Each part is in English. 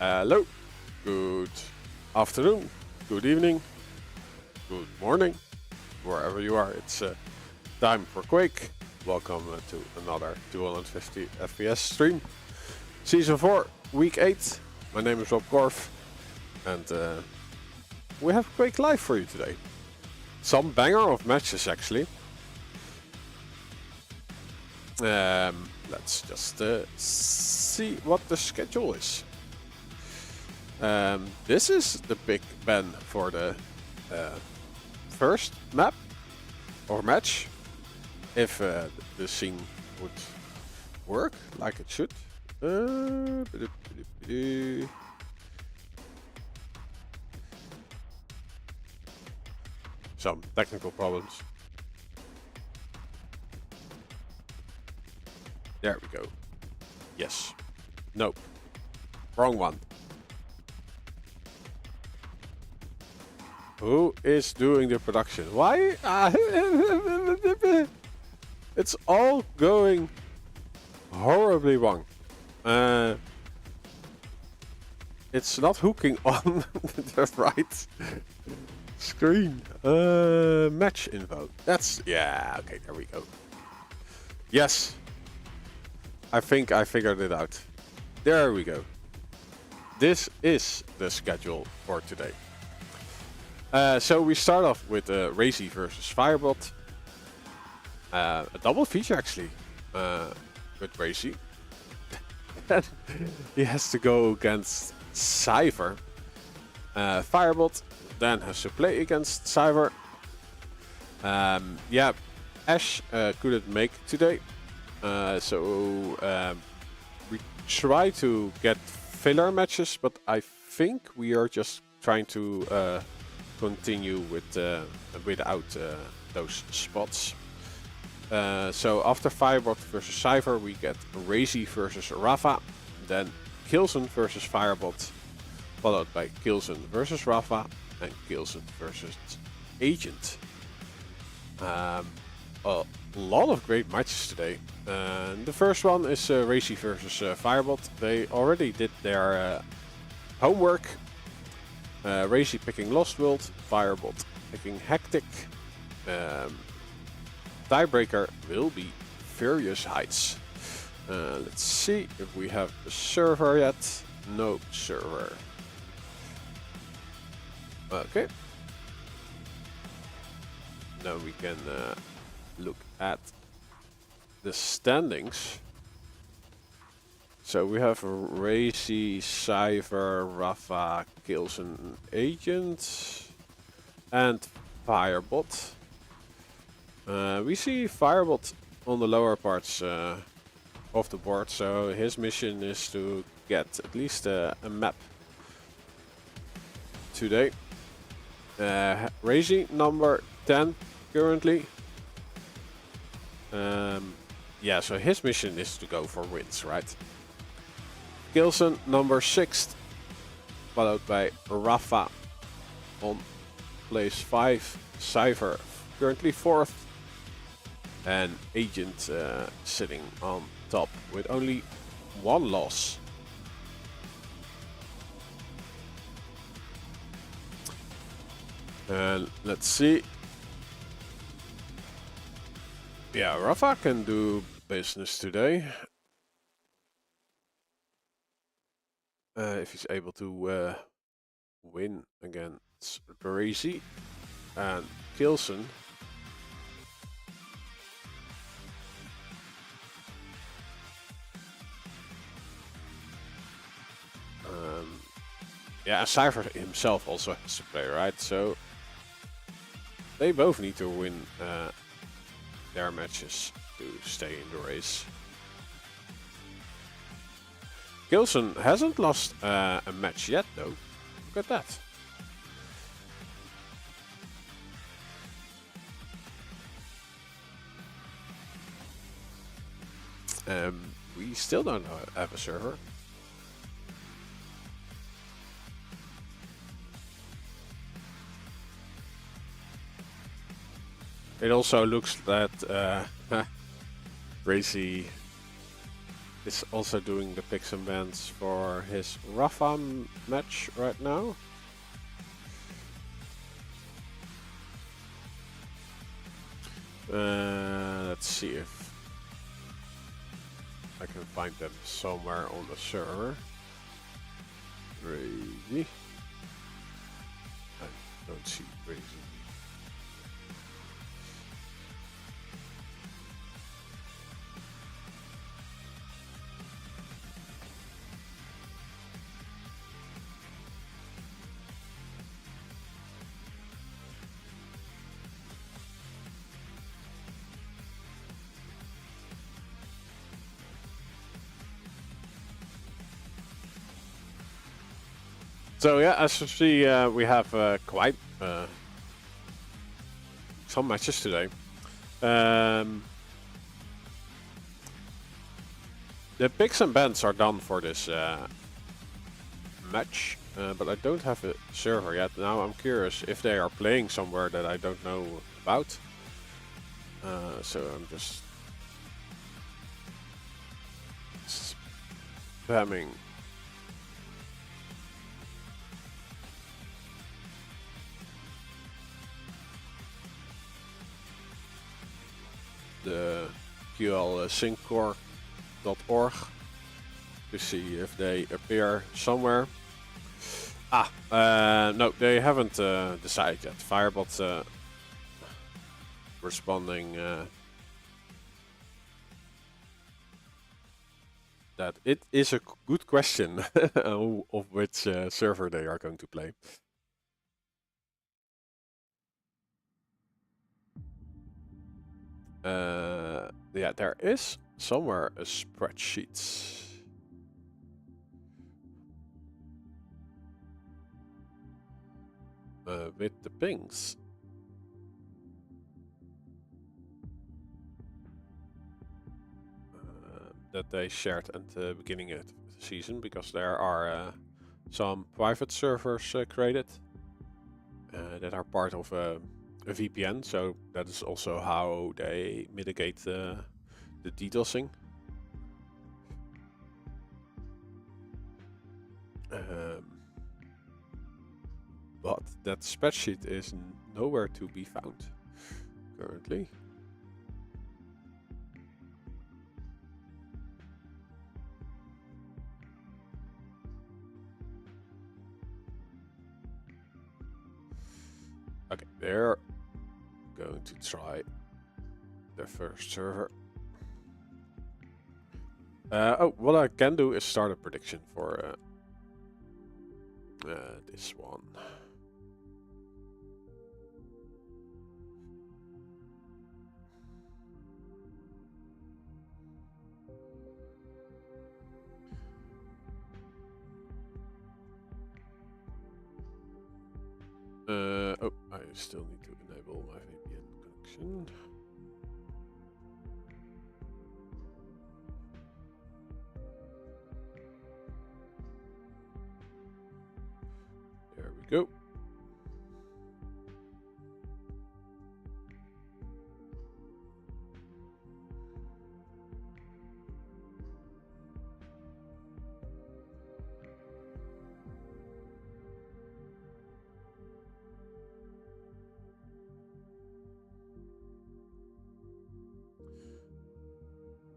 Hello, good afternoon, good evening, good morning, wherever you are. It's time for Quake. Welcome to another 250 FPS stream. Season 4, Week 8. My name is Rob Korf, and we have Quake Live for you today. Some banger of matches, actually. Let's just see what the schedule is. This is the Big Ben for the first map or match, if the scene would work like it should. Some technical problems. There we go. Yes. Nope. Wrong one. Who is doing the production? Why? It's all going horribly wrong. It's not hooking on the right screen. Match info. That's, yeah, okay, there we go. Yes. I think I figured it out. There we go. This is the schedule for today. So we start off with RAISY versus Firebot. A double feature actually with RAISY. He has to go against CYPHER. Firebot then has to play against CYPHER. Yeah, Ash couldn't make today. So we try to get filler matches, but I think we are just trying to continue with without those spots. So after Firebot versus CYPHER, we get RAISY versus RAPHA, then Kilson versus Firebot, followed by Kilson versus RAPHA and Kilson versus Agent. A lot of great matches today. The first one is RAISY versus Firebot. They already did their homework. RAISY picking Lost World, Firebot picking Hectic. Tiebreaker will be Furious Heights. Let's see if we have a server yet. No server. Okay. Now we can look at the standings. So we have RAISY, CYPHER, RAPHA, Kilson, Agent, and Firebot. We see Firebot on the lower parts of the board, so his mission is to get at least a map today. RAISY number 10 currently. Yeah, so his mission is to go for wins, right? Kilson number 6, followed by RAPHA on place 5, CYPHER currently 4th, and Agent sitting on top with only 1 loss. And let's see. Yeah, RAPHA can do business today. If he's able to win against RAISY and Kilson. Yeah, CYPHER himself also has to play, right? So they both need to win their matches to stay in the race. Kilson hasn't lost a match yet, though. Look at that. We still don't have a server. It also looks that RAISY is also doing the picks and bans for his RAPHA match right now. Let's see if I can find them somewhere on the server. RAISY. I don't see RAISY. So yeah, as you see, we have quite some matches today. The picks and bans are done for this match, but I don't have a server yet. Now I'm curious if they are playing somewhere that I don't know about. So I'm just spamming the qlsynccore.org to see if they appear somewhere. No, they haven't decided yet. Firebot's responding that it is a good question of which server they are going to play. Yeah, there is somewhere a spreadsheet. With the pings. That they shared at the beginning of the season, because there are some private servers created that are part of a VPN, so that is also how they mitigate the DDoSing. But that spreadsheet is nowhere to be found currently. Okay, they're going to try the first server. Oh, what I can do is start a prediction for this one. Oh, I still need to enable my VPN connection. There we go.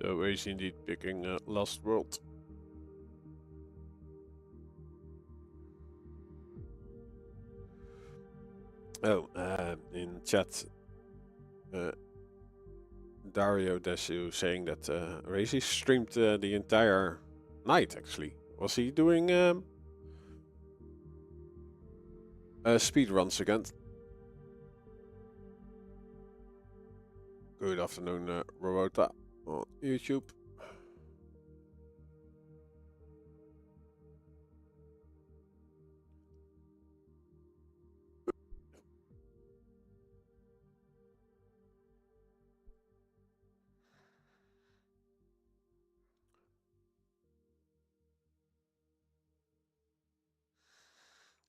So he's indeed picking Lost World. Oh, in chat, Dario Desu saying that RAISY streamed the entire night, actually. Was he doing speed runs again? Good afternoon, Robota on YouTube.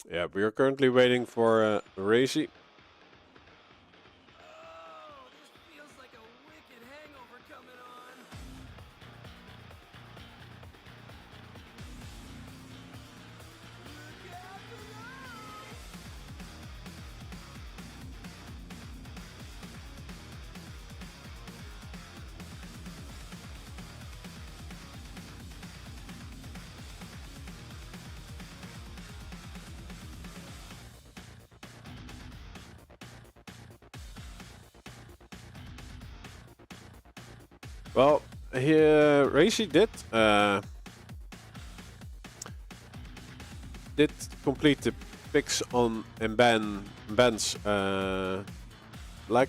Yeah, we are currently waiting for RAISY. This feels like a wicked hangover coming on. Well, here RAISY did complete the picks on and bans like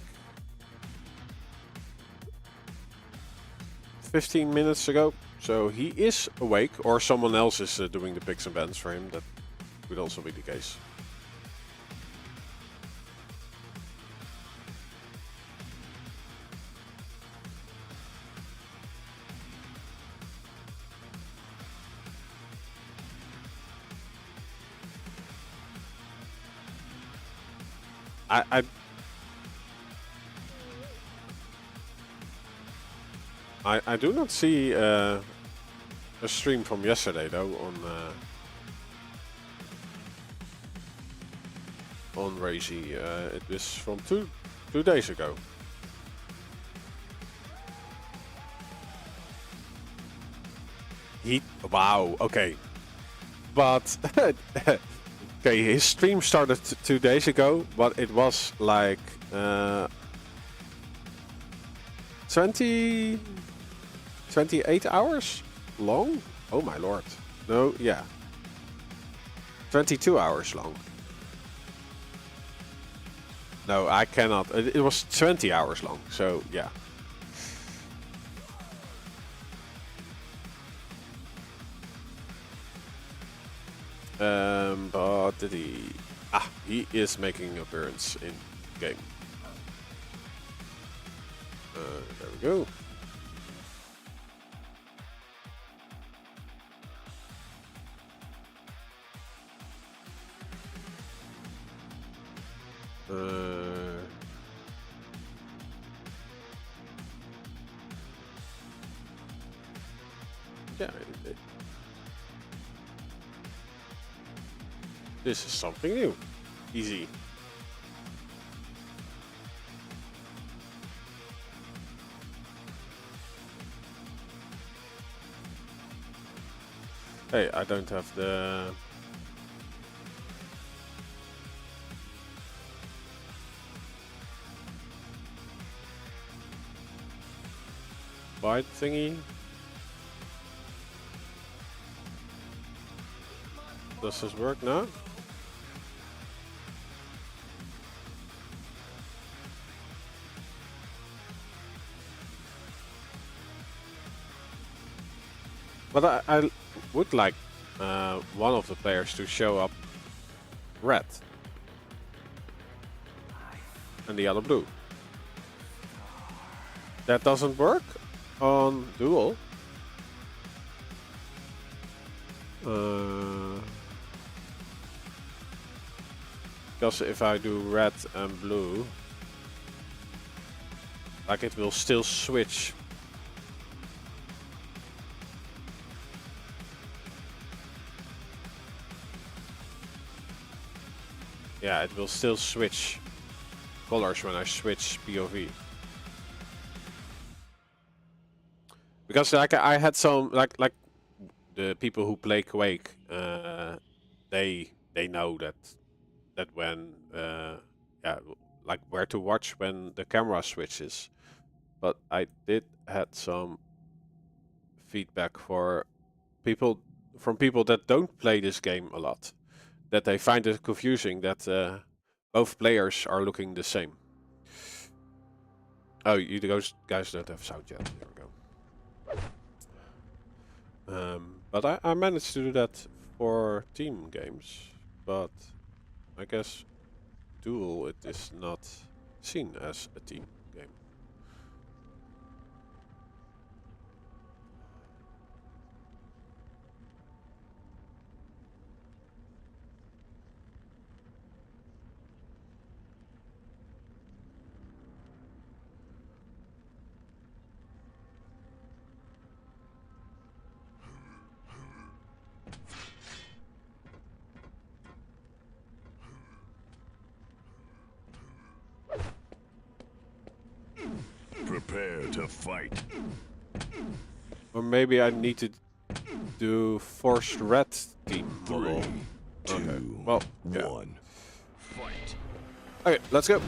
15 minutes ago. So he is awake, or someone else is doing the picks and bans for him. That could also be the case. I do not see a stream from yesterday though on RAISY. It was from two days ago. Wow, okay, but okay, his stream started 2 days ago, but it was like 28 hours long? Oh my lord. No, yeah. 22 hours long. No, I cannot. It was 20 hours long, so yeah. But did he... Ah, he is making an appearance in game. There we go. Yeah, this is something new. Easy. Hey, I don't have the... Byte thingy. Does this work now? But I would like one of the players to show up red and the other blue. That doesn't work on dual. Because if I do red and blue, like it will still switch. Yeah, it will still switch colors when I switch POV. Because like I had some like the people who play Quake, they know that when yeah, like where to watch when the camera switches. But I did had some feedback from people that don't play this game a lot, that they find it confusing that both players are looking the same. Oh, you guys don't have sound yet. There we go. But I managed to do that for team games, but I guess duel it is not seen as a team game. Prepare to fight. Or maybe I need to do forced red team model. 3, 2, okay. Well, yeah. 1. Fight. Okay, let's go.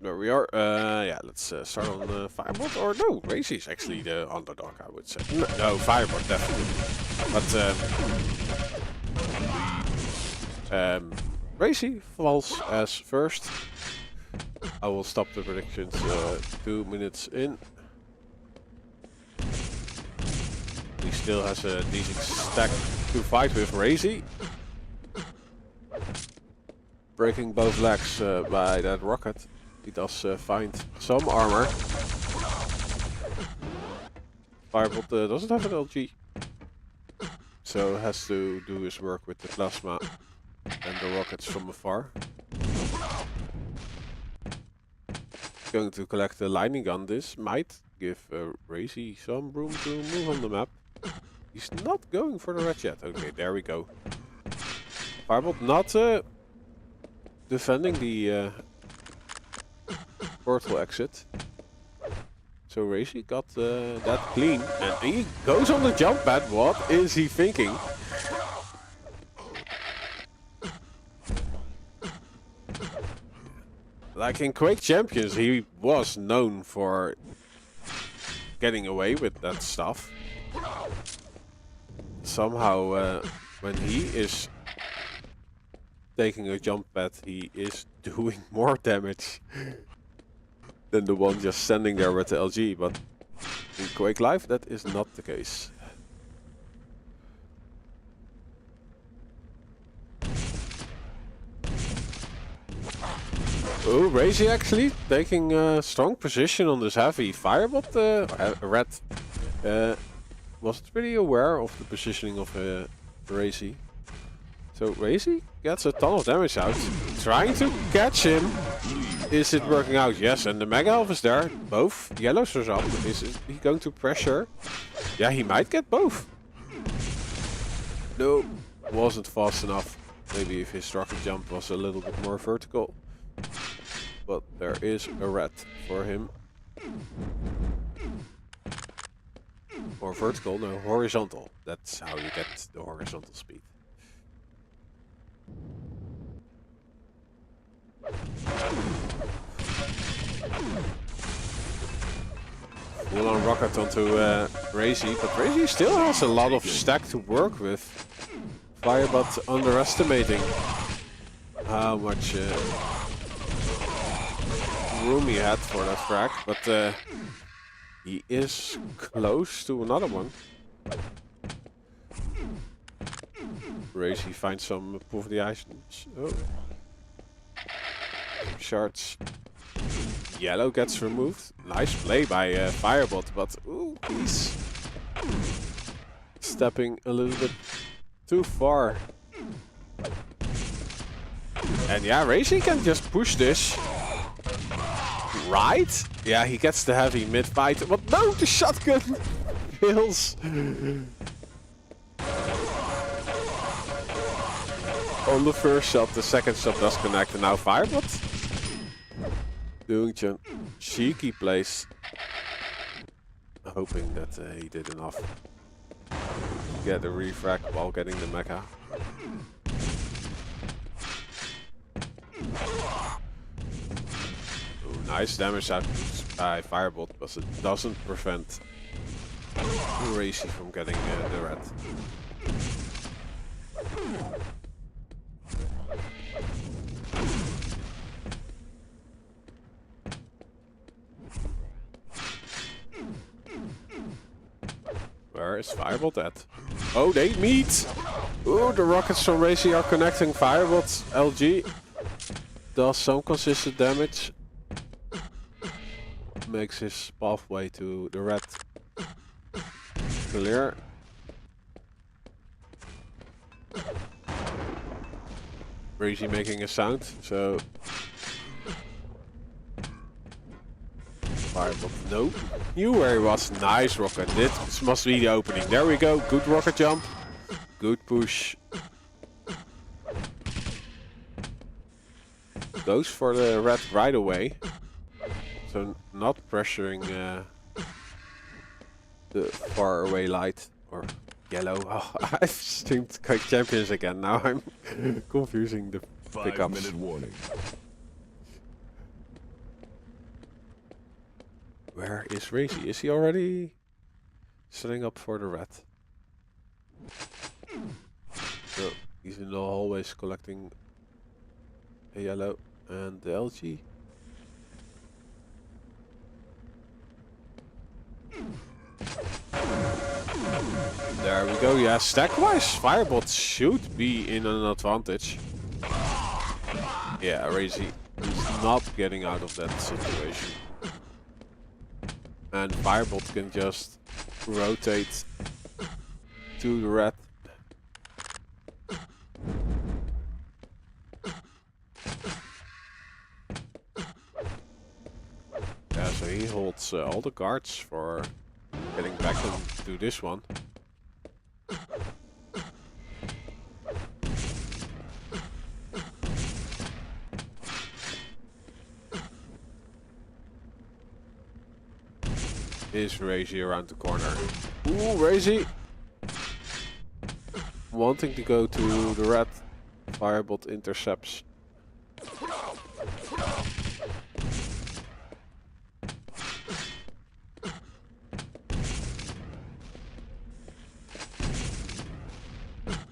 There we are. Yeah, let's start on Firebot. Or no, RAISY is actually the underdog, I would say. No, Firebot, definitely. But RAISY falls as first. I will stop the predictions 2 minutes in. He still has a decent stack to fight with RAISY. Breaking both legs by that rocket. He does find some armor. Firebot doesn't have an LG. So has to do his work with the plasma and the rockets from afar. Going to collect the lightning gun. This might give RAISY some room to move on the map. He's not going for the red yet. Okay, there we go. Firebot not defending the portal exit. So RAISY got that clean. And he goes on the jump pad. What is he thinking? Like in Quake Champions, he was known for getting away with that stuff. Somehow, when he is taking a jump pad, he is doing more damage than the one just standing there with the LG. But in Quake Live, that is not the case. Oh, RAISY actually taking a strong position on this heavy. Firebot, Red, was pretty aware of the positioning of RAISY. So RAISY gets a ton of damage out. Trying to catch him. Is it working out? Yes, and the Mega Elf is there. Both yellows are up. Is he going to pressure? Yeah, he might get both. No, wasn't fast enough. Maybe if his rocket jump was a little bit more vertical. But there is a red for him. Or vertical, no, horizontal. That's how you get the horizontal speed. Full on rocket onto RAISY, but RAISY still has a lot of stack to work with. Firebot underestimating how much room he had for that frag, but he is close to another one. RAISY finds some poverty items. Oh. Shards. Yellow gets removed. Nice play by Firebot, but ooh, he's stepping a little bit too far. And yeah, RAISY can just push this. Right? Yeah, he gets the heavy mid-fight. But no, the shotgun fails. On the first shot, the second shot does connect, and now Firebot doing cheeky plays. Hoping that he did enough to get a refrag while getting the mecha. Nice damage out by Firebot, but it doesn't prevent RAISY from getting the red. Where is Firebot at? Oh, they meet! Oh, the rockets from RAISY are connecting. Firebot's LG does some consistent damage. Makes his pathway to the red clear. RAISY making a sound, so Firebot, no. Knew where he was. Nice rocket. This must be the opening. There we go. Good rocket jump. Good push. Goes for the red right away. So not pressuring the far away light or yellow. Oh, I've streamed Quake Champions again. Now I'm confusing the pickups. 5-minute warning. Where is RAISY? Is he already setting up for the red? No, he's in the hallways collecting a yellow and the LG. There we go. Yeah, stack-wise, Firebot should be in an advantage. Yeah, RAISY is not getting out of that situation. And Firebot can just rotate to the red. Yeah, so he holds all the cards for getting back into this one. Is RAISY around the corner? Ooh, RAISY! Wanting to go to the red. Firebot intercepts.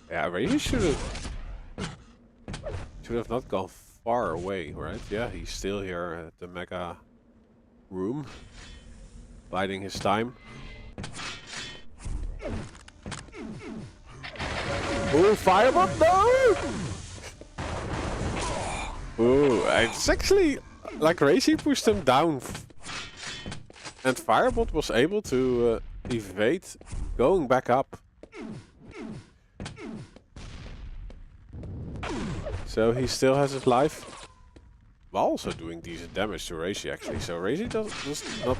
Yeah, RAISY should have not gone far away, right? Yeah, he's still here at the mega room. Biding his time. Ooh, Firebot, no! Ooh, it's actually like RAISY pushed him down. And Firebot was able to evade going back up. So he still has his life. While also doing decent damage to RAISY actually. So RAISY does not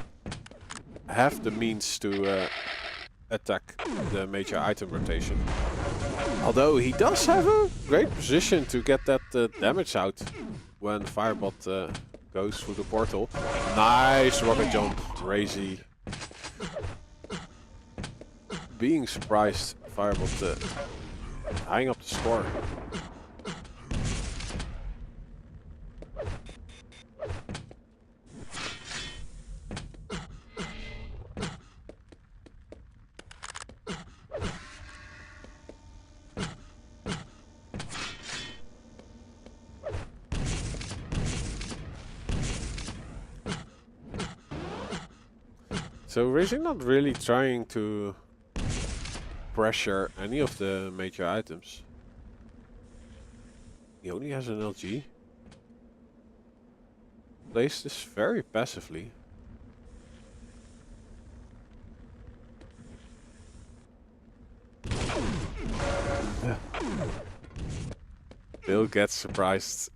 have the means to attack the major item rotation. Although he does have a great position to get that damage out when Firebot goes through the portal. Nice rocket jump, RAISY. Being surprised, Firebot tying up the score. So RAISY not really trying to pressure any of the major items. He only has an LG. Plays this very passively. Bill gets surprised.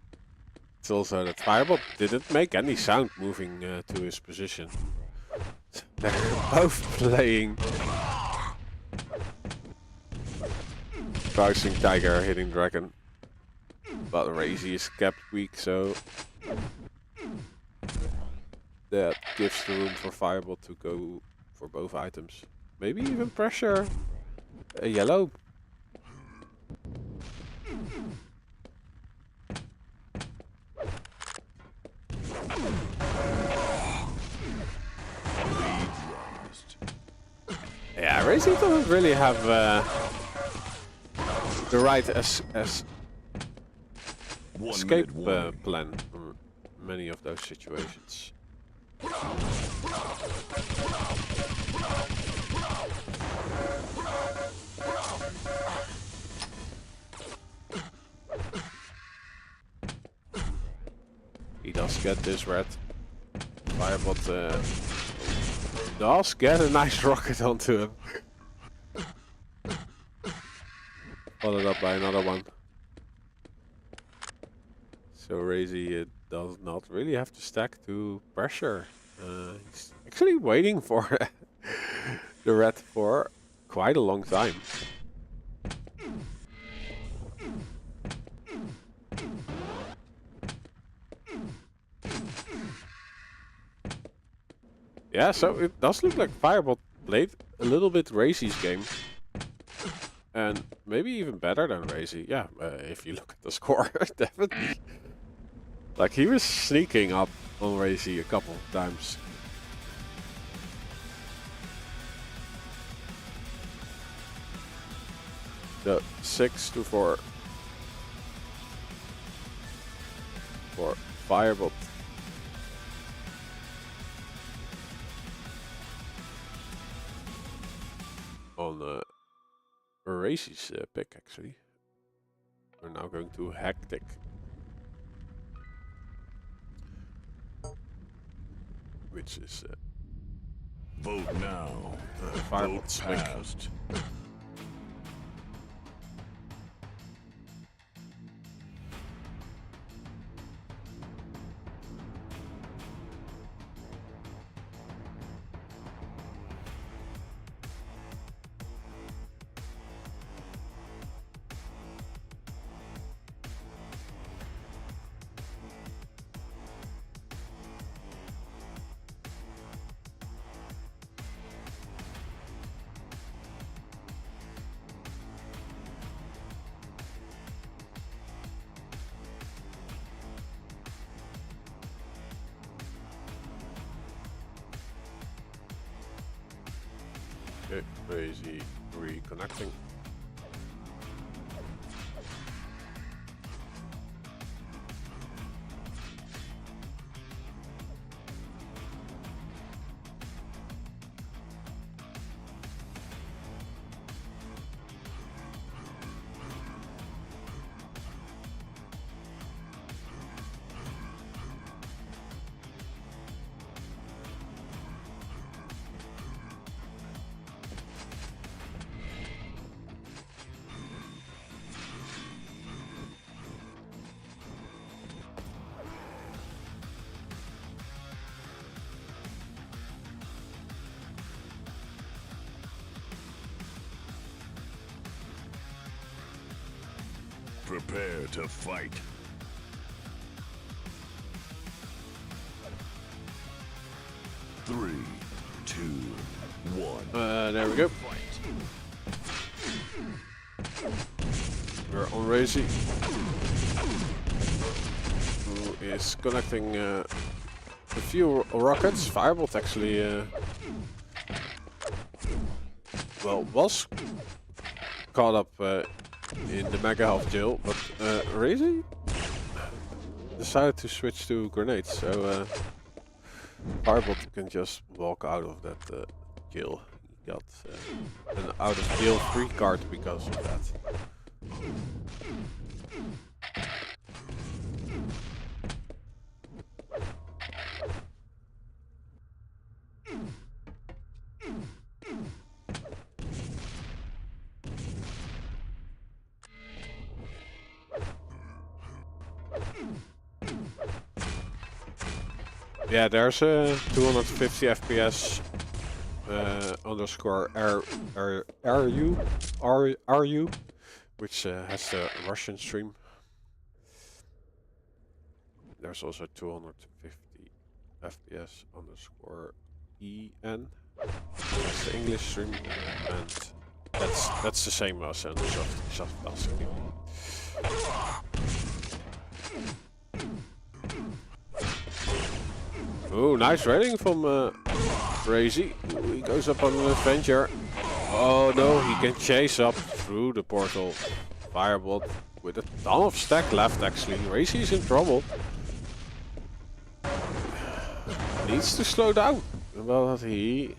It's also that Firebot didn't make any sound moving to his position. They're both playing. Crouching Tiger, hitting Dragon. But RAISY is kept weak, so that gives the room for Firebot to go for both items. Maybe even pressure a yellow. Yeah, RAISY doesn't really have the right escape plan for many of those situations. He does get this red. Firebot does get a nice rocket onto him. Followed up by another one. So RAISY does not really have to stack to pressure. He's actually waiting for the red for quite a long time. Yeah, so it does look like Firebot played a little bit RAISY's game. And maybe even better than RAISY. Yeah, if you look at the score, definitely. Like, he was sneaking up on RAISY a couple of times. So 6 to 4 for Firebolt. On RAISY's pick, actually. We're now going to Hectic. Which is Vote now. Firebolt's Vote pick. passed. Okay, RAISY reconnecting. Prepare to fight. Three, two, one. There we go. We're on RAISY. Who is connecting a few rockets. Firebolt actually well, was caught up in the Mega Health jail, but RAISY decided to switch to grenades, so Firebolt can just walk out of that jail. He got an out of jail free card because of that. Yeah, there's a 250 FPS underscore RU, which has a Russian stream. There's also 250 FPS underscore EN. That's the English stream, and that's the same as in soft classic. Oh, nice raiding from RAISY. He goes up on an adventure. Oh no, he can chase up through the portal. Firebolt with a ton of stack left actually. RAISY is in trouble. Needs to slow down. Well, he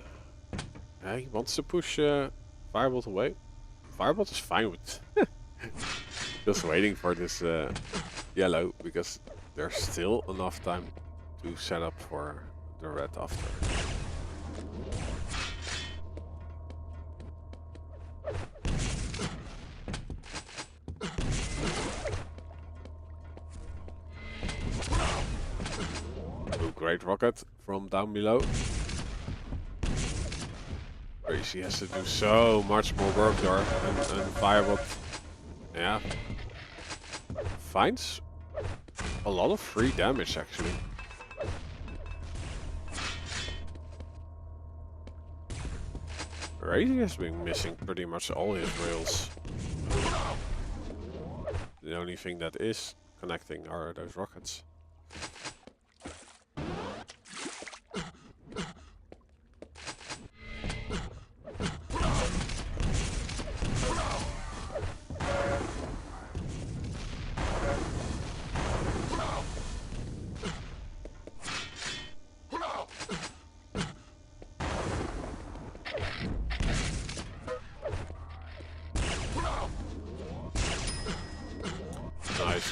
wants to push Firebolt away. Firebolt is fine with just waiting for this yellow, because there's still enough time to set up for the red after. Oh, great rocket from down below. RAISY has to do so much more work there, and Firebolt, yeah, finds a lot of free damage actually. RAISY has been missing pretty much all his rails. The only thing that is connecting are those rockets.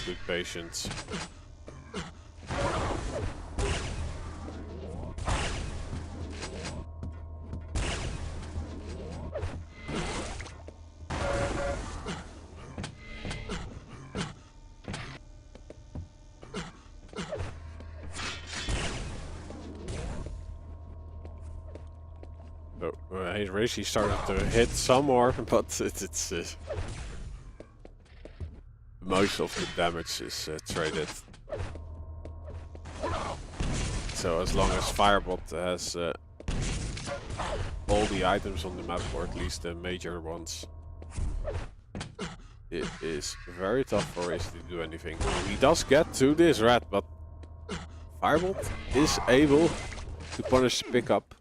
good patience. So, RAISY started to hit some more, but it's most of the damage is traded. So as long as Firebot has all the items on the map, or at least the major ones, it is very tough for RAISY to do anything. He does get to this rat, but Firebot is able to punish pickup.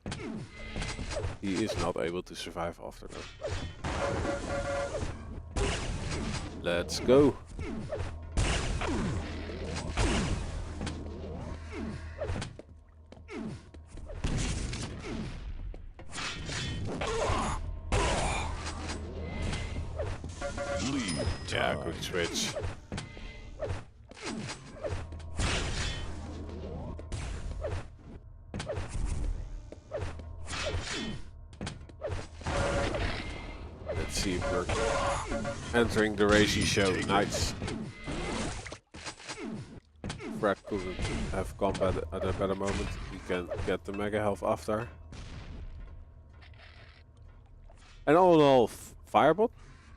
He is not able to survive after that. Let's go. Yeah, good switch. Let's see if we're entering the RAISY show. Nice. Frag couldn't have combat at a better moment. He can get the mega health after. And all in all, Firebot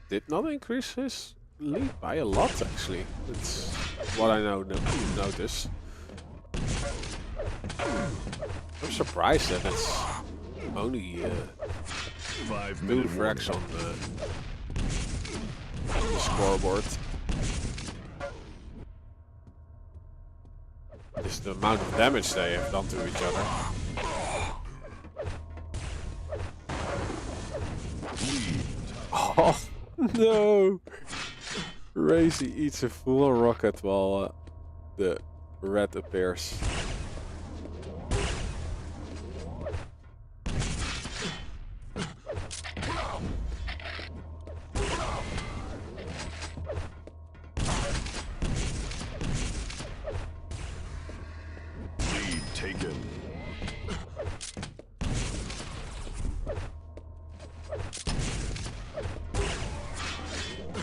did not increase his lead by a lot, actually. That's what I notice. I'm surprised that it's only 2 frags on the scoreboard. Just the amount of damage they have done to each other. Oh no! RAISY eats a full rocket while the red appears. Lead taken.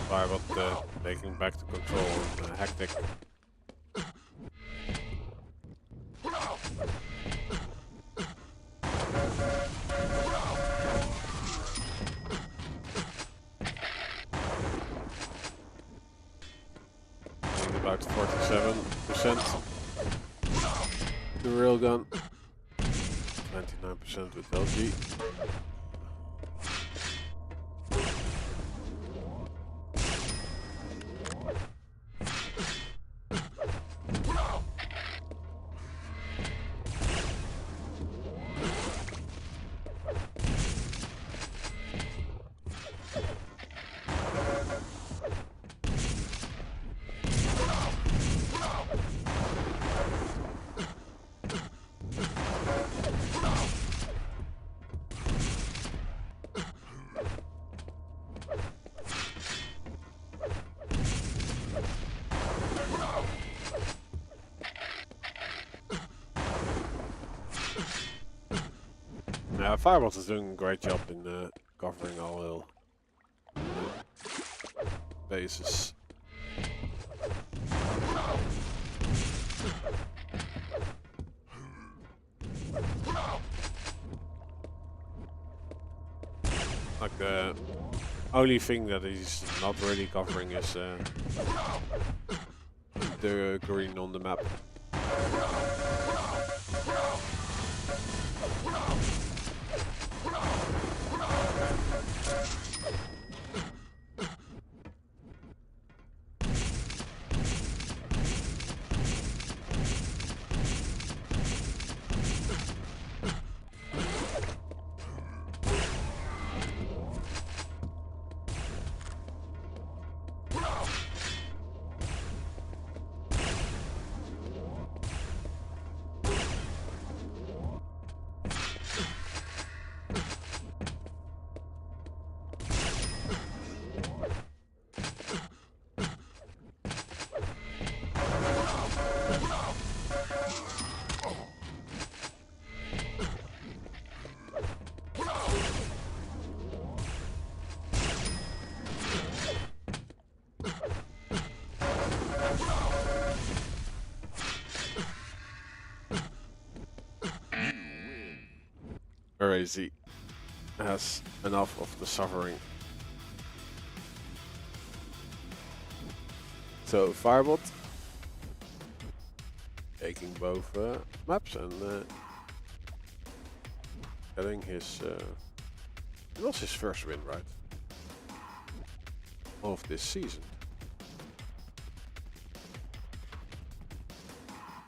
Firebot taking back the control on Hectic. About 47%. The railgun. 29% with LG. Yeah, Firebot is doing a great job in covering all bases. Like the only thing that he's not really covering is the green on the map. RAISY has enough of the suffering. So Firebot taking both maps and getting his. It was his first win, right? Of this season.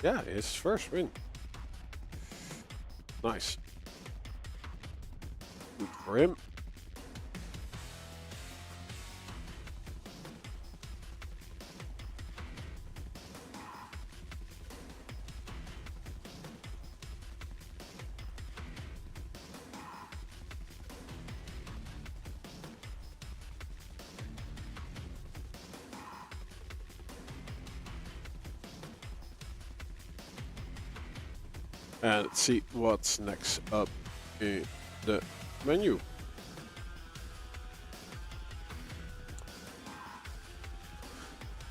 Yeah, his first win. Nice. Good for him. And let's see what's next up in the menu.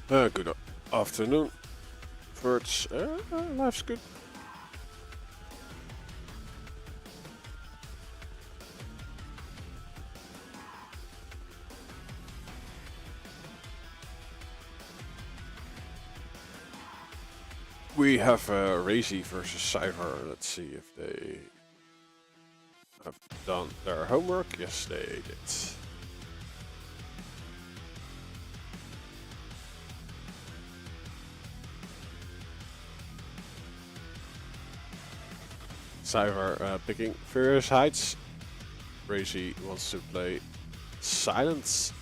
Good afternoon. First, life's good. We have RAISY versus CYPHER. Let's see if they have done their homework. Yes, they did. CYPHER picking Furious Heights. RAISY wants to play Silence.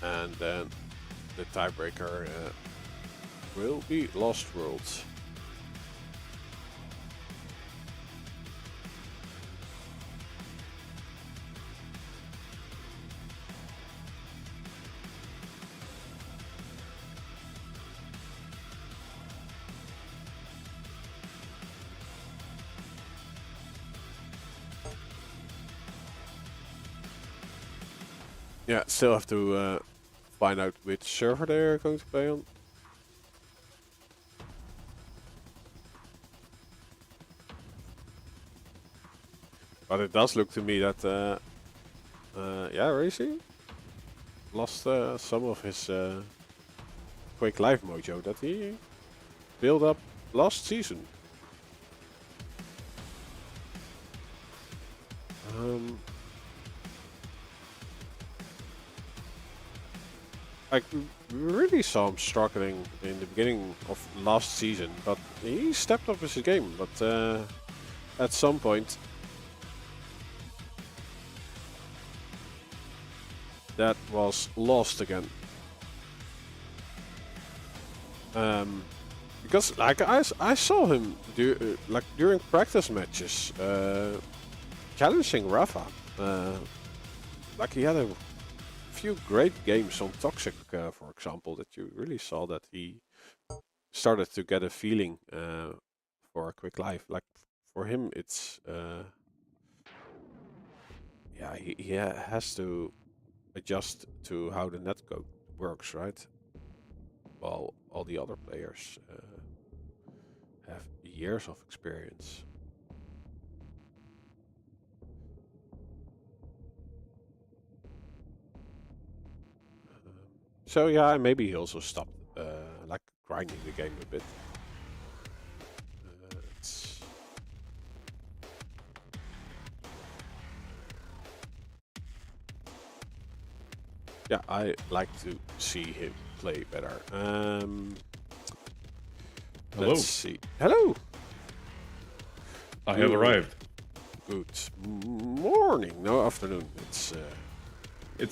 And then the tiebreaker will be Lost Worlds. Yeah, still have to find out which server they're going to play on. But it does look to me that, yeah, RAISY lost some of his QUAKE Live mojo that he built up last season. I really saw him struggling in the beginning of last season, but he stepped up his game. But at some point, that was lost again. Because like I saw him like during practice matches challenging RAPHA. Like he had a few great games on Toxic, for example, that you really saw that he started to get a feeling for a QUAKE Live. Like for him, it's yeah, he has to adjust to how the netcode works, right? While all the other players have years of experience. So yeah, maybe he also stopped like grinding the game a bit. Yeah, I like to see him play better. Hello. Let's see. Hello. I have arrived. Good morning. No, afternoon. It's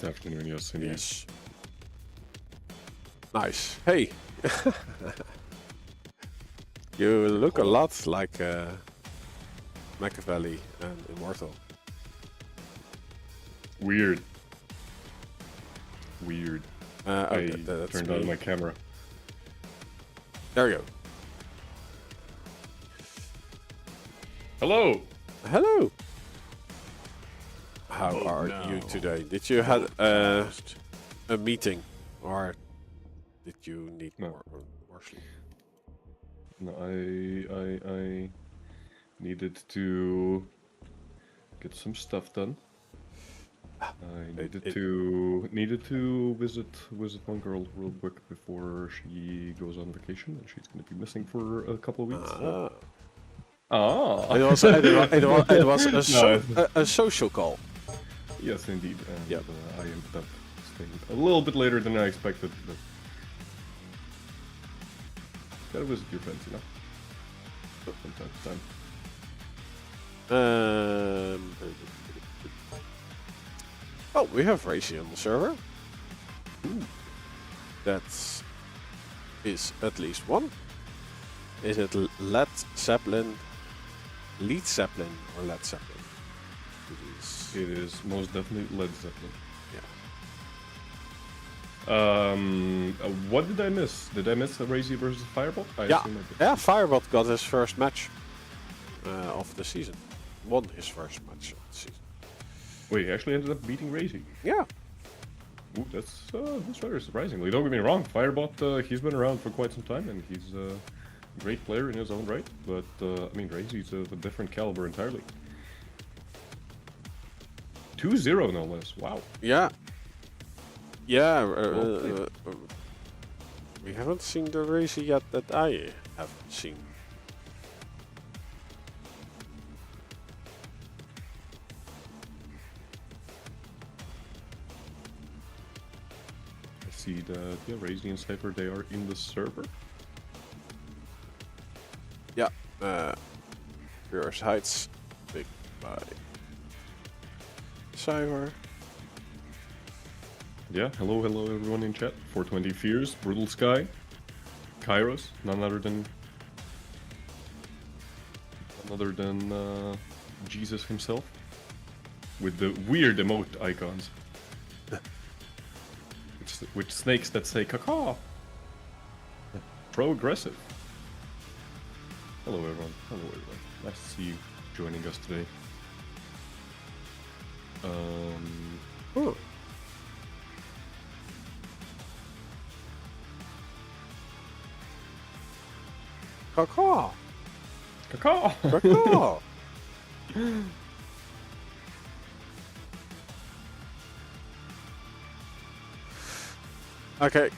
afternoon, yes, indeed. Yes. Nice. Hey. You look a lot like Machiavelli and Immortal. Weird. Weird. Okay, I that's turned me. on my camera. There you go. Hello. Hello. How are you today? Did you have a meeting, or did you need more sleep? No, I Needed to get some stuff done. I needed to visit one girl real quick before she goes on vacation, and she's going to be missing for a couple of weeks. It was a social call. Yes, indeed. And Yep. I ended up staying a little bit later than I expected, but gotta visit your friends, you know, from time to time. Oh, we have RAISY on the server. Ooh. That is at least one. Is it Led Zeppelin, or Led Zeppelin? It is most definitely Led Zeppelin. Yeah. What did I miss? Did I miss RAISY versus Fireball? I Yeah, assume I did. yeah. Fireball got his first match of the season. Won his first match of the season. Wait, he actually ended up beating RAISY. Yeah. Ooh, that's rather surprisingly. Don't get me wrong, Firebot, he's been around for quite some time, and he's a great player in his own right. But I mean, RAISY's a different caliber entirely. 2-0 no less. Wow. Yeah. Yeah. Well We haven't seen the RAISY yet that I have seen. I see that RAISY and CYPHER, they are in the server. Yeah. Purest Heights. Big by CYPHER. Yeah, hello everyone in chat. 420 Fears, Brutal Sky, Kairos, none other than Jesus himself, with the weird emote icons, which snakes that say "caca." Pro aggressive. Hello everyone. Nice to see you joining us today. Oh. Caca. Caca. Caca. Okay.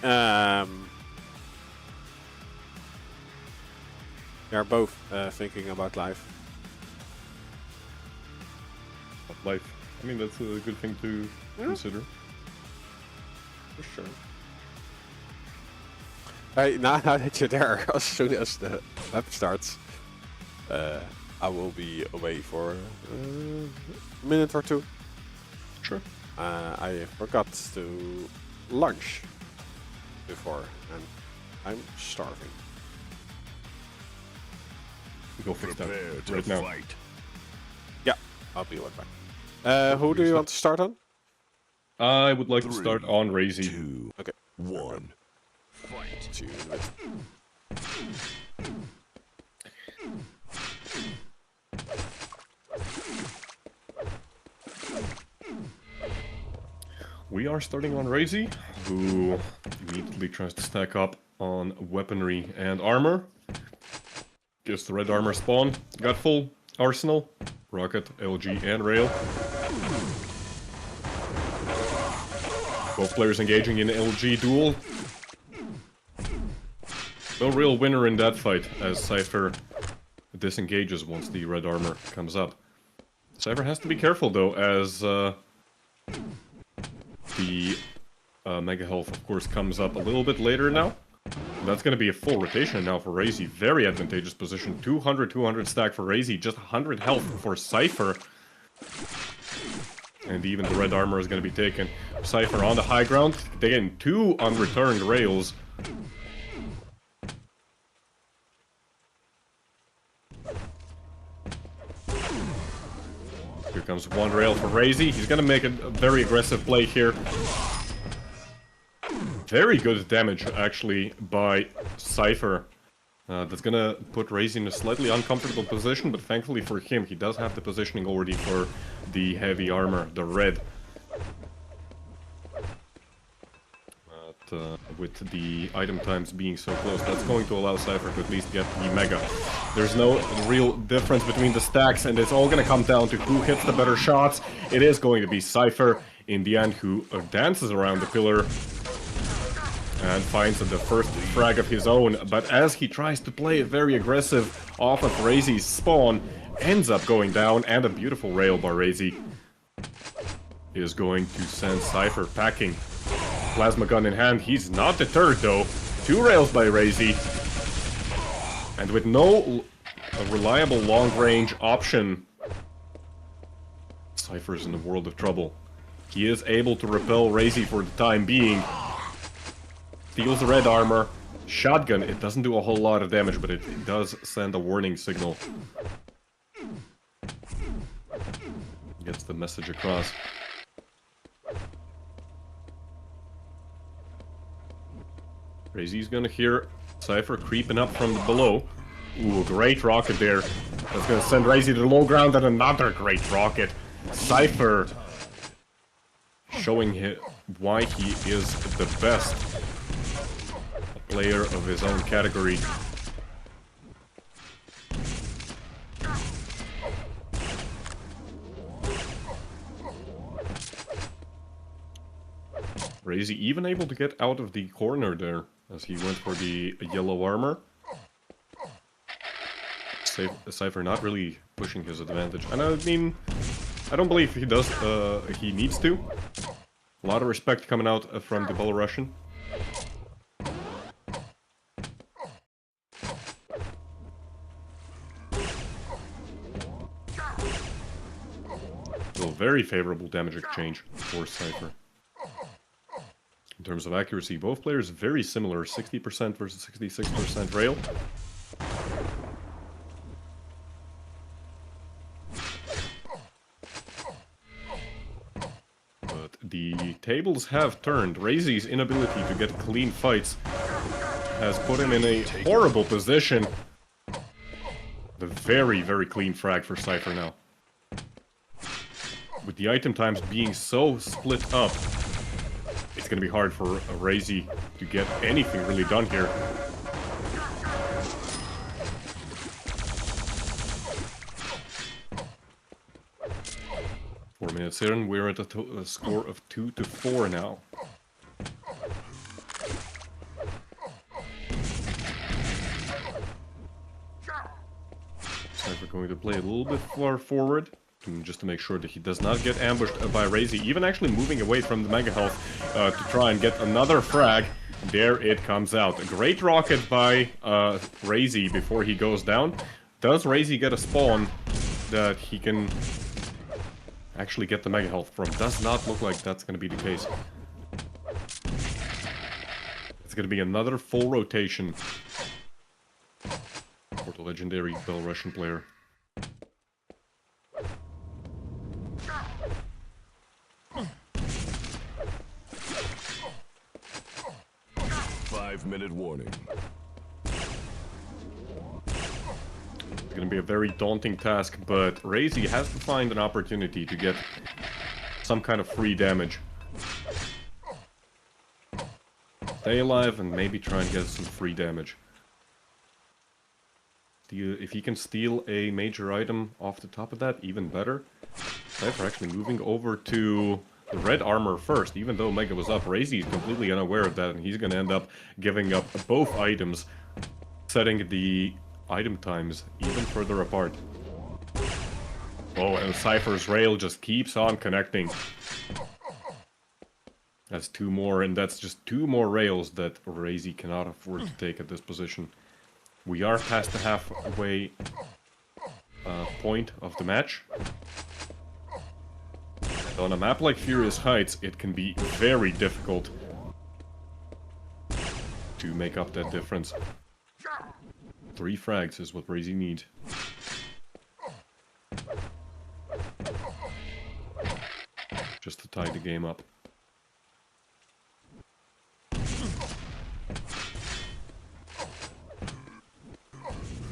We are both thinking about life. Life. I mean, that's a good thing to consider. For sure. Hey, now that you're there, as soon as the map starts, I will be away for a minute or two. Sure. I forgot to lunch before, and I'm starving. Go fix that Prepare to right now. fight. Yeah, I'll be right back. Who do you want to start on? I would like to 3, start on RAISY. 2, Okay. 1. Fight. To We are starting on RAISY, who immediately tries to stack up on weaponry and armor. Gets the red armor spawn, got full arsenal, rocket, LG, and rail. Both players engaging in LG duel. No real winner in that fight, as CYPHER disengages once the red armor comes up. CYPHER has to be careful though, as the Mega Health, of course, comes up a little bit later now. That's going to be a full rotation now for RAISY. Very advantageous position. 200 stack for RAISY. Just 100 health for CYPHER. And even the red armor is going to be taken. CYPHER on the high ground. They getting 2 unreturned rails. Here comes 1 rail for RAISY. He's going to make a very aggressive play here. Very good damage, actually, by CYPHER. That's gonna put RAISY in a slightly uncomfortable position, but thankfully for him, he does have the positioning already for the heavy armor, the red. with the item times being so close. That's going to allow Cypher to at least get the Mega. There's no real difference between the stacks, and it's all going to come down to who hits the better shots. It is going to be Cypher, in the end, who dances around the pillar and finds the first frag of his own. But as he tries to play it very aggressive off of RAISY's spawn, ends up going down, and a beautiful rail by RAISY is going to send Cypher packing. Plasma gun in hand, he's not deterred though. 2 rails by RAISY. And with no reliable long-range option, Cypher's in a world of trouble. He is able to repel RAISY for the time being. Steals the red armor. Shotgun, it doesn't do a whole lot of damage, but it does send a warning signal. Gets the message across. RAISY's gonna hear Cypher creeping up from below. Ooh, a great rocket there. That's gonna send RAISY to the low ground, and another great rocket. Cypher showing why he is the best player of his own category. RAISY even able to get out of the corner there, as he went for the yellow armor. Cypher not really pushing his advantage. And I mean, I don't believe he does, he needs to. A lot of respect coming out from the Belarusian. Still very favorable damage exchange for Cypher. In terms of accuracy, both players very similar, 60% versus 66% rail. But the tables have turned. RAISY's inability to get clean fights has put him in a horrible position. The very, very clean frag for Cypher now. With the item times being so split up, it's gonna be hard for RAISY to get anything really done here. Four minutes in, we're at a score of 2-4 now. Cypher going to play a little bit far forward, just to make sure that he does not get ambushed by RAISY, even actually moving away from the Mega Health to try and get another frag. There it comes out. A great rocket by RAISY before he goes down. Does RAISY get a spawn that he can actually get the Mega Health from? Does not look like that's going to be the case. It's going to be another full rotation for the legendary Belarusian player. Minute warning. It's going to be a very daunting task, but RAISY has to find an opportunity to get some kind of free damage. Stay alive and maybe try and get some free damage. If he can steal a major item off the top of that, even better. Cypher actually moving over to the red armor first, even though Mega was up. RAISY is completely unaware of that, and he's gonna end up giving up both items, setting the item times even further apart. Oh, and Cypher's rail just keeps on connecting. That's 2 more, and that's just 2 more rails that RAISY cannot afford to take at this position. We are past the halfway point of the match. On a map like Furious Heights, it can be very difficult to make up that difference. 3 frags is what RAISY needs. Just to tie the game up.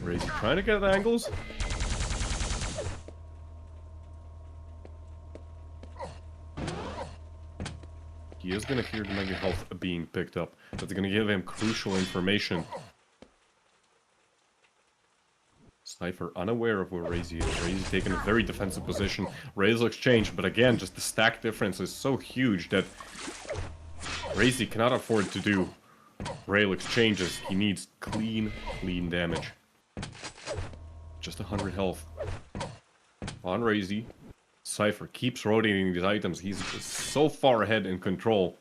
RAISY trying to get angles. he is gonna hear the mega health being picked up. That's gonna give him crucial information. CYPHER unaware of where RAISY is. RAISY taking a very defensive position. Rail exchange, but again, just the stack difference is so huge that RAISY cannot afford to do rail exchanges. He needs clean damage. Just 100 health. On RAISY. CYPHER keeps rotating these items. He's so far ahead in control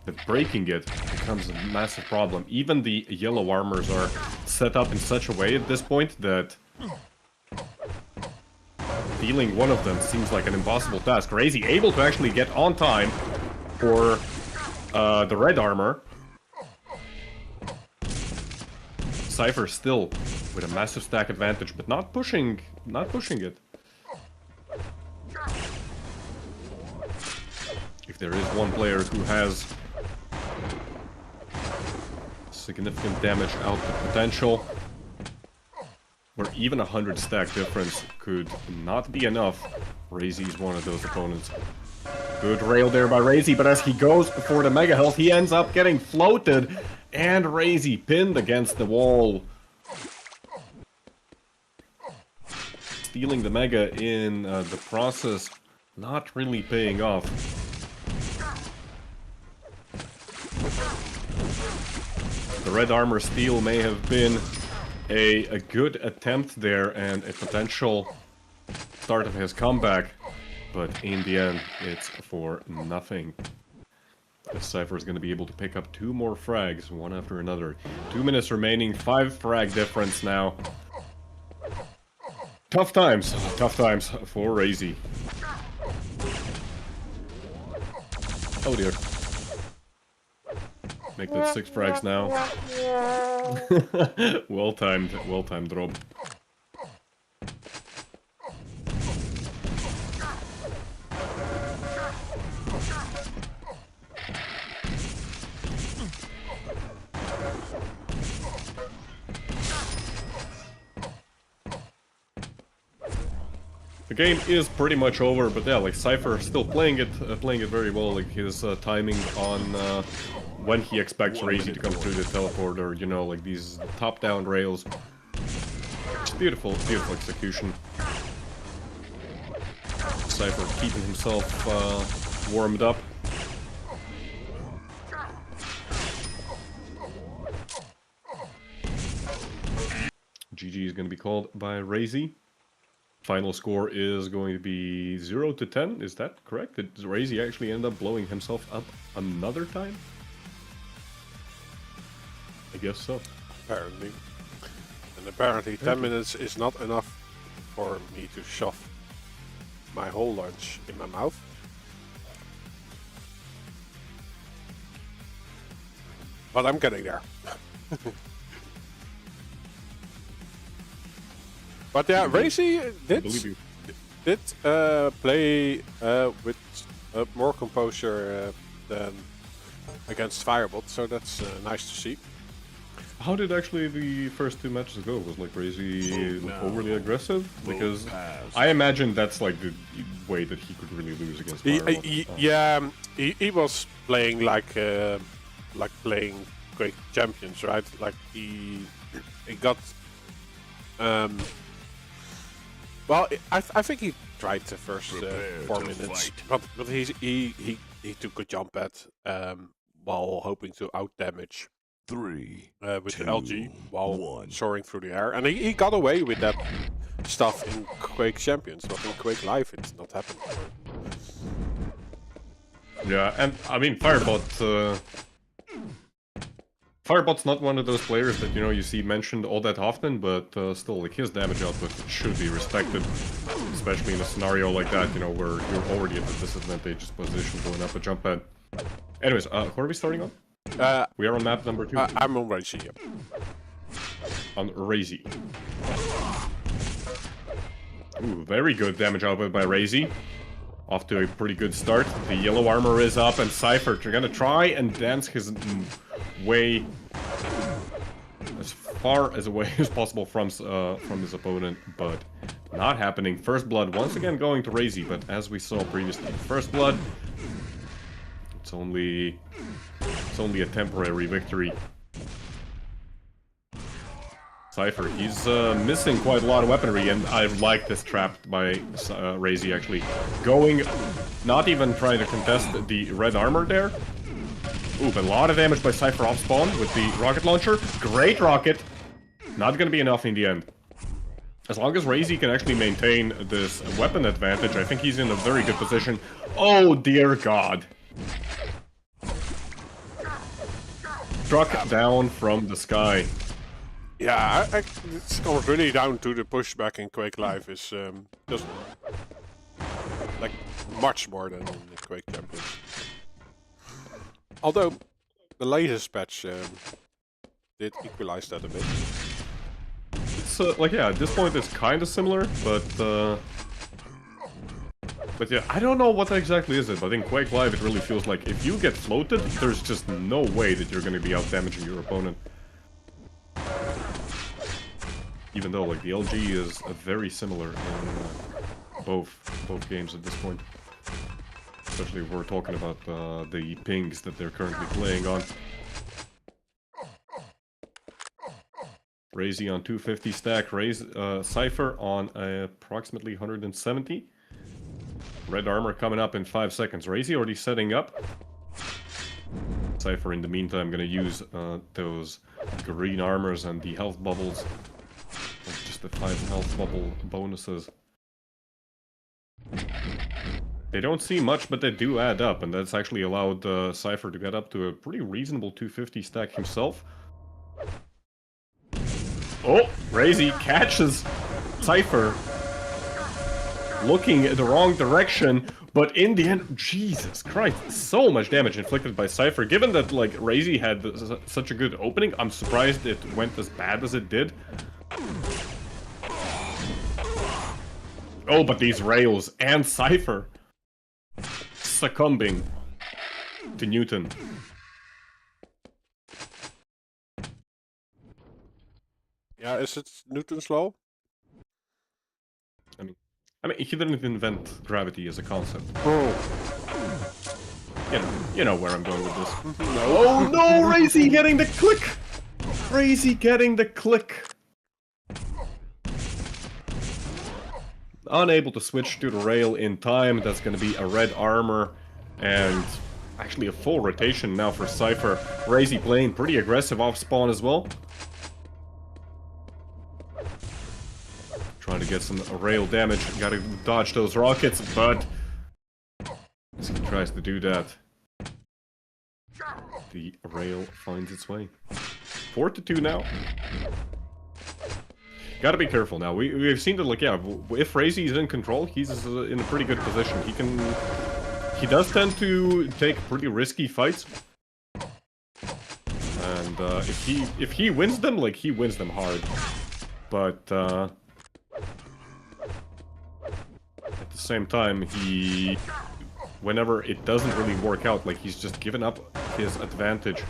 that breaking it becomes a massive problem. Even the yellow armors are set up in such a way at this point that stealing one of them seems like an impossible task. RAISY able to actually get on time for the red armor. CYPHER still with a massive stack advantage, but not pushing it. If there is one player who has significant damage output potential, where even 100 stack difference could not be enough, RAISY is one of those opponents. Good rail there by RAISY, but as he goes for the mega health, he ends up getting floated, and RAISY pinned against the wall. Stealing the mega in the process, not really paying off. The red armor steal may have been a good attempt there and a potential start of his comeback, but in the end, it's for nothing. As CYPHER is going to be able to pick up 2 more frags, one after another. 2 minutes remaining, 5 frag difference now. Tough times for RAISY. Oh dear. Make that 6 frags now. well-timed drop. The game is pretty much over, but yeah, like CYPHER still playing it very well. Like his timing on when he expects RAISY to come through the teleporter, you know, like these top-down rails. It's beautiful execution. CYPHER keeping himself warmed up. GG is going to be called by RAISY. Final score is going to be 0-10, is that correct? Did RAISY actually end up blowing himself up another time? I guess so. Apparently. And apparently 10 minutes is not enough for me to shove my whole lunch in my mouth. But I'm getting there. But yeah, RAISY did play with more composure than against Firebot, so that's nice to see. How did actually the first 2 matches go? Was like RAISY overly aggressive? Because I imagine that's like the way that he could really lose against Firebot. Yeah, he was playing like playing great champions, right? Like he got. Well, I think he tried the first 4 minutes, but he took a jump at while hoping to out damage 3 with 2, the LG while 1. soaring through the air, and he got away with that stuff in Quake Champions, but in Quake Live it's not happening. Yeah, and I mean Firebot. Firebot's not one of those players that, you know, you see mentioned all that often, but still, like, his damage output should be respected, especially in a scenario like that, you know, where you're already at the disadvantageous position going up a jump pad. Anyways, who are we starting on? We are on map number 2. I'm on RAISY, yeah. On RAISY. Ooh, very good damage output by RAISY. Off to a pretty good start. The yellow armor is up, and CYPHER gonna try and dance his way as far as away as possible from his opponent, but not happening. First blood once again going to RAISY, but as we saw previously, first blood It's only a temporary victory. CYPHER, he's missing quite a lot of weaponry, and I like this trap by RAISY actually. Going, not even trying to contest the red armor there. Ooh, but a lot of damage by CYPHER off spawn with the rocket launcher. Great rocket! Not gonna be enough in the end. As long as RAISY can actually maintain this weapon advantage, I think he's in a very good position. Oh dear god. Struck down from the sky. Yeah, it's comes really down to the pushback in Quake Live is just like much more than in the Quake Champions. Although the latest patch did equalize that a bit. It's like, yeah, at this point it's kind of similar, but yeah, I don't know what exactly is it, but in Quake Live it really feels like if you get floated, there's just no way that you're going to be out damaging your opponent. Even though, like, the LG is very similar in both games at this point. Especially if we're talking about the pings that they're currently playing on. RAISY on 250 stack, CYPHER on approximately 170. Red armor coming up in 5 seconds. RAISY already setting up. CYPHER in the meantime gonna use those green armors and the health bubbles. Just the 5 health bubble bonuses. They don't seem much, but they do add up, and that's actually allowed CYPHER to get up to a pretty reasonable 250 stack himself. Oh, RAISY catches CYPHER looking in the wrong direction, but in the end, Jesus Christ, so much damage inflicted by CYPHER. Given that, like, RAISY had such a good opening, I'm surprised it went as bad as it did. Oh, but these rails and CYPHER succumbing to Newton. Yeah, is it Newton's law? I mean, he didn't invent gravity as a concept. Oh. You know where I'm going with this. No. Oh no, RAISY getting the click! RAISY getting the click! Unable to switch to the rail in time. That's going to be a red armor and actually a full rotation now for CYPHER. RAISY playing pretty aggressive off spawn as well. Trying to get some rail damage. Gotta dodge those rockets, but as he tries to do that, the rail finds its way. 4-2 now. Gotta be careful now. We've seen that, like, yeah, if RAISY is in control, he's in a pretty good position. He does tend to take pretty risky fights, and if he wins them, like, he wins them hard. But at the same time, whenever it doesn't really work out, like, he's just given up his advantage.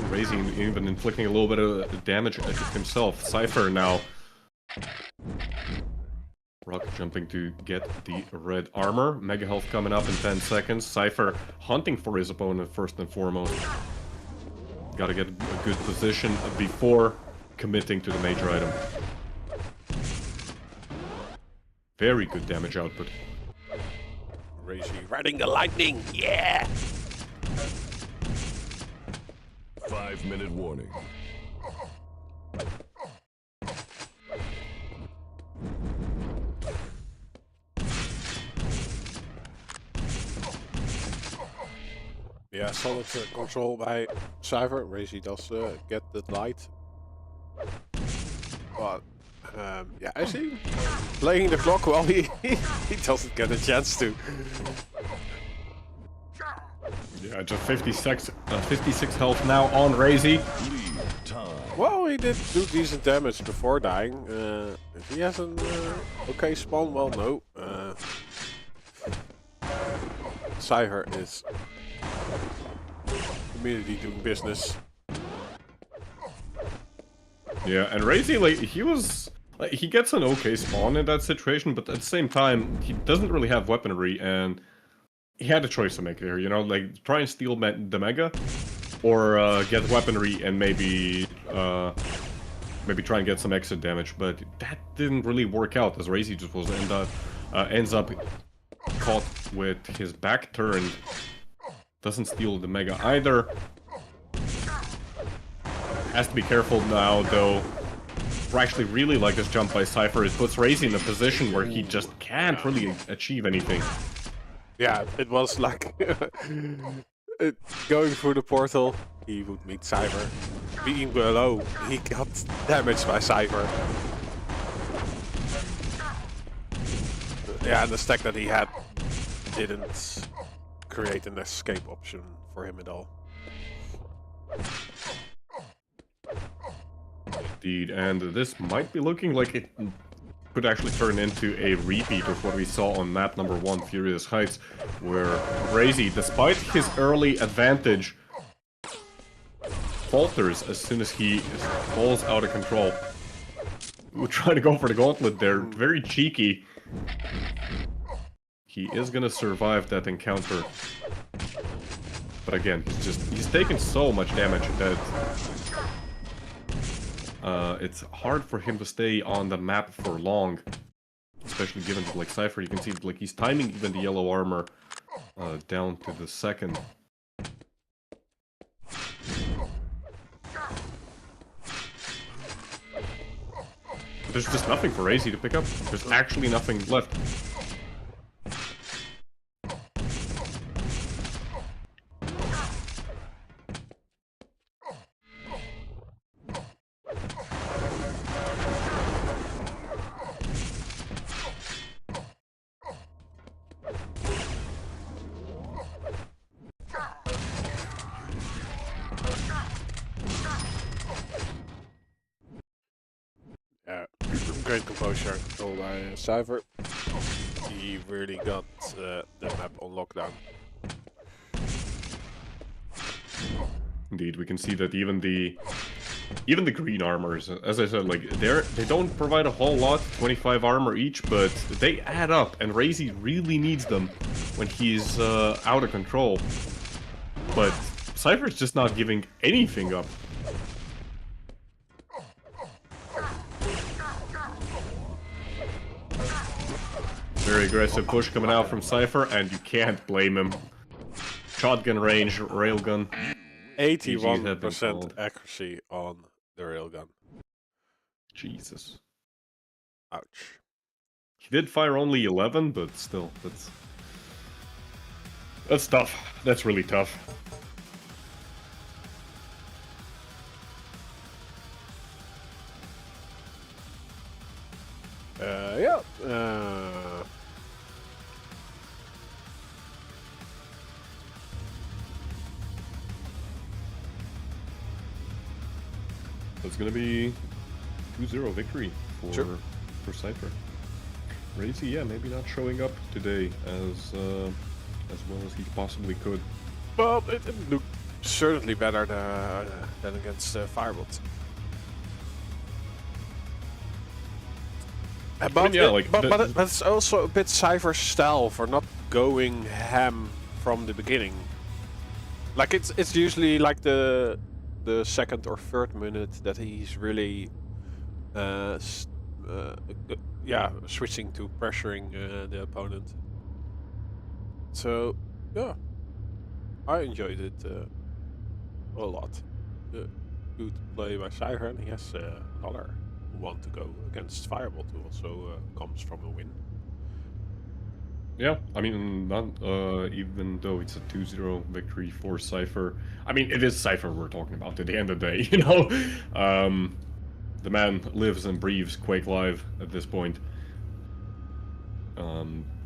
RAISY even inflicting a little bit of damage himself. CYPHER now rocket jumping to get the red armor. Mega health coming up in 10 seconds. CYPHER hunting for his opponent first and foremost. Gotta get a good position before committing to the major item. Very good damage output. RAISY riding the lightning, yeah! 5-minute warning. Yeah, solid control by CYPHER. RAISY does get the light. But, yeah, is he playing the clock? Well, he doesn't get a chance to. Yeah, just 56 health now on RAISY. Well, he did do decent damage before dying. If he has an okay spawn, well, no. CYPHER is immediately doing business. Yeah, and RAISY, like, he was He gets an okay spawn in that situation, but at the same time, he doesn't really have weaponry, and he had a choice to make here, you know, like, try and steal the Mega, or get weaponry and maybe try and get some extra damage, but that didn't really work out, as RAISY just was ends up caught with his back turned. Doesn't steal the Mega either. Has to be careful now, though. I actually really like this jump by CYPHER. It puts RAISY in a position where he just can't really achieve anything. Yeah, it was like going through the portal, he would meet CYPHER. Being below, he got damaged by CYPHER. Yeah, and the stack that he had didn't create an escape option for him at all. Indeed, and this might be looking like it could actually turn into a repeat of what we saw on map number 1, Furious Heights, where RAISY, despite his early advantage, falters as soon as he falls out of control. We're trying to go for the gauntlet there, very cheeky. He is gonna survive that encounter. But again, he's taken so much damage that it's hard for him to stay on the map for long. Especially given that, like, CYPHER, you can see, like, he's timing even the yellow armor down to the second. There's just nothing for RAISY to pick up. There's actually nothing left. Great composure and control by CYPHER. He really got the map on lockdown. Indeed, we can see that even the green armors, as I said, like, they don't provide a whole lot, 25 armor each, but they add up, and RAISY really needs them when he's out of control. But CYPHER's just not giving anything up. Very aggressive push coming out from CYPHER, and you can't blame him. Shotgun range, railgun. 81% accuracy on the railgun. Jesus. Ouch. He did fire only 11, but still, that's tough. That's really tough. Yeah. It's gonna be 2-0 victory for CYPHER. RAISY, yeah, maybe not showing up today as well as he possibly could. Well, it looked certainly better than against Firebot. But, I mean, yeah, like, but it's also a bit CYPHER's style for not going ham from the beginning. Like, it's usually like the second or third minute that he's really switching to pressuring the opponent. So yeah, I enjoyed it a lot. Good play by CYPHER, and he has another one to go against Fireball, who also comes from a win. Yeah, I mean, not, even though it's a 2-0 victory for CYPHER, I mean, it is CYPHER we're talking about at the end of the day, you know? The man lives and breathes Quake Live at this point.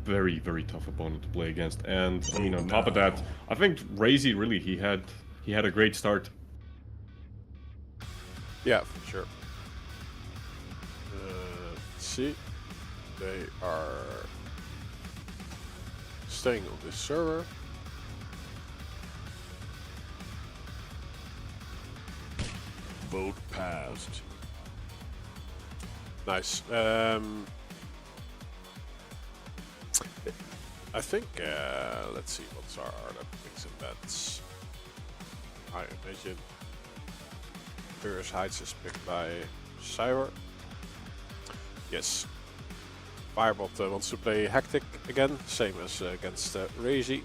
Very, very tough opponent to play against. And, I mean, on top of that, I think RAISY really, he had a great start. Yeah, for sure. Let's see. They are staying on this server. Vote passed. Nice. I think, let's see, what's our other picks and bets? I imagine Furious Heights is picked by CYPHER. Yes. Firebot wants to play Hectic again, same as against RAISY.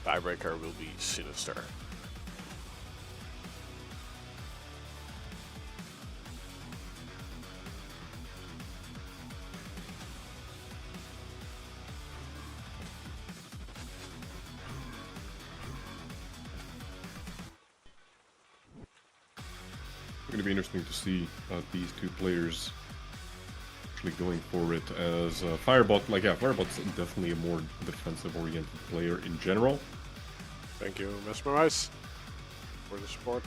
Tiebreaker will be Sinister. It's going to be interesting to see these two players actually going for it as Firebot. Like, yeah, Firebot's definitely a more defensive-oriented player in general. Thank you, Mesmerize, for the support.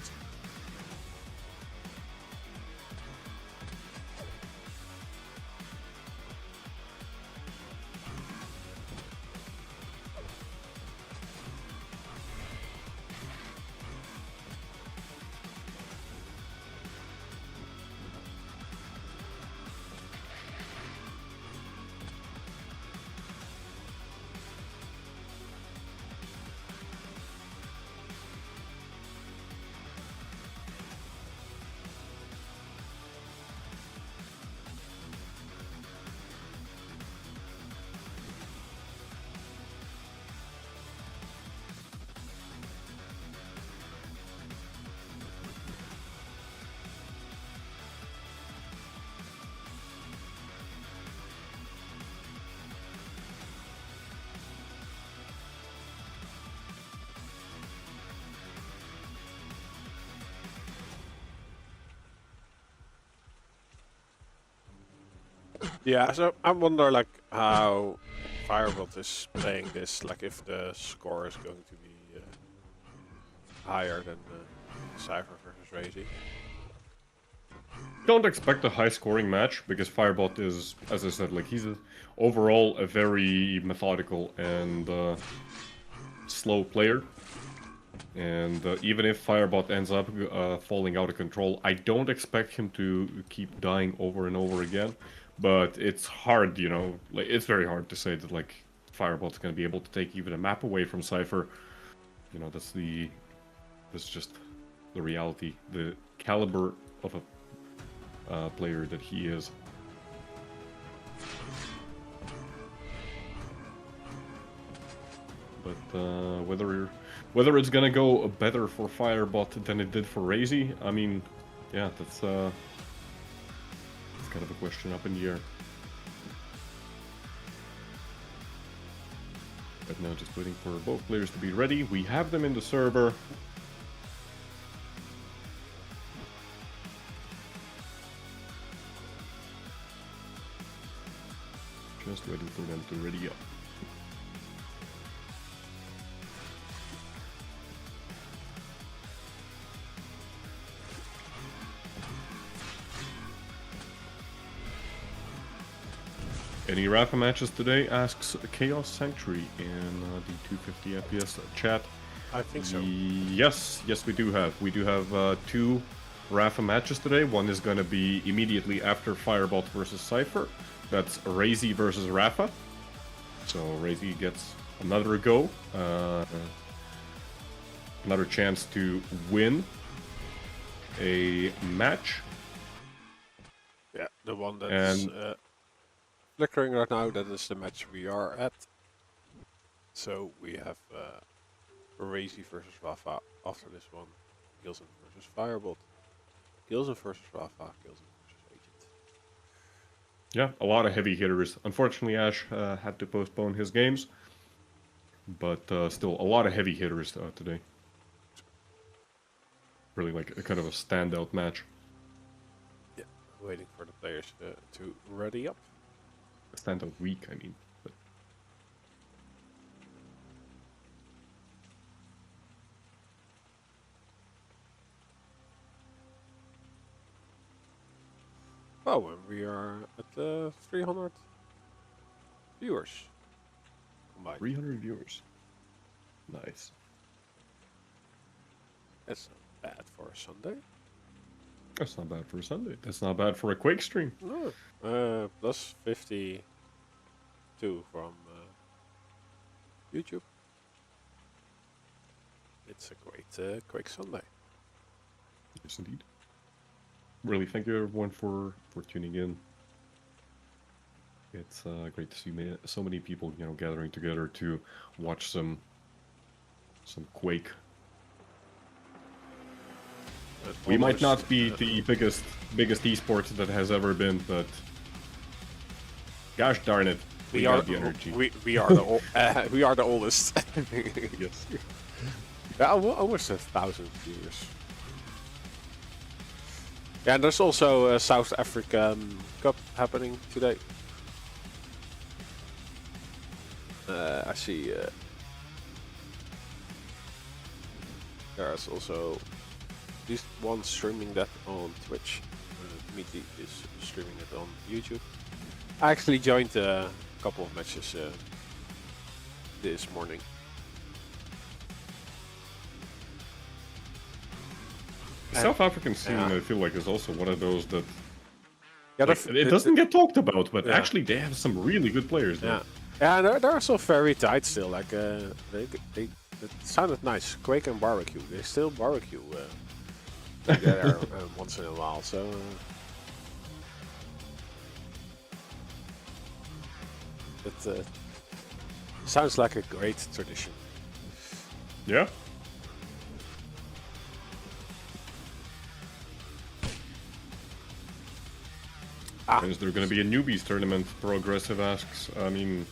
Yeah, so I wonder like how Firebot is playing this, like if the score is going to be higher than CYPHER versus RAISY. Don't expect a high-scoring match because Firebot is, as I said, like he's overall a very methodical and slow player. And even if Firebot ends up falling out of control, I don't expect him to keep dying over and over again. But it's hard, you know, like it's very hard to say that like Firebot's gonna be able to take even a map away from CYPHER. You know, that's just the reality, the caliber of a player that he is. But whether it's gonna go better for Firebot than it did for RAISY, I mean, yeah, that's kind of a question up in the air. But now just waiting for both players to be ready. We have them in the server. Just waiting for them to ready up. Any RAPHA matches today? Asks Chaos Sanctuary in the 250 FPS chat. I think so. Yes, we do have. We do have two RAPHA matches today. One is going to be immediately after Firebot versus CYPHER. That's RAISY versus RAPHA. So RAISY gets another go. Another chance to win a match. Yeah, the one that's flickering right now, that is the match we are at. So we have RAISY versus RAPHA after this one. Gilson versus Firebot. Gilson versus RAPHA. Gilson versus Agent. Yeah, a lot of heavy hitters. Unfortunately, Ash had to postpone his games. But still, a lot of heavy hitters today. Really like a kind of a standout match. Yeah, waiting for the players to ready up. Standout week, I mean. But... Oh, and we are at 300 viewers combined. 300 viewers. Nice. That's not bad for a Sunday. That's not bad for a Sunday. That's not bad for a Quake stream. No. Plus 52 from YouTube. It's a great Quake Sunday. Yes, indeed. Really, thank you everyone for tuning in. It's great to see so many people, gathering together to watch some Quake. We might not be the biggest esport that has ever been, but gosh darn it, we got the energy. We are the we are the oldest. Yes. Yeah, almost 1,000 viewers. Yeah, and there's also a South African Cup happening today. I see. There's also at least one streaming that on Twitch. Meaty is streaming it on YouTube. I actually joined a couple of matches this morning. The South African scene, I feel like, is also one of those that it doesn't get talked about, but actually they have some really good players there. Yeah, they're also very tight still. Like it sounded nice. Quake and barbecue. They still barbecue together once in a while. So it sounds like a great tradition. Yeah. Is there going to be a newbies tournament? Progressive asks. I mean,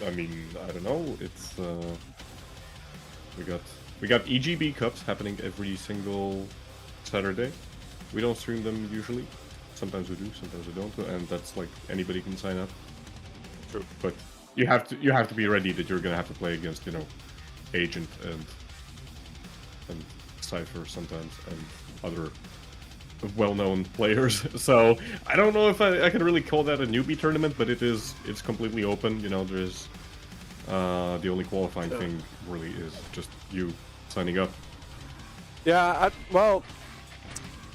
I don't know. It's we got EGB cups happening every single Saturday. We don't stream them usually. Sometimes we do, sometimes we don't, and that's like anybody can sign up. True. But you have to be ready that you're going to have to play against, Agent and CYPHER sometimes and other well-known players. So I don't know if I can really call that a newbie tournament, but it's completely open. There's the only qualifying thing really is just you signing up. Yeah,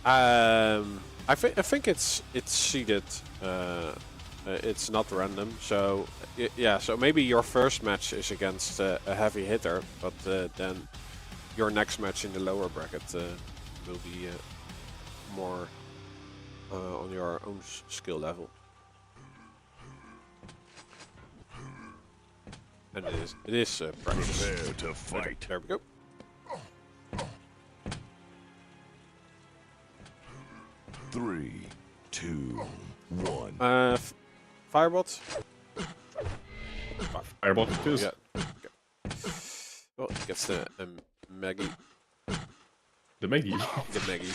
I think it's seeded. It's not random. So yeah, so maybe your first match is against a heavy hitter, but then your next match in the lower bracket will be more on your own skill level. And it is practice. Prepare to fight. There we go. 3, 2, 1. Firebots. Fireball it is. Yeah. Okay. Well, it gets the Maggie. The Maggie. The Maggie.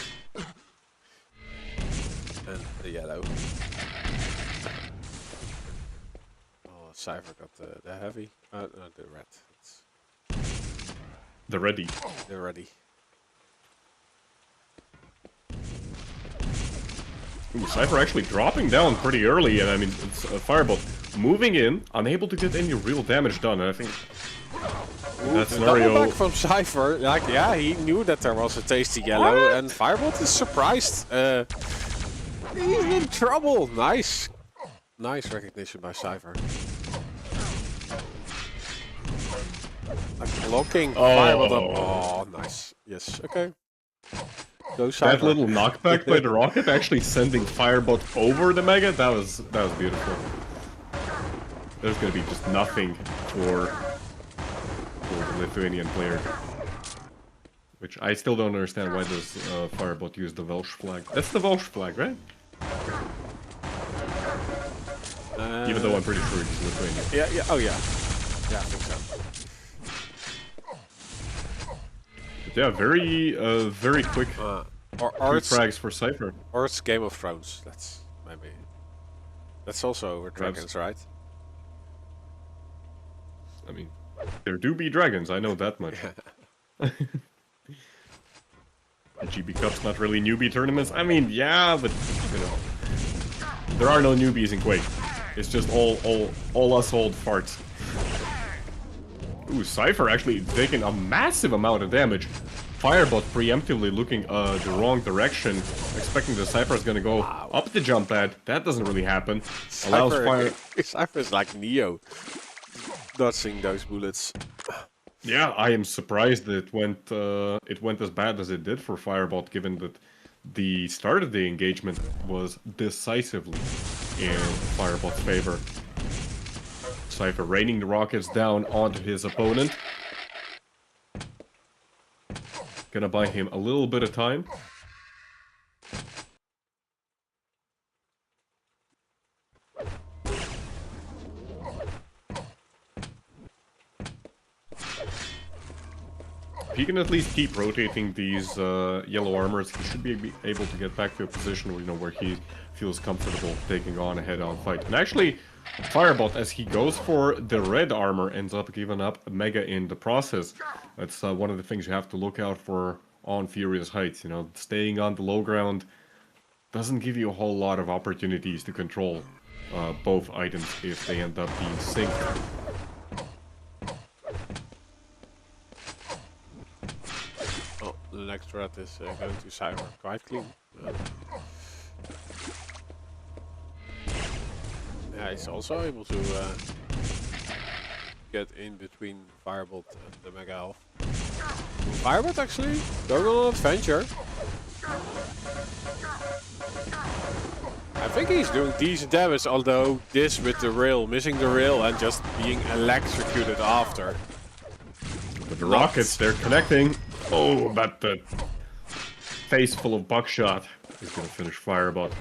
And the yellow. Oh, CYPHER got the heavy. No, the red. The ready. They're ready. Ooh, CYPHER actually dropping down pretty early, and I mean, it's a Fireball moving in, unable to get any real damage done, and I think that scenario... Double back from CYPHER. Like, yeah, he knew that there was a tasty yellow, and Fireball is surprised. He's in trouble. Nice. Nice recognition by CYPHER. Like blocking Fireball up. Oh, nice. Yes, okay. Go CYPHER. That little knockback by the rocket actually sending Firebot over the Mega, that was beautiful. There's gonna be just nothing for the Lithuanian player. Which I still don't understand, why does Firebot use the Welsh flag? That's the Welsh flag, right? Even though I'm pretty sure it's Lithuanian. Yeah, oh yeah. Yeah, I think so. But yeah, very quick Or frags for CYPHER. Or it's Game of Thrones. That's maybe. That's also over dragons, right? I mean, there do be dragons, I know that much. GB Cup's not really newbie tournaments. I mean, yeah, but there are no newbies in Quake. It's just all us old farts. Ooh, Cypher actually taking a massive amount of damage. Firebot preemptively looking the wrong direction, expecting the Cypher is gonna go up the jump pad. That doesn't really happen. Allows fire. Cypher is like Neo, dodging those bullets. Yeah, I am surprised that it went as bad as it did for Firebot, given that the start of the engagement was decisively in Firebot's favor. Cypher raining the rockets down onto his opponent. Gonna buy him a little bit of time. If he can at least keep rotating these yellow armors, he should be able to get back to a position where, where he feels comfortable taking on a head-on fight. And actually, Firebot, as he goes for the red armor, ends up giving up Mega in the process. That's one of the things you have to look out for on Furious Heights. Staying on the low ground doesn't give you a whole lot of opportunities to control both items if they end up being synced. The next threat is going to Cypher quite clean. Yeah, he's also able to get in between Firebot and the Mega Elf. Firebot actually going on an adventure. I think he's doing decent damage, although this with the rail, missing the rail and just being electrocuted after. But the rockets, they're connecting. Oh, but the face full of buckshot is gonna finish Firebot.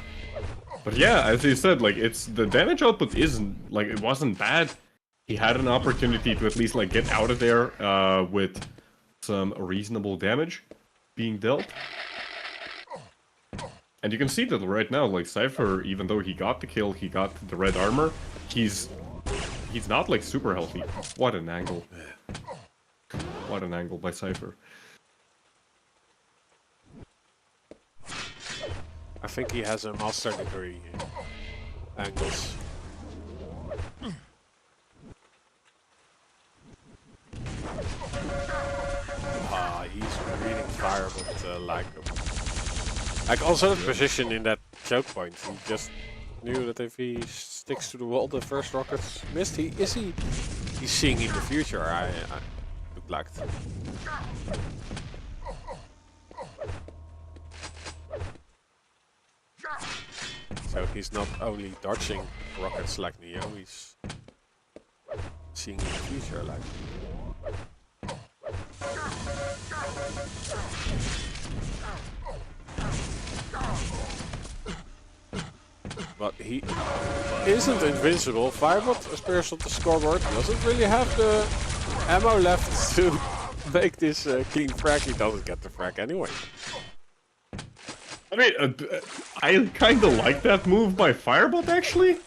But yeah, as you said, like, the damage output isn't, like, it wasn't bad. He had an opportunity to at least, like, get out of there with some reasonable damage being dealt. And you can see that right now, like, Cypher, even though he got the kill, he got the red armor, he's not, like, super healthy. What an angle. What an angle by Cypher. I think he has a master degree in angles. He's reading Firebot like also the position in that choke point. He just knew that if he sticks to the wall, the first rockets missed. He's seeing in the future. I look like. So he's not only dodging rockets like Neo, he's seeing in the future like. But he isn't invincible. Firebot appears on the scoreboard, doesn't really have the ammo left to make this clean frag. He doesn't get the frag anyway. I mean, I kind of like that move by Firebot, actually.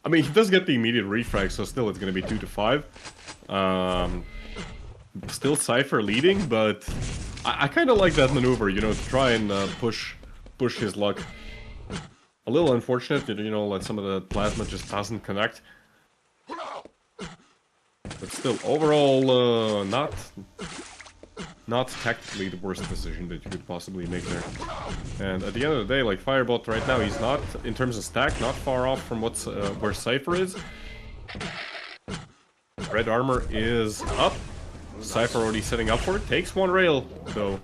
I mean, he does get the immediate refrag, so still it's going to be 2-5. Still Cypher leading, but I kind of like that maneuver, to try and push his luck. A little unfortunate that, that some of the plasma just doesn't connect. But still, overall, not tactically the worst decision that you could possibly make there. And at the end of the day, like, Firebot right now, he's not, in terms of stack, not far off from where Cypher is. Red armor is up. Cypher already setting up for it. Takes one rail, though.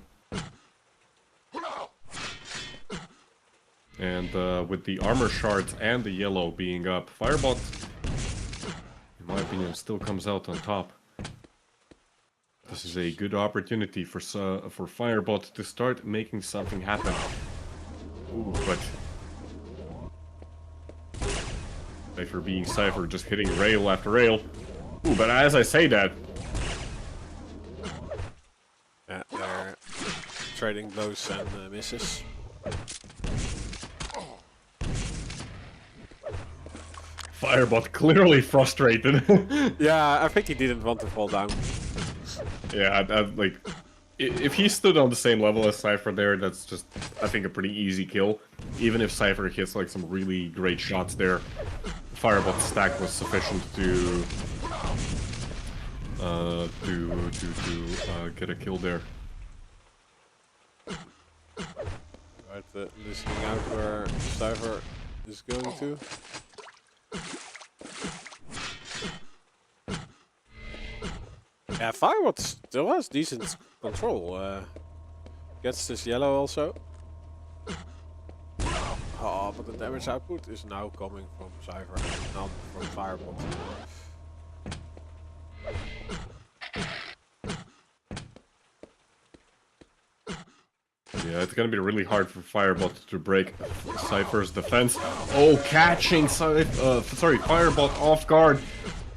And with the armor shards and the yellow being up, Firebot, in my opinion, still comes out on top. This is a good opportunity for Firebot to start making something happen. Ooh, but Cypher being Cypher, just hitting rail after rail. Ooh, but as I say that, they're trading blows and misses. Firebot clearly frustrated. Yeah, I think he didn't want to fall down. Yeah, like, if he stood on the same level as Cypher there, that's just, I think, a pretty easy kill. Even if Cypher hits, like, some really great shots there, Firebot's stack was sufficient to to get a kill there. Right, listening out where CYPHER is going to. Yeah, Firebot still has decent control. Gets this yellow also. Oh, but the damage output is now coming from CYPHER, not from Firebot. Yeah, it's gonna be really hard for Firebot to break CYPHER's defense. Oh, catching Firebot off guard.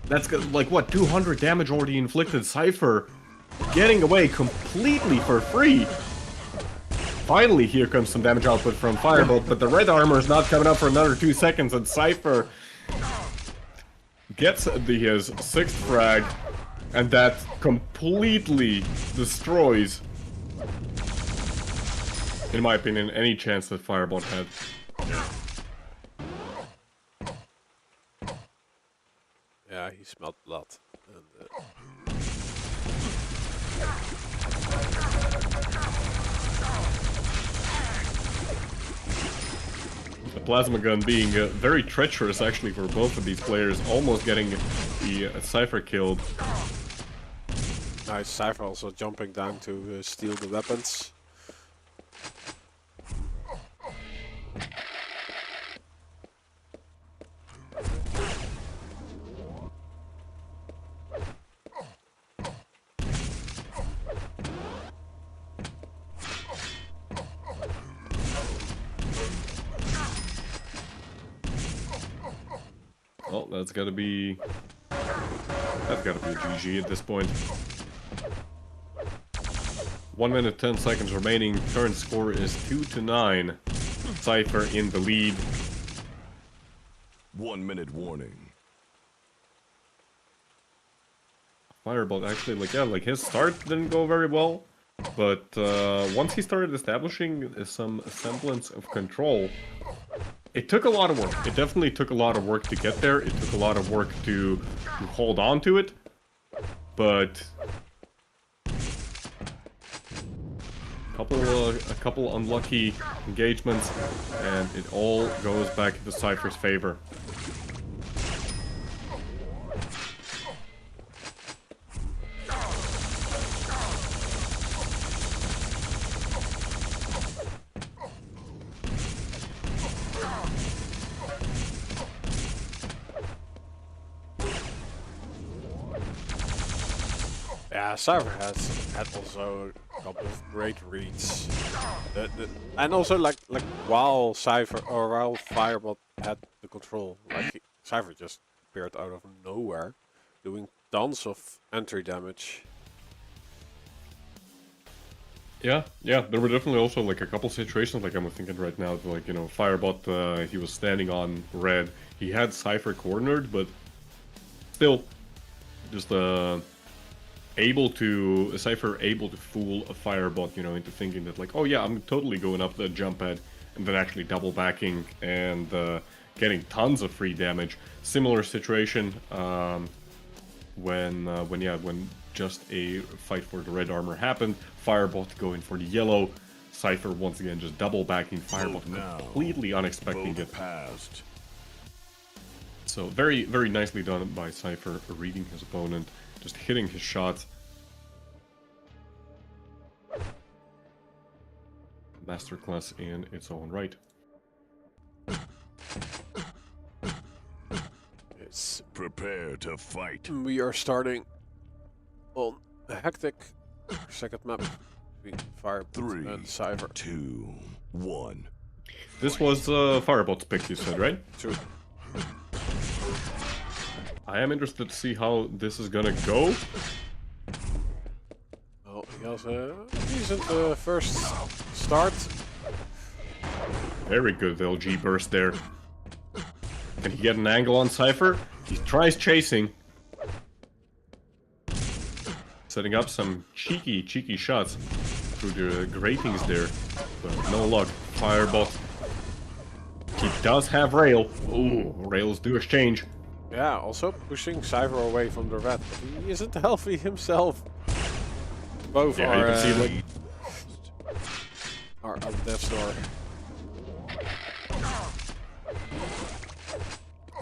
That's like what, 200 damage already inflicted. CYPHER getting away completely for free. Finally, here comes some damage output from Firebot, but the red armor is not coming up for another 2 seconds, and CYPHER gets his 6th frag, and that completely destroys, in my opinion, any chance that Firebot had. Yeah, he smelled blood. And, the plasma gun being very treacherous actually for both of these players, almost getting the CYPHER killed. nice, CYPHER also jumping down to steal the weapons. Well, that's gotta be a GG at this point. 1 minute 10 seconds remaining. Current score is 2-9. CYPHER in the lead. 1 minute warning. Firebot actually, like his start didn't go very well, but once he started establishing some semblance of control, it took a lot of work. It definitely took a lot of work to get there. It took a lot of work to hold on to it, but a couple unlucky engagements, and it all goes back into CYPHER's favor. Yeah, CYPHER has had also a couple of great reads. And also like while CYPHER or while Firebot had the control, like CYPHER just appeared out of nowhere, doing tons of entry damage. Yeah, there were definitely also like a couple situations, like I'm thinking right now, like, you know, Firebot, he was standing on red, he had CYPHER cornered, but still, just CYPHER able to fool a Firebot, you know, into thinking that like, oh yeah, I'm totally going up the jump pad, and then actually double backing and getting tons of free damage. Similar situation when just a fight for the red armor happened. Firebot going for the yellow. CYPHER once again just double backing Firebot, completely unexpecting it. Passed. So very, very nicely done by CYPHER, reading his opponent, just hitting his shots. Masterclass in its own right. It's Prepare to fight. we are starting on a hectic second map between Firebot 3, and CYPHER. 2, 1. This was Firebot's pick, you said, right? True. I am interested to see how this is gonna go. Well, he has a decent first start. Very good LG burst there. Can he get an angle on CYPHER? He tries chasing. Setting up some cheeky shots through the gratings there. But no luck. Firebot. He does have rail. Ooh, rails do exchange. Yeah, also pushing Cypher away from the red, but he isn't healthy himself. Both Yeah, are, you can see like are on death's door.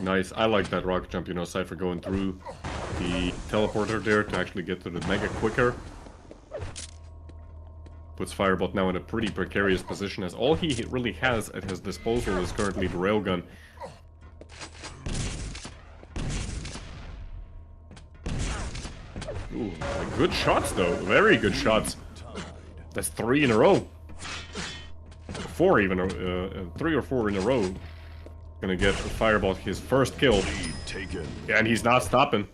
nice. I like that rocket jump. You know, Cypher going through the teleporter there to actually get to the mega quicker. Puts Firebot now in a pretty precarious position, as all he really has at his disposal is currently the railgun. Ooh, good shots though, very good shots. That's 3 in a row. 4 even, 3 or 4 in a row. Gonna get Firebot his first kill. Lead taken. And he's not stopping.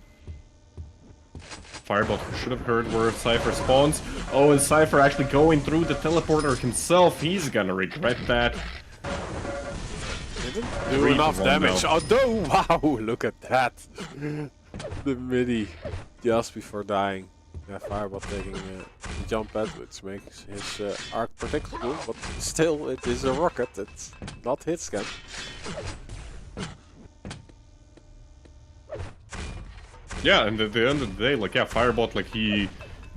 Firebot should have heard where Cypher spawns. Oh, and Cypher actually going through the teleporter himself. He's gonna regret that. Didn't do enough damage. now. Although, wow, look at that. The midi just before dying. Yeah, Fireball taking a jump pad, which makes his arc predictable, but still, it is a rocket. It's not hit scan. Yeah, and at the end of the day, like, yeah, Firebot, like, he...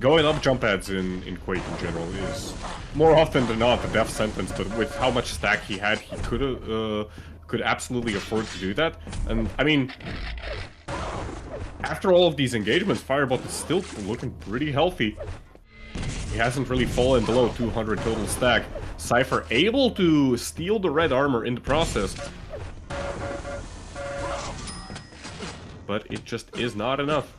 Going up jump pads in Quake in general is more often than not a death sentence, but with how much stack he had, he could absolutely afford to do that. And, I mean... After all of these engagements, Firebot is still looking pretty healthy. He hasn't really fallen below 200 total stack. Cypher able to steal the red armor in the process. But it just is not enough.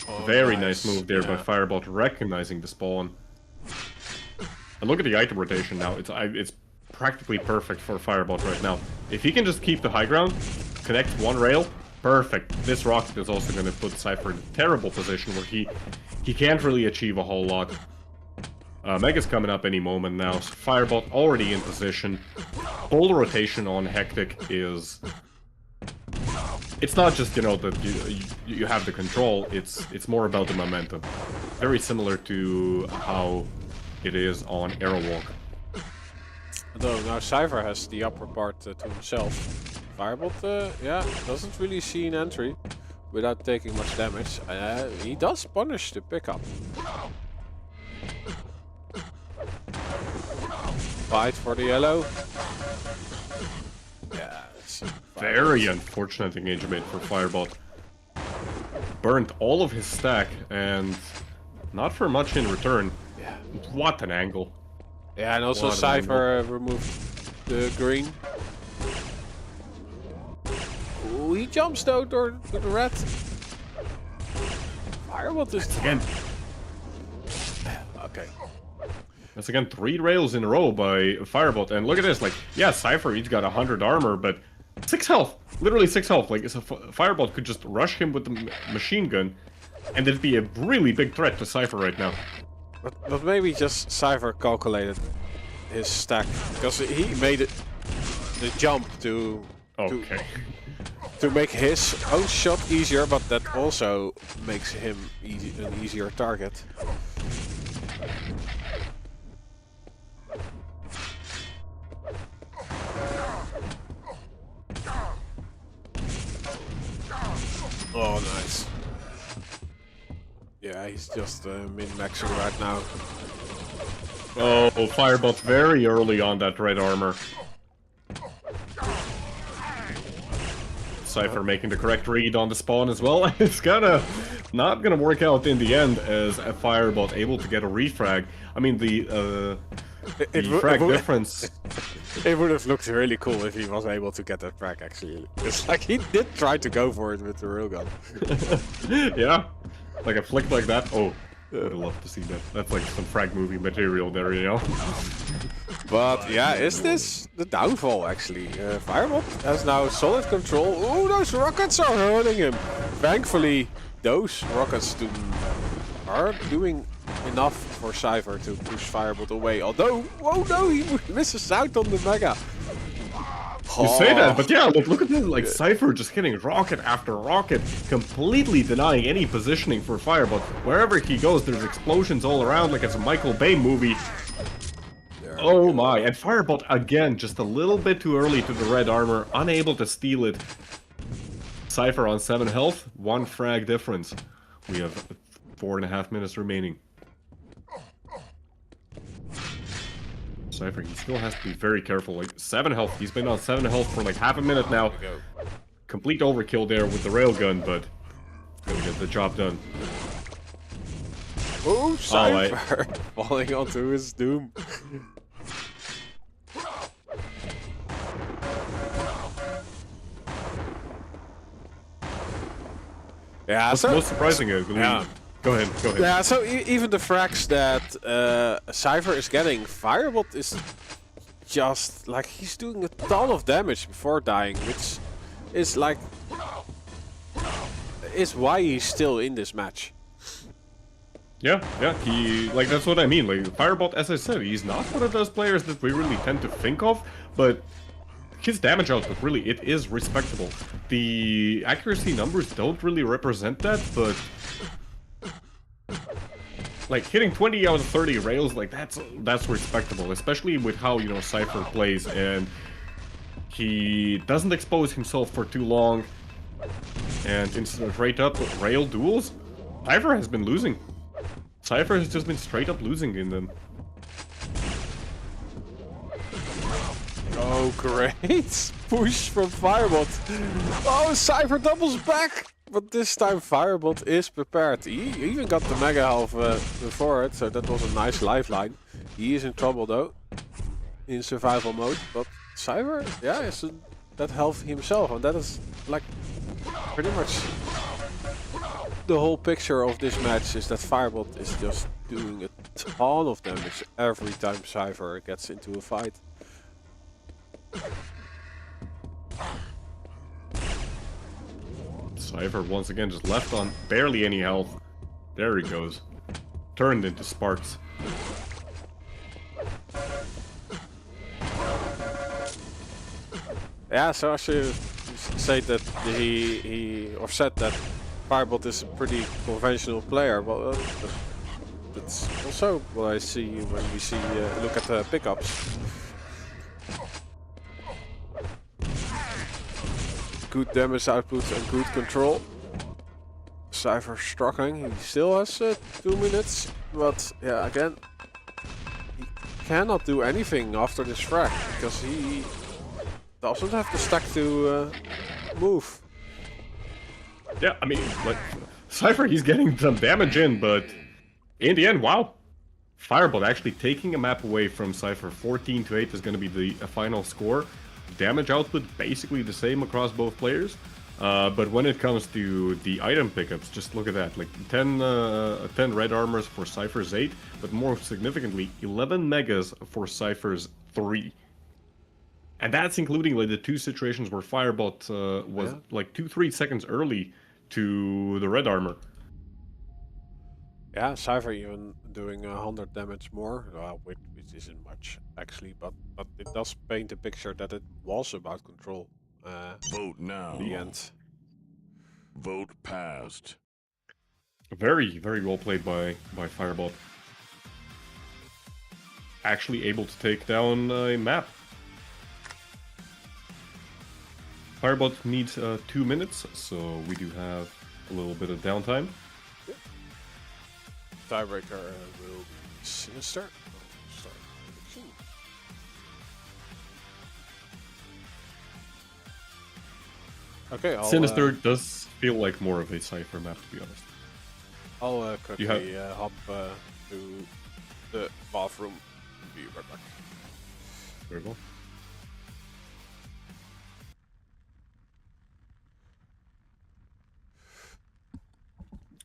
Oh, Very nice move there by Firebot, recognizing the spawn. And look at the item rotation now. It's practically perfect for Firebot right now. If he can just keep the high ground, connect one rail, perfect. This rocket is also going to put Cypher in a terrible position where he can't really achieve a whole lot. Mega's coming up any moment now. So Firebot already in position. Full rotation on Hectic is... It's not just, you know, that you have the control, it's more about the momentum. Very similar to how it is on Aerowalk. Although now Cypher has the upper part to himself. Firebot, yeah, doesn't really see an entry without taking much damage. He does punish the pickup. Fight for the yellow. Yeah. Very unfortunate engagement for Firebot. Burnt all of his stack and not for much in return. Yeah. What an angle. Yeah, and also What an Cypher removed the green. Ooh, he jumps though to the red. Firebot is Again. okay. That's again 3 rails in a row by Firebot. And look at this, like, yeah, Cypher each got 100 armor, but 6 health! Literally 6 health. Like, so Firebot could just rush him with the machine gun, and it'd be a really big threat to Cypher right now. But maybe just Cypher calculated his stack, because he made it the jump to make his own shot easier, but that also makes him an easier target. Oh, nice. Yeah, he's just min-maxing right now. Oh, Firebot very early on that red armor. Cypher making the correct read on the spawn as well. It's not gonna work out in the end as a Firebot able to get a refrag. I mean, the frag difference. It would have looked really cool if he was able to get that frag, actually. It's like he did try to go for it with the railgun. Yeah, like a flick like that. Oh, would love to see that. That's like some frag movie material there, you know? But yeah, is this the downfall, actually? Firebot has now solid control. Oh, those rockets are hurting him. Thankfully, those rockets are doing enough for Cypher to push Firebot away. Although, oh no, he misses out on the Mega. You say that, but yeah, look at this, like Cypher just hitting rocket after rocket, completely denying any positioning for Firebot. Wherever he goes, there's explosions all around like it's a Michael Bay movie. Oh my, and Firebot again, just a little bit too early to the red armor, unable to steal it. Cypher on 7 health, 1 frag difference. We have 4.5 minutes remaining. Cypher, he still has to be very careful. Like 7 health. He's been on 7 health for like half a minute now. Complete overkill there with the railgun, but gonna get the job done. Oh, Cypher falling onto his doom. Yeah, What's so most surprising is, yeah. Go ahead. Yeah, so even the frags that Cypher is getting, Firebot is just like he's doing a ton of damage before dying, which is like is why he's still in this match. Yeah, he, like, that's what I mean. Like, Firebot, as I said, he's not one of those players that we really tend to think of, but his damage output, really, it is respectable. The accuracy numbers don't really represent that, but like, hitting 20 out of 30 rails, like, that's respectable, especially with how, you know, Cypher plays, and he doesn't expose himself for too long, and in straight up rail duels, Cypher has been losing. Cypher has just been straight up losing in them. Oh, great push from Firebot. Oh, Cypher doubles back. But this time Firebot is prepared. He even got the Mega Health before it, so that was a nice lifeline. He is in trouble though, in survival mode. But Cypher, yeah, has that health himself, and that is like pretty much the whole picture of this match is that Firebot is just doing a ton of damage every time Cypher gets into a fight. Cypher once again just left on barely any health. There he goes. Turned into sparks. Yeah, so I should say that he said that Firebot is a pretty conventional player. Well, that's also what I see when we see look at the pickups. Good damage output and good control. Cypher struggling. He still has 2 minutes, but yeah, again, he cannot do anything after this frag because he doesn't have the stack to move. Yeah, I mean, like, Cypher, he's getting some damage in, but in the end, wow. Firebot actually taking a map away from Cypher. 14-8 is going to be the final score. Damage output basically the same across both players. But when it comes to the item pickups, just look at that. Like 10 red armors for Cypher's 8, but more significantly, 11 megas for Cypher's 3. And that's including like the 2 situations where Firebot was like 2-3 seconds early to the red armor. Yeah, Cypher even doing 100 damage more, which isn't much actually, but it does paint a picture that it was about control. Vote now. In the end. Vote passed. Very, very well played by Firebot. Actually able to take down a map. Firebot needs 2 minutes, so we do have a little bit of downtime. Tiebreaker will be Sinister. Start prediction. Okay, Sinister does feel like more of a Cypher map, to be honest. I'll quickly hop to the bathroom and be right back. Very well.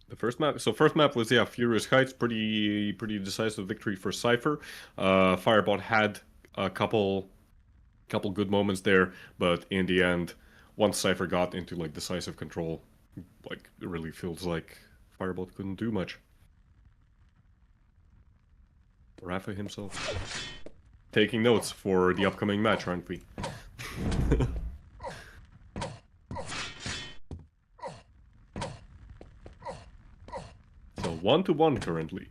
The first map. So first map was Furious Heights, pretty decisive victory for Cypher. Firebot had a couple good moments there, but in the end, once Cypher got into like decisive control, like it really feels like Firebot couldn't do much. RAPHA himself taking notes for the upcoming match, aren't we? So 1-1 currently.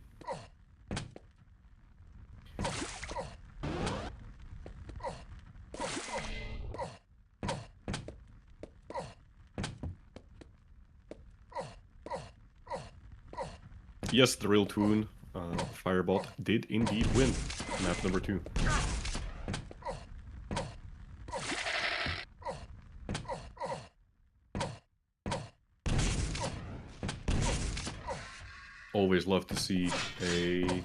Yes, the real tune. Firebot did indeed win map number 2. Always love to see an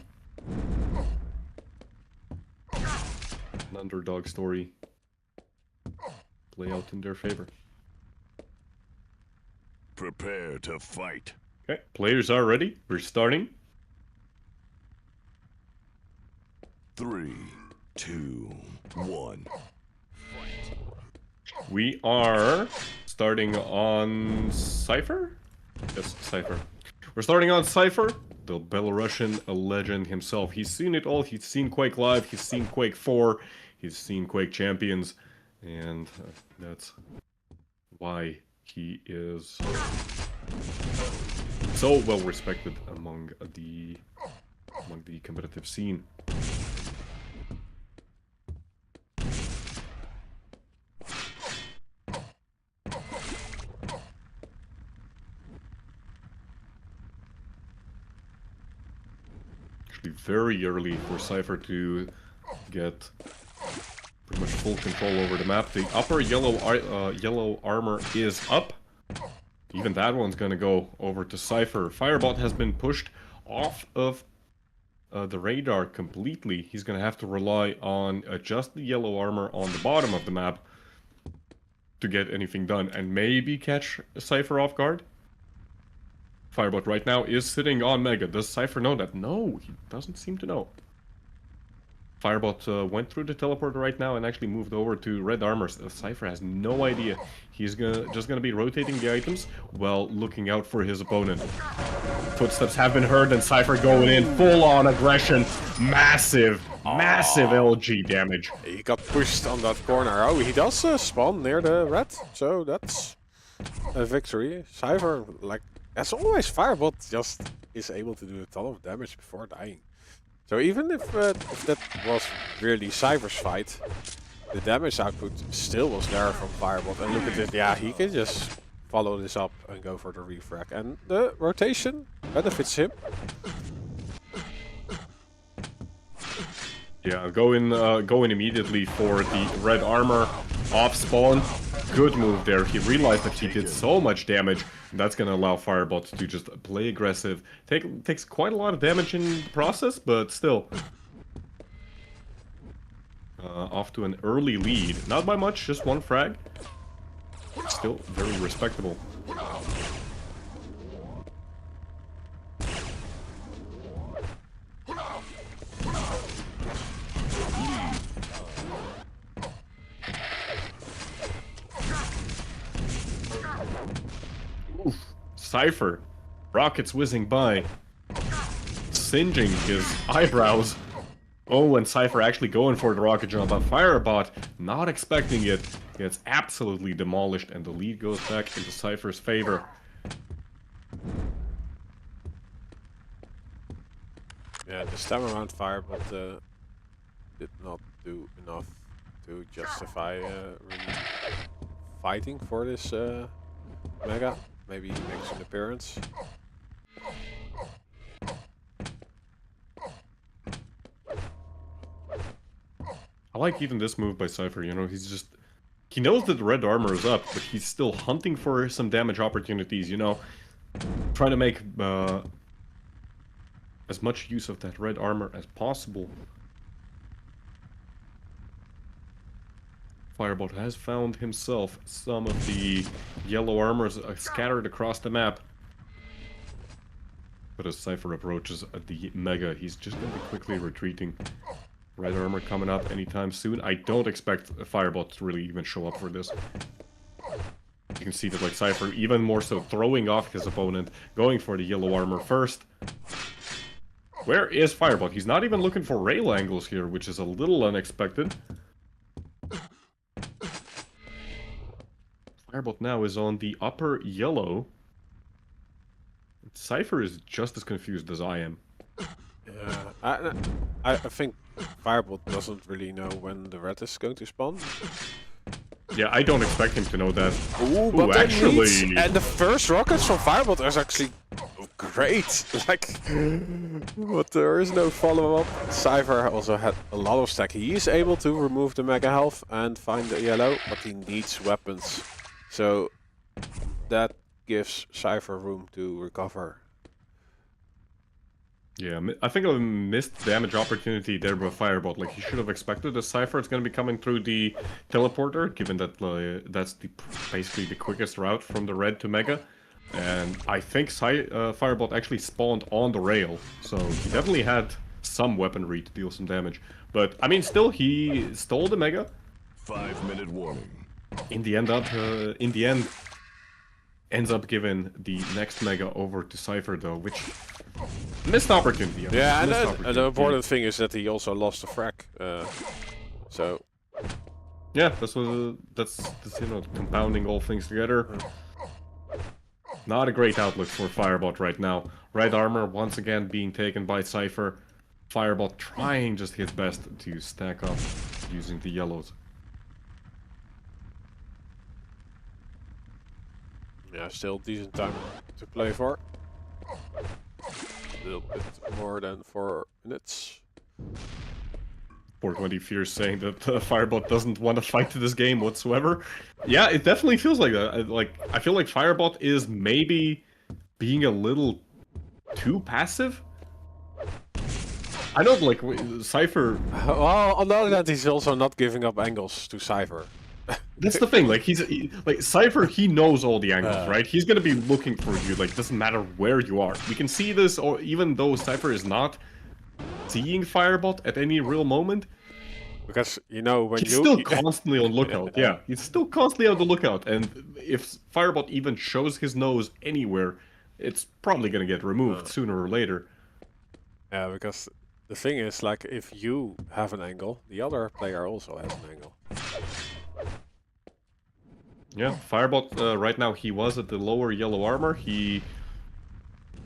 underdog story play out in their favor. Prepare to fight. Okay, players are ready. We're starting. 3, 2, 1. We are starting on CYPHER? Yes, CYPHER. We're starting on CYPHER, the Belarusian legend himself. He's seen it all. He's seen Quake Live, he's seen Quake 4, he's seen Quake Champions, and that's why he is so well respected among the competitive scene. Actually, very early for CYPHER to get pretty much full control over the map. The upper yellow armor is up. Even that one's gonna go over to CYPHER. Firebot has been pushed off of the radar completely. He's gonna have to rely on just the yellow armor on the bottom of the map to get anything done, and maybe catch CYPHER off guard. Firebot right now is sitting on Mega. Does CYPHER know that? No, he doesn't seem to know. Firebot went through the teleporter right now and actually moved over to red armors. CYPHER has no idea. He's just gonna be rotating the items while looking out for his opponent. Footsteps have been heard and CYPHER going in full-on aggression. Massive LG damage. He got pushed on that corner. Oh, he does spawn near the red, so that's a victory. CYPHER, like, as always, Firebot just is able to do a ton of damage before dying. So even if that was really CYPHER's fight, the damage output still was there from Firebot. And look at it, yeah, he can just follow this up and go for the refrag. And the rotation benefits him. Yeah, going immediately for the red armor off spawn. Good move there. He realized that he did so much damage. That's gonna allow Firebot to just play aggressive. Takes quite a lot of damage in the process, but still. Off to an early lead. Not by much, just one frag. Still very respectable. Oof. CYPHER. Rockets whizzing by. Singeing his eyebrows. Oh, and CYPHER actually going for the rocket jump, but Firebot, not expecting it, gets absolutely demolished, and the lead goes back into CYPHER's favor. Yeah, this time around Firebot did not do enough to justify really fighting for this Mega. Maybe he makes an appearance. I like even this move by CYPHER, you know, he knows that the red armor is up, but he's still hunting for some damage opportunities, you know, trying to make as much use of that red armor as possible. Firebot has found himself some of the yellow armors scattered across the map. But as CYPHER approaches the Mega, he's just going to be quickly retreating. Red armor coming up anytime soon. I don't expect Firebot to really even show up for this. You can see that, like, CYPHER even more so throwing off his opponent, going for the yellow armor first. Where is Firebot? He's not even looking for rail angles here, which is a little unexpected. Firebot now is on the upper yellow. CYPHER is just as confused as I am. Yeah, I think Firebot doesn't really know when the red is going to spawn. Yeah, I don't expect him to know that. Ooh, but actually... and the first rockets from Firebot is actually great! Like, but there is no follow-up. Cypher also had a lot of stack. He is able to remove the mega health and find the yellow, but he needs weapons. So that gives Cypher room to recover. Yeah, I think a missed damage opportunity there by Firebot. Like, he should have expected the Cypher is going to be coming through the teleporter, given that that's basically the quickest route from the red to Mega. And I think Firebot actually spawned on the rail, so he definitely had some weaponry to deal some damage. But, I mean, still, he stole the Mega. 5-minute warning. In the end, ends up giving the next Mega over to Cypher, though, which... missed opportunity. Yeah, and the important thing is that he also lost the frag. So... yeah, that's you know, compounding all things together. Not a great outlook for Firebot right now. Red armor once again being taken by Cypher. Firebot trying just his best to stack up using the yellows. Yeah, still decent time to play for. A little bit more than 4 minutes. 420 Fears saying that Firebot doesn't want to fight this game whatsoever. Yeah, it definitely feels like that. I feel like Firebot is maybe being a little too passive. I know, like, Cypher... well, on the other hand, he's also not giving up angles to Cypher. That's the thing, like, like, Cypher, he knows all the angles, right? He's gonna be looking for you, like, doesn't matter where you are. We can see this, or even though Cypher is not seeing Firebot at any real moment. Because, you know, when he's still constantly on lookout, yeah. He's still constantly on the lookout, and if Firebot even shows his nose anywhere, it's probably gonna get removed sooner or later. Yeah, because the thing is, like, if you have an angle, the other player also has an angle. Yeah, Firebot, right now, he was at the lower yellow armor. He,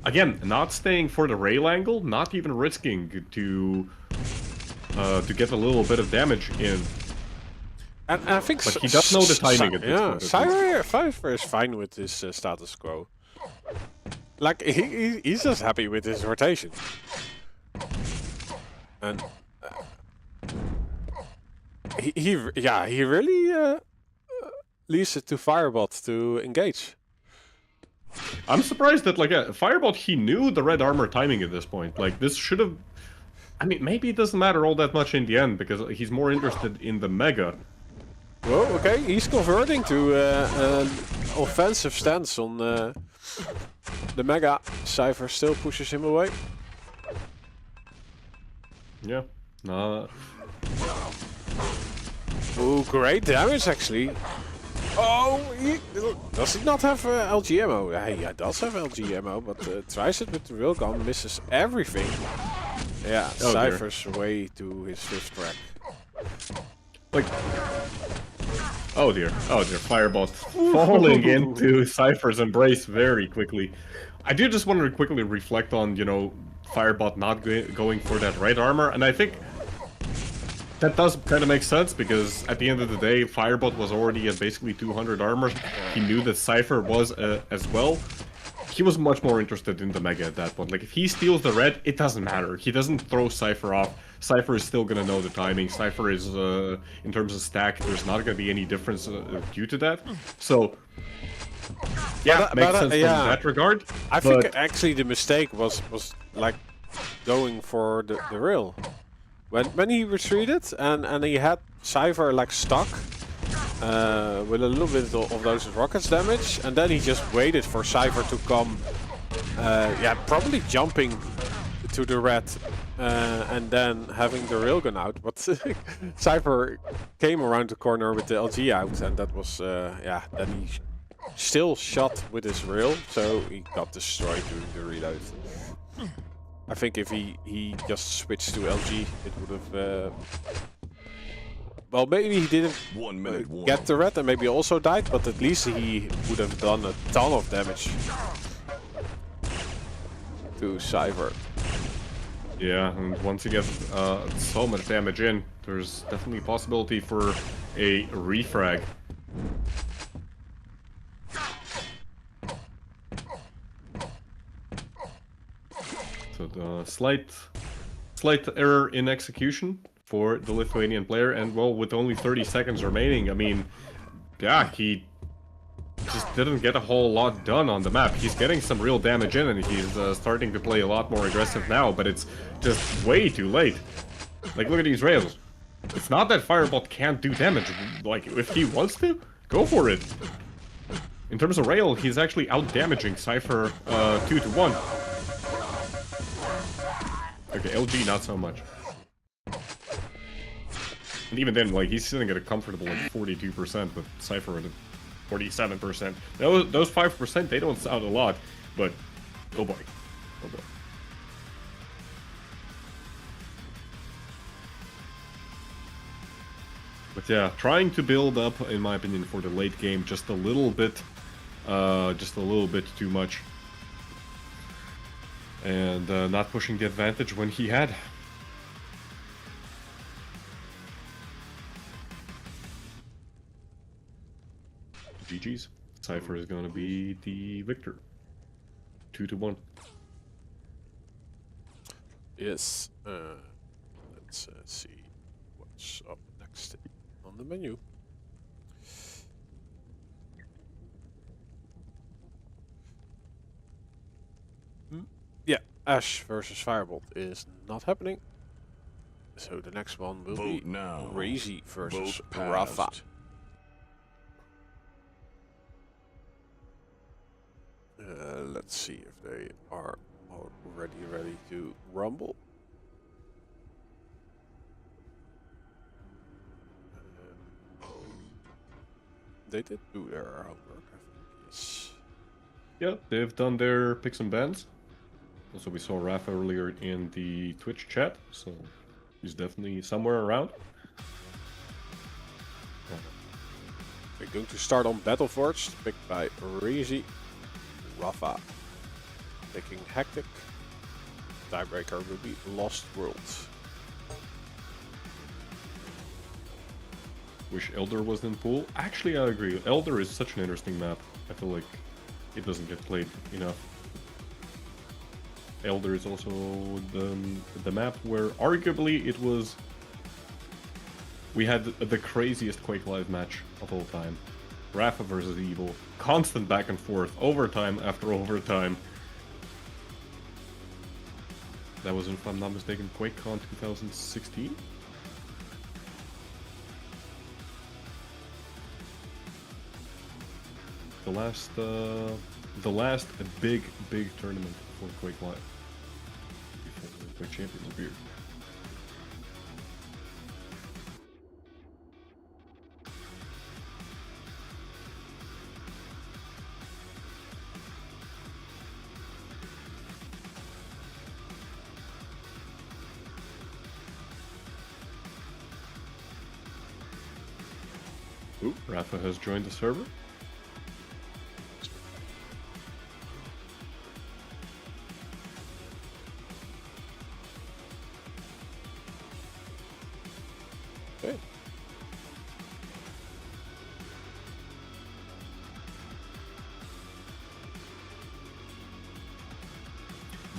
again, not staying for the rail angle, not even risking to get a little bit of damage in. And I think... but he does know the timing at this point. Yeah, Cypher is fine with this status quo. Like, he's just happy with his rotation. And... he really... leaves it to Firebot to engage. I'm surprised that, like, Firebot, he knew the red armor timing at this point. Like, this should have... I mean, maybe it doesn't matter all that much in the end, because he's more interested in the Mega. Oh, okay, he's converting to an offensive stance on the Mega. Cypher still pushes him away. Yeah. Oh, great damage, actually. Oh, does he not have LG ammo? Yeah, he does have LG ammo, but tries it with the railgun, misses everything. Yeah, oh, Cypher's way to his 5th track. Like, oh dear, Firebot falling into Cypher's embrace very quickly. I do just want to quickly reflect on, you know, Firebot not going for that red armor, and I think that does kind of make sense, because at the end of the day, Firebot was already at basically 200 armor. He knew that Cypher was as well. He was much more interested in the Mega at that point. Like, if he steals the red, it doesn't matter. He doesn't throw Cypher off. Cypher is still gonna know the timing. Cypher is, in terms of stack, there's not gonna be any difference due to that. So, yeah, makes sense in that regard. I think actually the mistake was like going for the rail. When he retreated and he had Cypher like stuck with a little bit of those rockets damage, and then he just waited for Cypher to come, yeah, probably jumping to the red and then having the railgun out. But Cypher came around the corner with the LG out, and that was, yeah, then he still shot with his rail, so he got destroyed during the reload. I think if he just switched to LG, it would have... well, maybe he didn't get the red and maybe also died, but at least he would have done a ton of damage to Cypher. Yeah, and once you get so much damage in, there's definitely a possibility for a refrag. So the slight error in execution for the Lithuanian player, and well, with only 30 seconds remaining, I mean, yeah, he just didn't get a whole lot done on the map. He's getting some real damage in, and he's starting to play a lot more aggressive now, but it's just way too late. Like, look at these rails. It's not that Fireball can't do damage. Like, if he wants to, go for it. In terms of rail, he's actually out-damaging CYPHER 2-1. Okay, LG not so much. And even then, like, he's sitting at a comfortable like 42% with CYPHER at 47%. Those 5%, they don't sound a lot, but oh boy. Oh boy. But yeah, trying to build up, in my opinion, for the late game just a little bit too much. And not pushing the advantage when he had. GG's. CYPHER is going to be the victor. 2-1. Yes. Let's see what's up next on the menu. Yeah, Ash versus Firebolt is not happening. So the next one will Vote be now. RAISY versus Vote RAPHA. passed. Let's see if they are already ready to rumble. They did do their homework, I think. Yes. Yeah, they've done their picks and bans. Also, we saw RAPHA earlier in the Twitch chat, so he's definitely somewhere around. We're going to start on Battleforged, picked by RAISY. RAPHA picking Hectic. Tiebreaker will be Lost World. Wish Elder was in pool. Actually, I agree. Elder is such an interesting map. I feel like it doesn't get played enough. Elder is also the map where arguably it was... We had the craziest Quake Live match of all time. RAPHA versus Evil. Constant back and forth. Overtime after overtime. That was, if I'm not mistaken, QuakeCon 2016? The last big tournament for Quake Live. Before the Quake Champions appeared. Ooh, RAPHA has joined the server. Okay.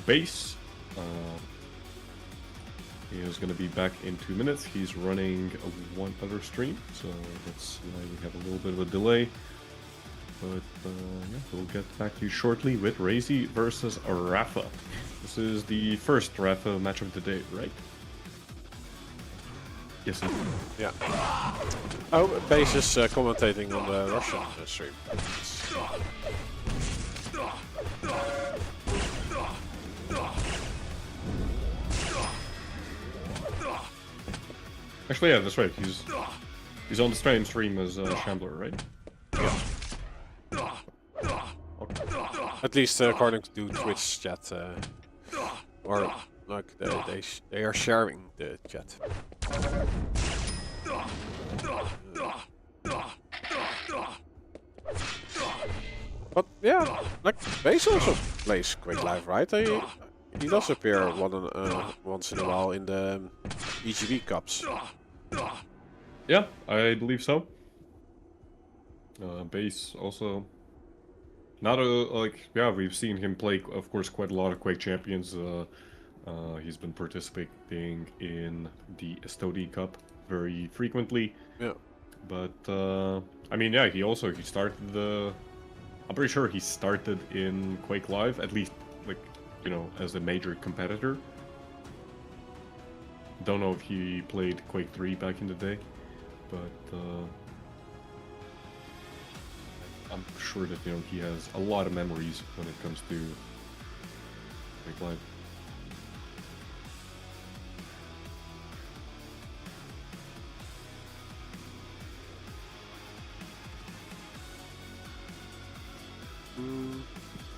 Base. He is going to be back in 2 minutes. He's running one other stream, so that's why we have a little bit of a delay. But yeah, we'll get back to you shortly with RAISY versus RAPHA. This is the first RAPHA match of the day, right? Yes, indeed. Yeah. Oh, Base is commentating on the Russian stream. Actually, yeah, that's right. He's on the same stream as Shambler, right? Yeah. Okay. At least according to Twitch chat, or like they are sharing the chat. But yeah, like Base also plays Quake Live, right? He does appear once in a while in the EGB Cups. Yeah, I believe so. Base also. Not a like, yeah, we've seen him play, of course, quite a lot of Quake Champions. He's been participating in the Estodi Cup very frequently. Yeah. But I mean, yeah, he started the. I'm pretty sure he started in Quake Live, at least, like, you know, as a major competitor. Don't know if he played Quake 3 back in the day, but I'm sure that, you know, he has a lot of memories when it comes to Quake Live.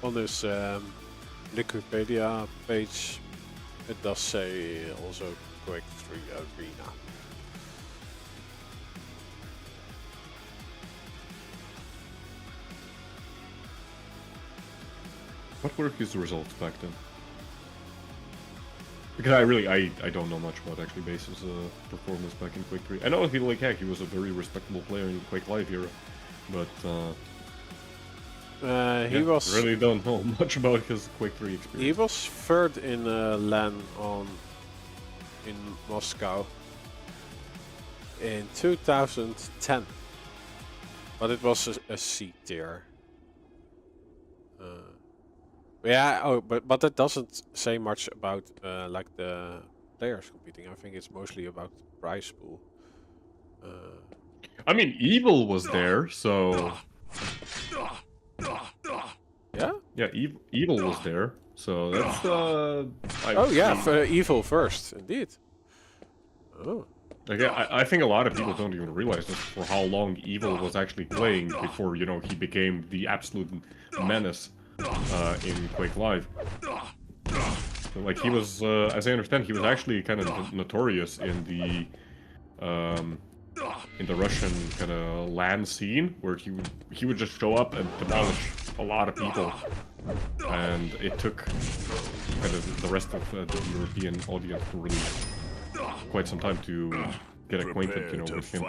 On this Wikipedia page, it does say also Quake 3 Arena. What were his results back then? Because I don't know much about actually Base's performance back in Quake 3. I know he was a very respectable player in the Quake Live era, but He was really don't know much about his Quake 3 experience. He was third in LAN in Moscow in 2010, but it was a C tier. Yeah. Oh, but it doesn't say much about like the players competing. I think it's mostly about prize pool. I mean, Evil was there, so. Yeah? Yeah, Evil was there, so that's Oh yeah, for Evil first, indeed. Oh. Like, I think a lot of people don't even realize that for how long Evil was actually playing before, you know, he became the absolute menace in Quake Live. So, like, he was, as I understand, he was actually kind of notorious in the Russian kind of LAN scene, where he would just show up and demolish a lot of people, and it took kind of the rest of the European audience to really quite some time to get acquainted, you know, with him.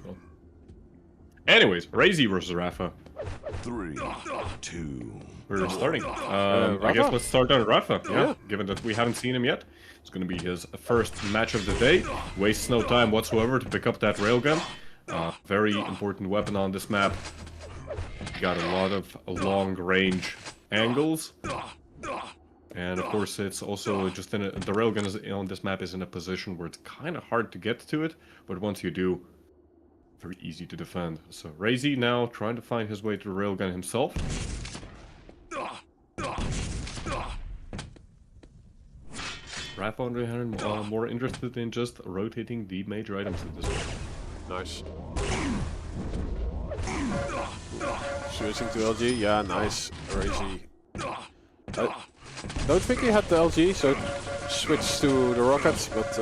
So. Anyways, RAISY versus RAPHA. 3, 2. We're starting. I guess let's start on RAPHA. Yeah, given that we haven't seen him yet. It's going to be his first match of the day. Wastes no time whatsoever to pick up that railgun. Very important weapon on this map. Got a lot of long-range angles. And of course, it's also just the railgun on this map is in a position where it's kind of hard to get to it, but once you do, very easy to defend. So RAISY now trying to find his way to the railgun himself. RAPHA, on the other hand, more interested in just rotating the major items at this point. Nice. Switching to LG, yeah, nice. RAISY. I don't think he had the LG, so switched to the rockets, but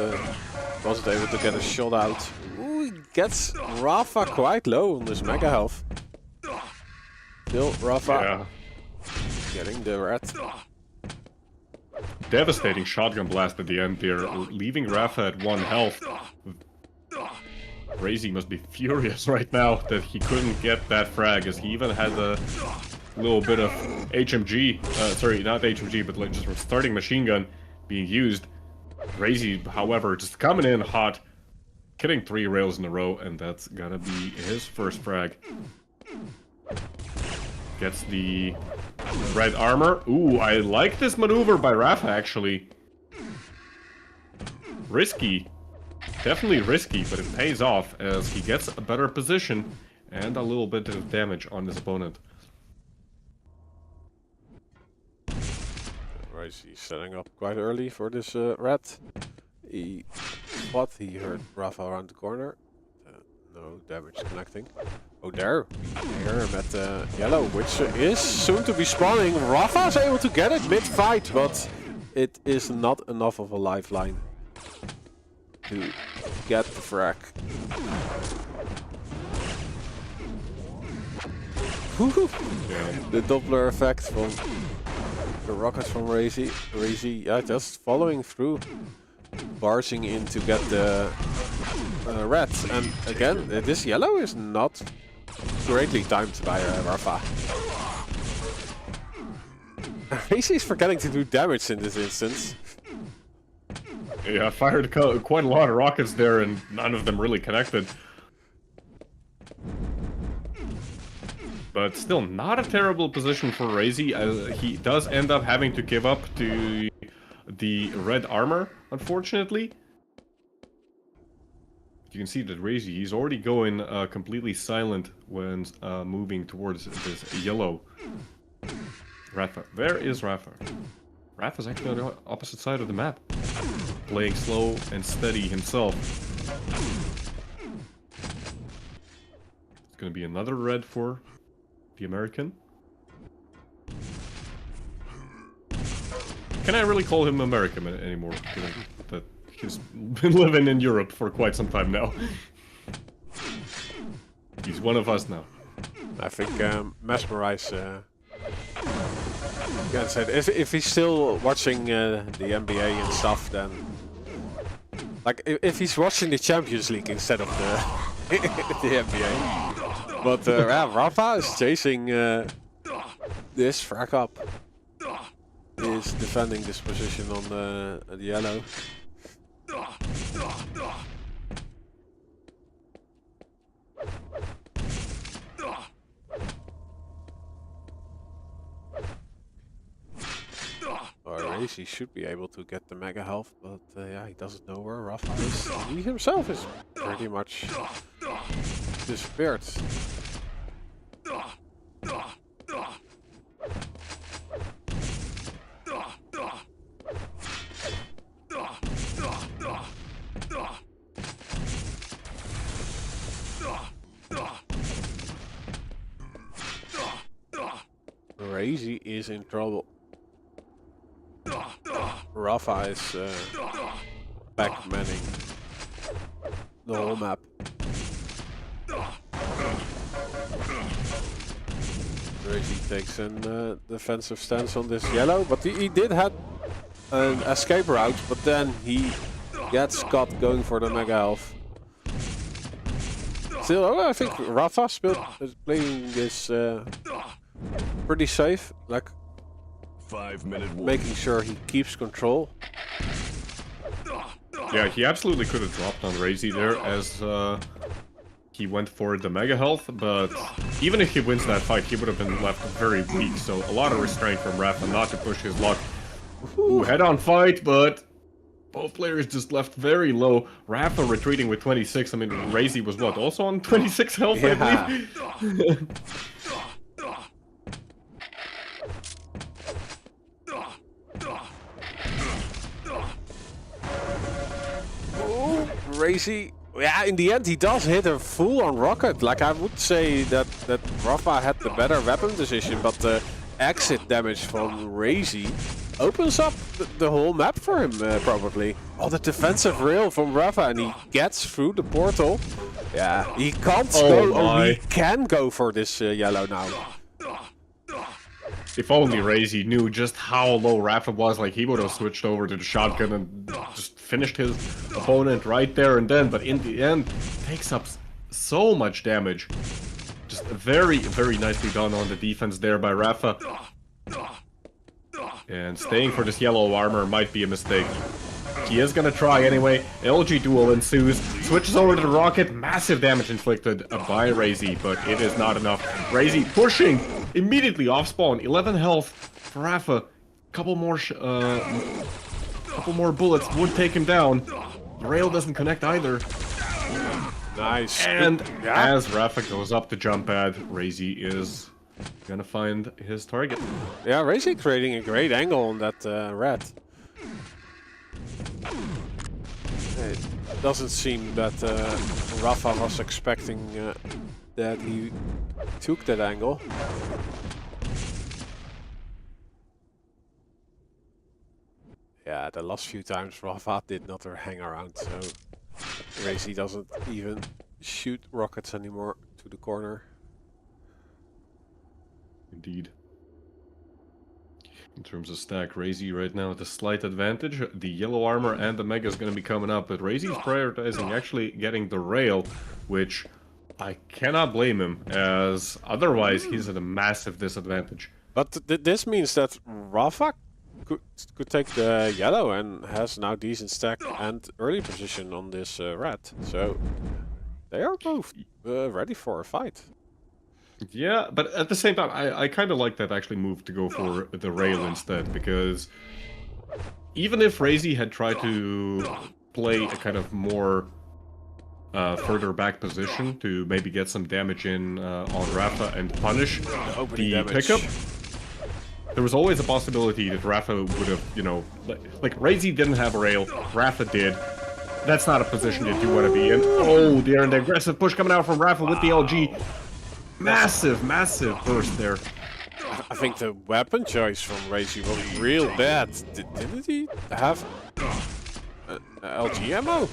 wasn't able to get a shot out. Ooh, he gets RAPHA quite low on this mega health. Still, RAPHA getting the red. Devastating shotgun blast at the end there, leaving RAPHA at 1 health. RAISY must be furious right now that he couldn't get that frag, as he even had a little bit of HMG, sorry, not HMG, but like just starting machine gun being used. RAISY, however, just coming in hot, hitting 3 rails in a row, and that's gonna be his first frag. Gets the red armor. Ooh, I like this maneuver by RAPHA, actually. Risky. Definitely risky, but it pays off as he gets a better position and a little bit of damage on his opponent. RAISY setting up quite early for this red. He thought he heard RAPHA around the corner. No damage connecting. Oh, there. Here I'm at yellow, which is soon to be spawning. RAPHA is able to get it mid-fight, but it is not enough of a lifeline to get the frag. The Doppler effect from the rockets from RAISY. RAISY, yeah, just following through, barging in to get the red. And again, this yellow is not greatly timed by RAPHA. RAISY's forgetting to do damage in this instance. Yeah, I fired quite a lot of rockets there, and none of them really connected. But still, not a terrible position for RAISY. He does end up having to give up to the red armor, unfortunately. You can see that RAISY, he's already going completely silent when moving towards this yellow. RAPHA. Where is RAPHA? RAPHA's actually on the opposite side of the map. Playing slow and steady himself. It's gonna be another red for the American. Can I really call him American anymore? That he's been living in Europe for quite some time now. He's one of us now. I think Mesmerize can say if he's still watching the NBA and stuff, then like if he's watching the Champions League instead of the the NBA. But yeah, RAPHA is chasing this frag up. Is defending this position on the yellow. RAISY should be able to get the mega health, but yeah, he doesn't know where RAPHA is. He himself is pretty much disappeared. RAISY is in trouble. RAPHA is back manning the whole map. RAISY takes a defensive stance on this yellow, but he did have an escape route, but then he gets caught going for the mega health. Still, I think RAPHA is playing this pretty safe, like 5-minute warning. making sure he keeps control. Yeah, he absolutely could have dropped on RAISY there as he went for the mega health, but even if he wins that fight, he would have been left very weak, so a lot of restraint from RAPHA not to push his luck. Ooh, head-on fight, but both players just left very low. RAPHA retreating with 26, I mean, RAISY was what, also on 26 health, Yeah. I believe? RAISY, yeah, in the end he does hit a full-on rocket. Like I would say that RAPHA had the better weapon decision, but the exit damage from RAISY opens up the whole map for him, probably. Oh, the defensive rail from RAPHA, and he gets through the portal. Yeah, he can't go, or he can go for this yellow now. If only RAISY knew just how low RAPHA was, like he would have switched over to the shotgun and just finished his opponent right there and then, but in the end, takes up so much damage. Just very, very nicely done on the defense there by RAPHA. And staying for this yellow armor might be a mistake. He is gonna try anyway. LG duel ensues. Switches over to the rocket. Massive damage inflicted by RAISY, but it is not enough. RAISY pushing immediately off spawn. 11 health for RAPHA. Couple more bullets would take him down. The rail doesn't connect either. Nice. And as RAPHA goes up the jump pad, RAISY is gonna find his target. Yeah, RAISY creating a great angle on that red. It doesn't seem that RAPHA was expecting that he took that angle. Yeah, the last few times RAPHA did not hang around, so RAISY doesn't even shoot rockets anymore to the corner. Indeed. In terms of stack, RAISY right now at a slight advantage. The yellow armor and the mega is going to be coming up, but RAISY's prioritizing actually getting the rail, which I cannot blame him, as otherwise he's at a massive disadvantage. But this means that RAPHA could take the yellow and has now decent stack and early position on this red. So they are both ready for a fight. Yeah, but at the same time, I kind of like that actually move to go for the rail instead, because even if RAISY had tried to play a kind of more further back position to maybe get some damage in on RAPHA and punish the pickup, there was always a possibility that RAPHA would have, you know, like RAISY didn't have a rail, RAPHA did. That's not a position that you want to be in. Oh, dear, and the aggressive push coming out from RAPHA with the LG. Massive, massive burst there. I think the weapon choice from RAISY was real bad. Didn't he have LG ammo?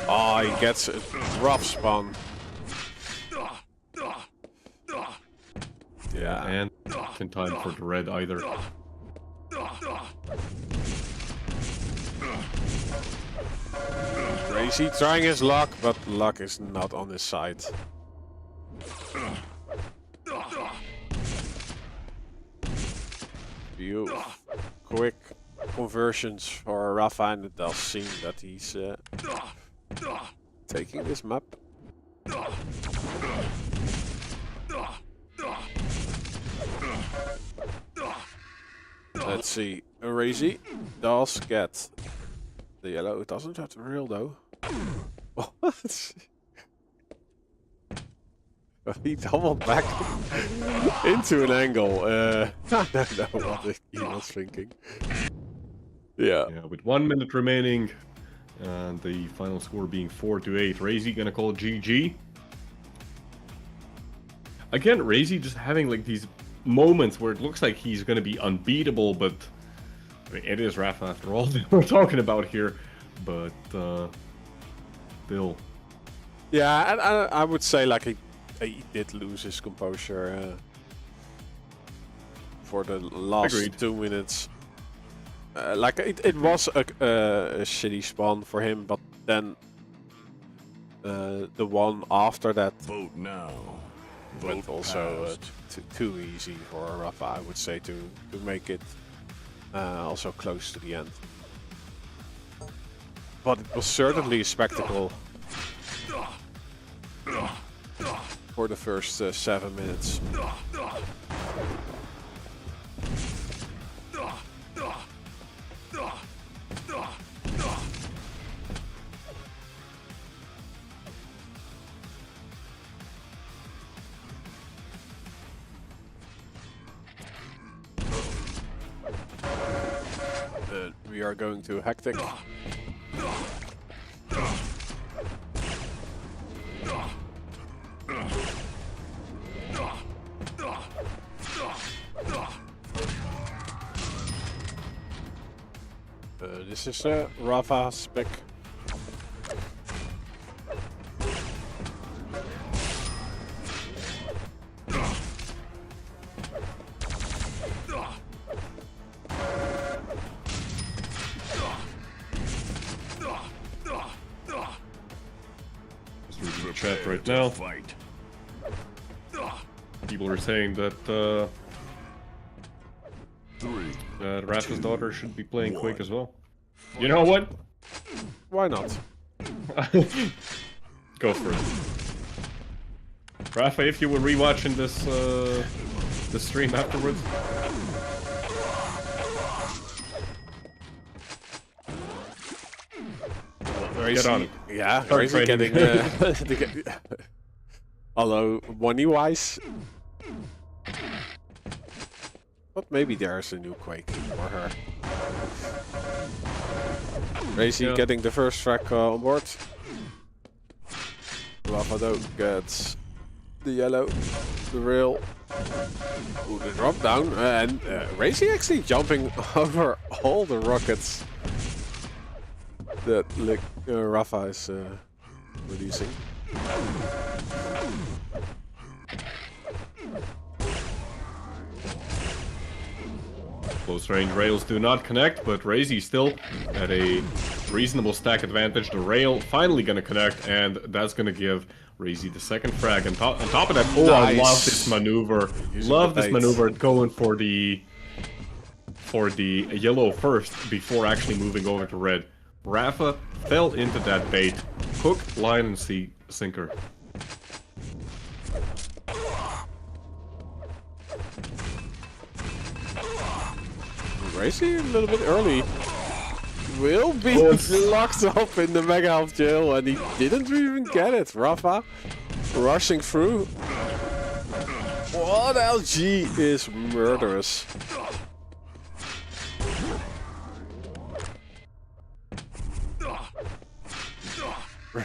Oh, he gets a rough spawn. Yeah, And in time for the red either. RAISY trying his luck, but luck is not on his side. Few quick conversions for RAPHA, and it does seem that he's taking this map. Let's see, RAISY does get the yellow. It doesn't have the real though. What? He doubled back into an angle. I don't know what he was thinking. Yeah. With 1 minute remaining, and the final score being 4-8. RAISY gonna call GG. Again, RAISY just having like these moments where it looks like he's gonna be unbeatable, but I mean, it is RAPHA after all that we're talking about here. But still. Yeah, and I would say like he did lose his composure for the last Agreed. 2 minutes. Like it was a shitty spawn for him, but then the one after that Vote now. went also too easy for RAPHA, I would say, to make it also close to the end. But it was certainly a spectacle for the first 7 minutes. We are going to hectic. This is RAPHA's pick. Just reading the chat right now. Fight. People are saying that RAPHA's daughter should be playing QUAKE as well. You know what? Why not? Go for it. RAPHA, if you were rewatching this the stream afterwards. RAISY, on it. yeah, Start RAISY training. getting although money-wise, but maybe there's a new QUAKE for her. RAISY getting the first track on board. RAPHA though gets the yellow, the rail, ooh, the drop down, and RAISY actually jumping over all the rockets that RAPHA is releasing. Close range rails do not connect, but RAISY still at a reasonable stack advantage. The rail finally gonna connect, and that's gonna give RAISY the second frag. And on top of that, oh, Nice. I love this maneuver. Love this maneuver, going for the yellow first before actually moving over to red. RAPHA fell into that bait. Hook, line, and sinker. RAISY a little bit early. Will be locked up in the Mega Health jail, and he didn't even get it. RAPHA rushing through. What LG is murderous.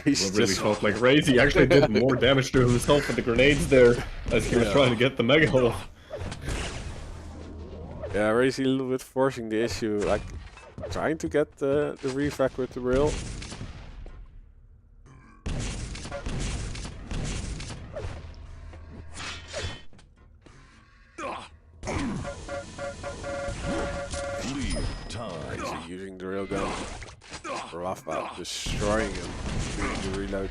It really felt like RAISY actually did more damage to himself with the grenades there as he was trying to get the Mega Health. Yeah, RAISY a little bit forcing the issue, like trying to get the refract with the rail. RAISY using the railgun. RAPHA destroying him during the reload.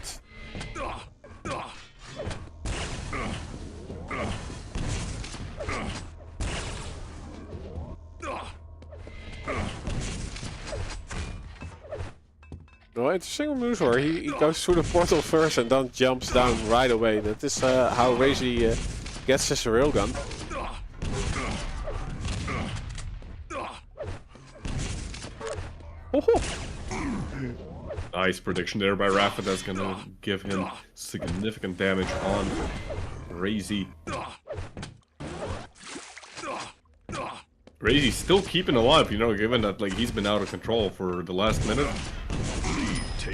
No, interesting maneuver. He goes through the portal first and then jumps down right away. That is how RAISY gets his railgun. Nice prediction there by RAPHA. That's gonna give him significant damage on RAISY. RAISY's still keeping alive, you know, given that like he's been out of control for the last minute.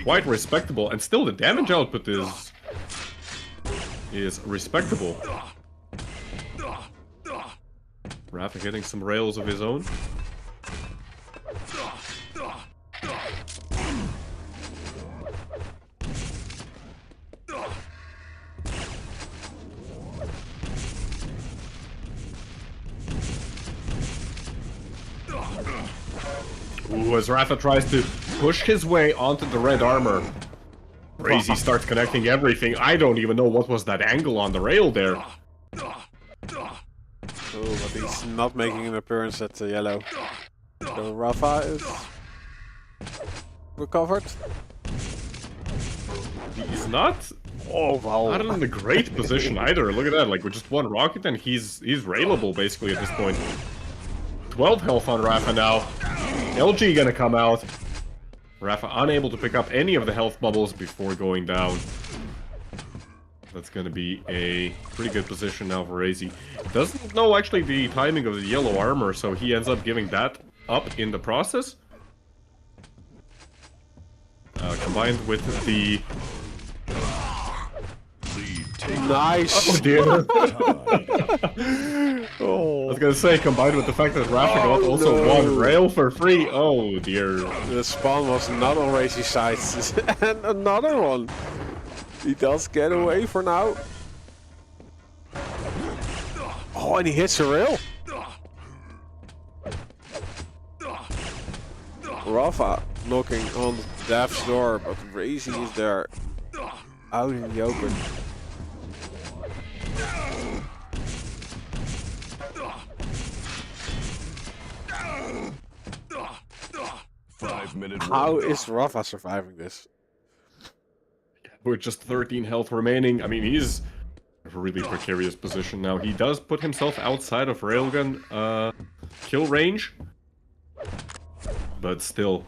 Quite respectable, and still the damage output is respectable. RAPHA getting some rails of his own. Ooh, as RAPHA tries to push his way onto the red armor, RAISY starts connecting everything. I don't even know what was that angle on the rail there. Oh, but he's not making an appearance at the yellow. So RAPHA is recovered. He's not. Oh, wow. Not in a great position either. Look at that, like with just one rocket and he's railable basically at this point. 12 health on RAPHA now. LG gonna come out. RAPHA unable to pick up any of the health bubbles before going down. That's gonna be a pretty good position now for RAISY. Doesn't know actually the timing of the yellow armor, so he ends up giving that up in the process. Combined with the... Nice! Oh dear! I was gonna say, combined with the fact that RAPHA got also one rail for free. Oh dear. The spawn was not on RAISY's side. And another one. He does get away for now. Oh, and he hits a rail. RAPHA knocking on death's door, but RAISY is there. Out in the open. How is RAPHA surviving this? With just 13 health remaining, I mean, he's in a really precarious position now. He does put himself outside of railgun kill range, but still.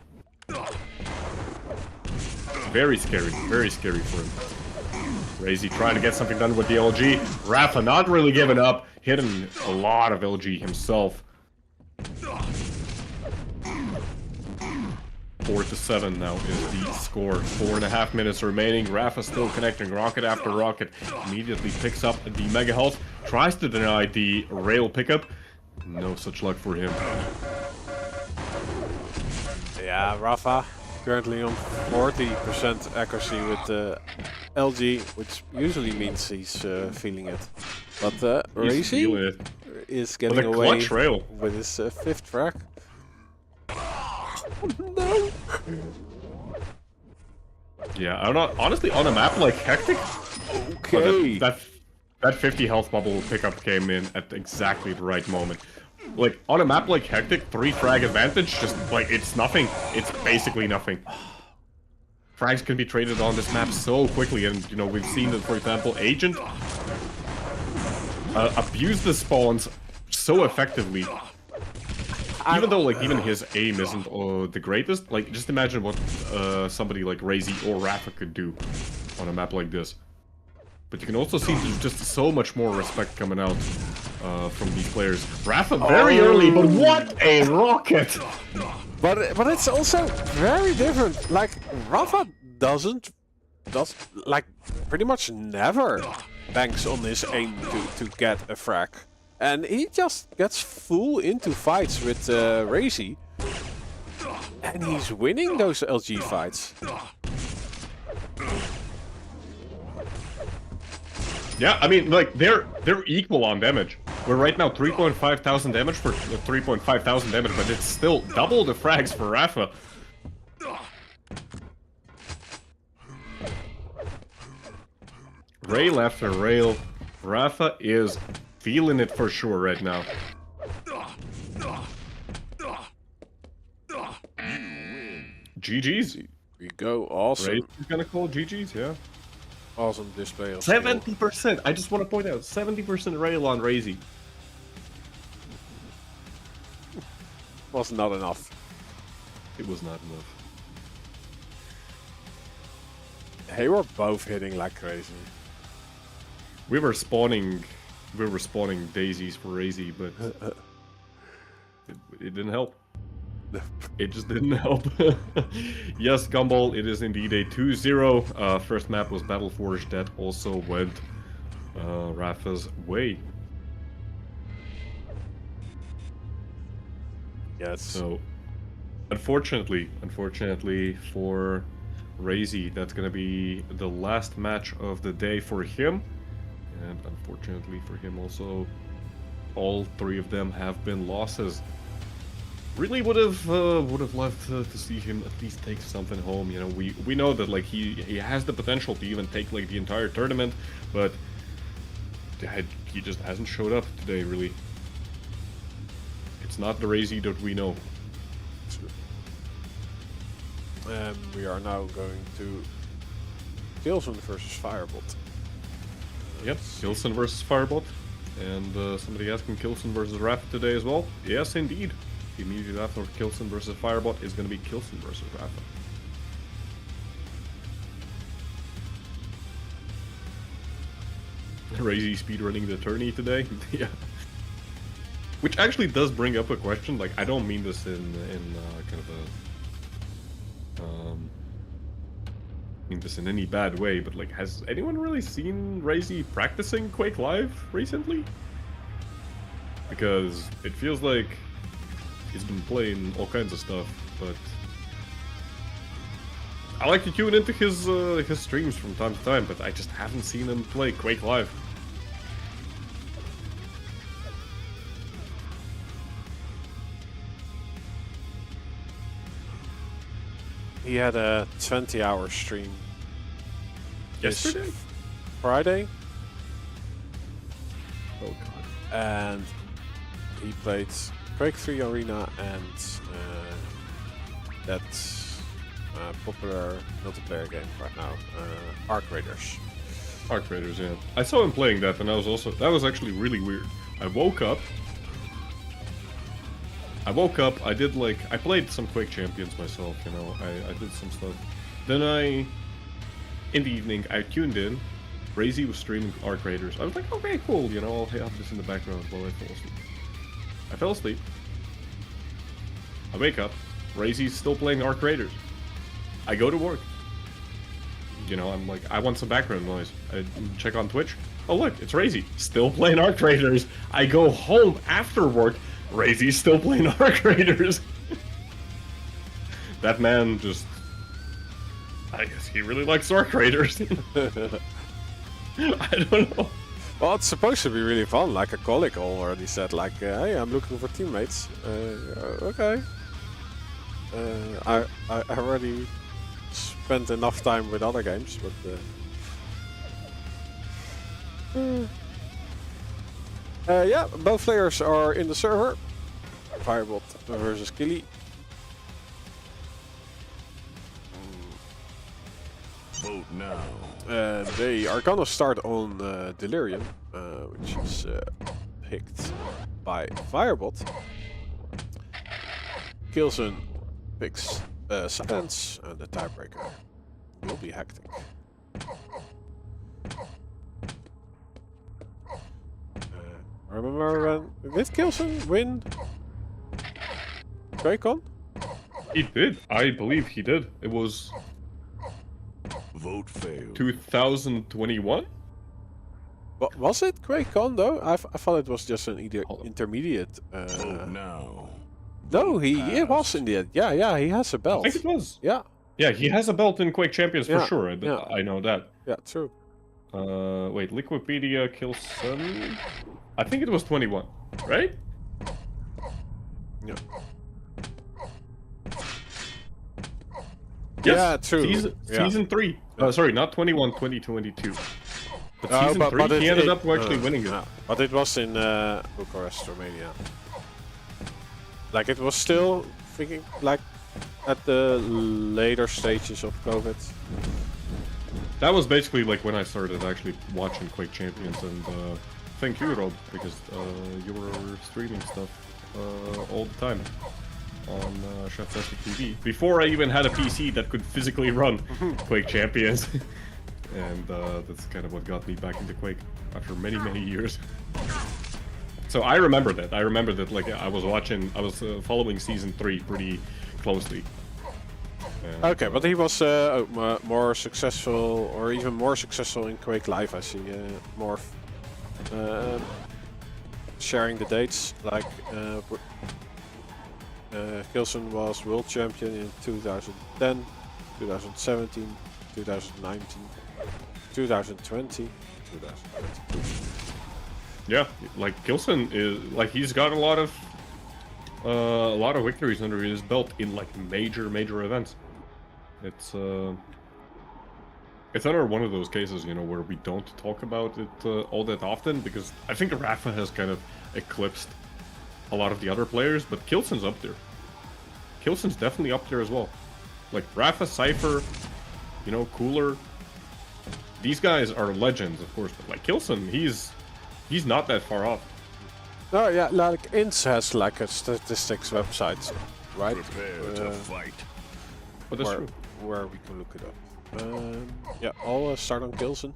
Very scary for him. RAISY trying to get something done with the LG. RAPHA not really giving up, hitting a lot of LG himself. 4-7 now is the score. 4.5 minutes remaining. RAPHA still connecting rocket after rocket. Immediately picks up the Mega Health. Tries to deny the rail pickup. No such luck for him. Yeah, RAPHA currently on 40% accuracy with the LG, which usually means he's feeling it. But RAISY is getting a away clutch rail. with his 5th frag. No! Yeah, I don't know. Honestly, on a map like Hectic, Okay. that 50 health bubble pickup came in at exactly the right moment. Like, on a map like Hectic, 3 frag advantage, just, like, it's nothing. It's basically nothing. Frags can be traded on this map so quickly, and, you know, we've seen that, for example, Agent abuse the spawns so effectively. Even though, like, even his aim isn't the greatest, like, just imagine what somebody like RAISY or RAPHA could do on a map like this. But you can also see there's just so much more respect coming out from these players. RAPHA very early, but what a rocket! But it's also very different. Like, RAPHA does like pretty much never banks on his aim to get a frag. And he just gets full into fights with RAISY. And he's winning those LG fights. Yeah, I mean, like, they're equal on damage. We're right now 3,500 damage for 3,500 damage, but it's still double the frags for RAPHA. Rail after rail, RAPHA is feeling it for sure right now. GG's. We go, awesome. Raisy's gonna call GG's, yeah. Awesome display of skill. 70%! I just want to point out, 70% rail on RAISY. Was not enough. It was not enough. They were both hitting like crazy. We were spawning daisies for RAISY, but it didn't help. It just didn't help. Yes, Gumball, it is indeed a 2-0. First map was Battleforge, that also went RAPHA's way. Yes. So, unfortunately for RAISY, that's gonna be the last match of the day for him. And unfortunately for him also, all 3 of them have been losses. Really would have loved to see him at least take something home. You know, we know that like he has the potential to even take like the entire tournament, but he just hasn't showed up today. Really, it's not the RAISY that we know. We are now going to Kilson versus Firebot. Yep, Kilson versus Firebot, and somebody asking Kilson versus RAPHA today as well. Yes, indeed. Immediately after Kilson versus Firebot is going to be Kilson versus RAPHA. RAISY speedrunning the tourney today. Yeah. Which actually does bring up a question. Like, I don't mean this in kind of a mean this in any bad way, but like, has anyone really seen RAISY practicing Quake Live recently? Because it feels like he's been playing all kinds of stuff, but I like to tune into his streams from time to time, but I just haven't seen him play Quake Live. He had a 20-hour stream Yesterday? this Friday, Oh god. and he played Quake 3 Arena and that popular multiplayer game right now, Arc Raiders. Arc Raiders, yeah. I saw him playing that, and that was actually really weird. I woke up, I played some Quake Champions myself, you know, I did some stuff. Then in the evening, I tuned in, RAISY was streaming Arc Raiders. I was like, okay, cool, you know, I'll have this in the background while I fall asleep. I fell asleep. I wake up, RAISY's still playing Arc Raiders. I go to work. You know, I'm like, I want some background noise. I check on Twitch. Oh look, it's RAISY, still playing Arc Raiders. I go home after work, RAISY's still playing Arc Raiders. That man just, I guess he really likes Arc Raiders. I don't know. Well, it's supposed to be really fun. Like a colleague already said, like, hey, I'm looking for teammates. Okay. I already spent enough time with other games, but. Yeah, both players are in the server. Firebot versus Killy. Vote now. They are gonna start on Delirium, which is picked by Firebot. Kilson picks Silence, and the tiebreaker will be Hectic. Remember when did Kilson win QUAKE? He did. I believe he did. It was Vote failed. 2021? What was it QUAKE though? I thought it was just an intermediate. Vote now. No, Vote it was passed. in the end. Yeah, he has a belt. I think it was. Yeah, Yeah, he has a belt in Quake Champions for Yeah, sure. yeah. I know that. yeah, true. Wait, Liquipedia Kilson. I think it was 21, right? Yeah. Yes, Yeah, true. Season 3. Sorry, not 21, 2022. But Oh, season 3, he ended up actually winning it. yeah. But it was in Bucharest, Romania. Like it was still thinking like at the later stages of COVID. That was basically like when I started actually watching Quake Champions, and thank you, Rob, because you were streaming stuff all the time on Cheftastic TV before I even had a PC that could physically run Quake Champions, and that's kind of what got me back into Quake after many years. So I remember that. I remember that. Like I was following season 3 pretty closely. And, Okay, but he was more successful, or even more successful in Quake Live. I see more sharing the dates. Like Kilson was world champion in 2010, 2017, 2019, 2020, 2022. Yeah, like Kilson is like he's got a lot of victories under his belt in like major events. It's another one of those cases, you know, where we don't talk about it all that often, because I think RAPHA has kind of eclipsed a lot of the other players, but Kilson's up there. Kilson's definitely up there as well. Like RAPHA, CYPHER, you know, Cooler. These guys are legends, of course, but like Kilson, he's not that far off. No, yeah, like INS has like a statistics website, right? Prepare to fight. But that's true. Where we can look it up. Yeah, I'll start on Kilson.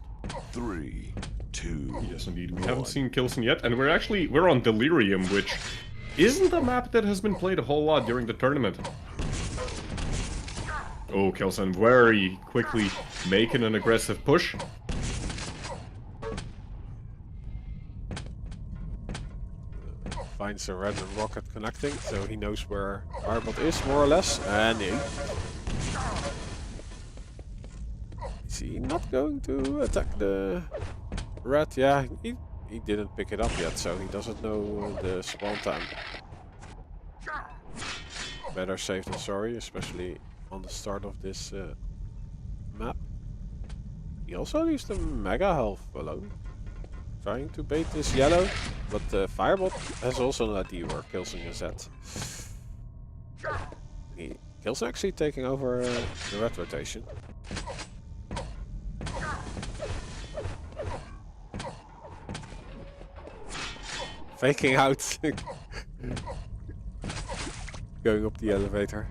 3, 2. Yes, indeed. We 1. haven't seen Kilson yet, and we're on Delirium, which isn't a map that has been played a whole lot during the tournament. Oh, Kilson very quickly making an aggressive push. Finds a random rocket connecting, so he knows where Arbot is, more or less. And is he not going to attack the red? Yeah, he didn't pick it up yet, so he doesn't know the spawn time. Better safe than sorry, especially on the start of this map. He also leaves the mega health alone, trying to bait this yellow, but Firebot has also an idea where Kilson is at. Kilson actually taking over the red rotation. Faking out. Going up the elevator.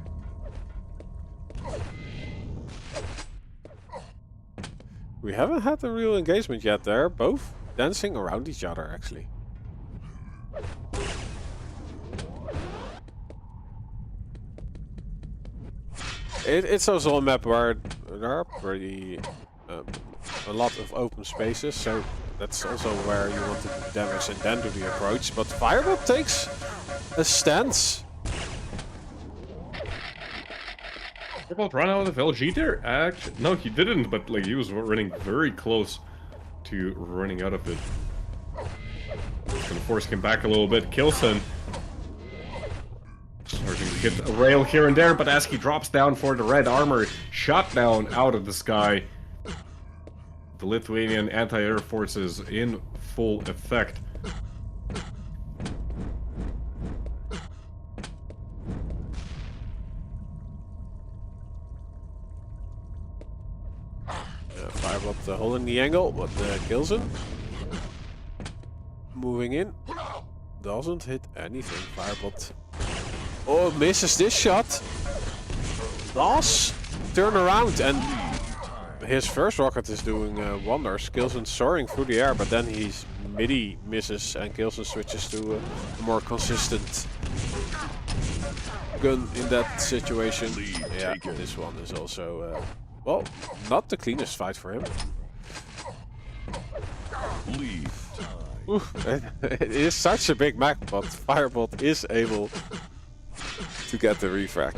We haven't had a real engagement yet. They're both dancing around each other, actually. It's also a map where there are pretty a lot of open spaces, so that's also where you want to do damage and then do the approach. But Firebot takes a stance. Firebot ran out of LG there? Actually, no, he didn't, but like he was running very close to running out of it. gonna force him back a little bit. Kilson starting to hit a rail here and there, but as he drops down for the red armor, shot down out of the sky. The Lithuanian anti-air forces in full effect. Firebot holding the angle, but kills him. Moving in. Doesn't hit anything. Firebot. Oh, misses this shot. Does turn around, and his first rocket is doing wonders. Kilson soaring through the air, but then he's midi misses, and Kilson switches to a more consistent gun in that situation. Yeah, this one is also, well, not the cleanest fight for him. Ooh, it is such a big map, but Firebot is able to get the refract.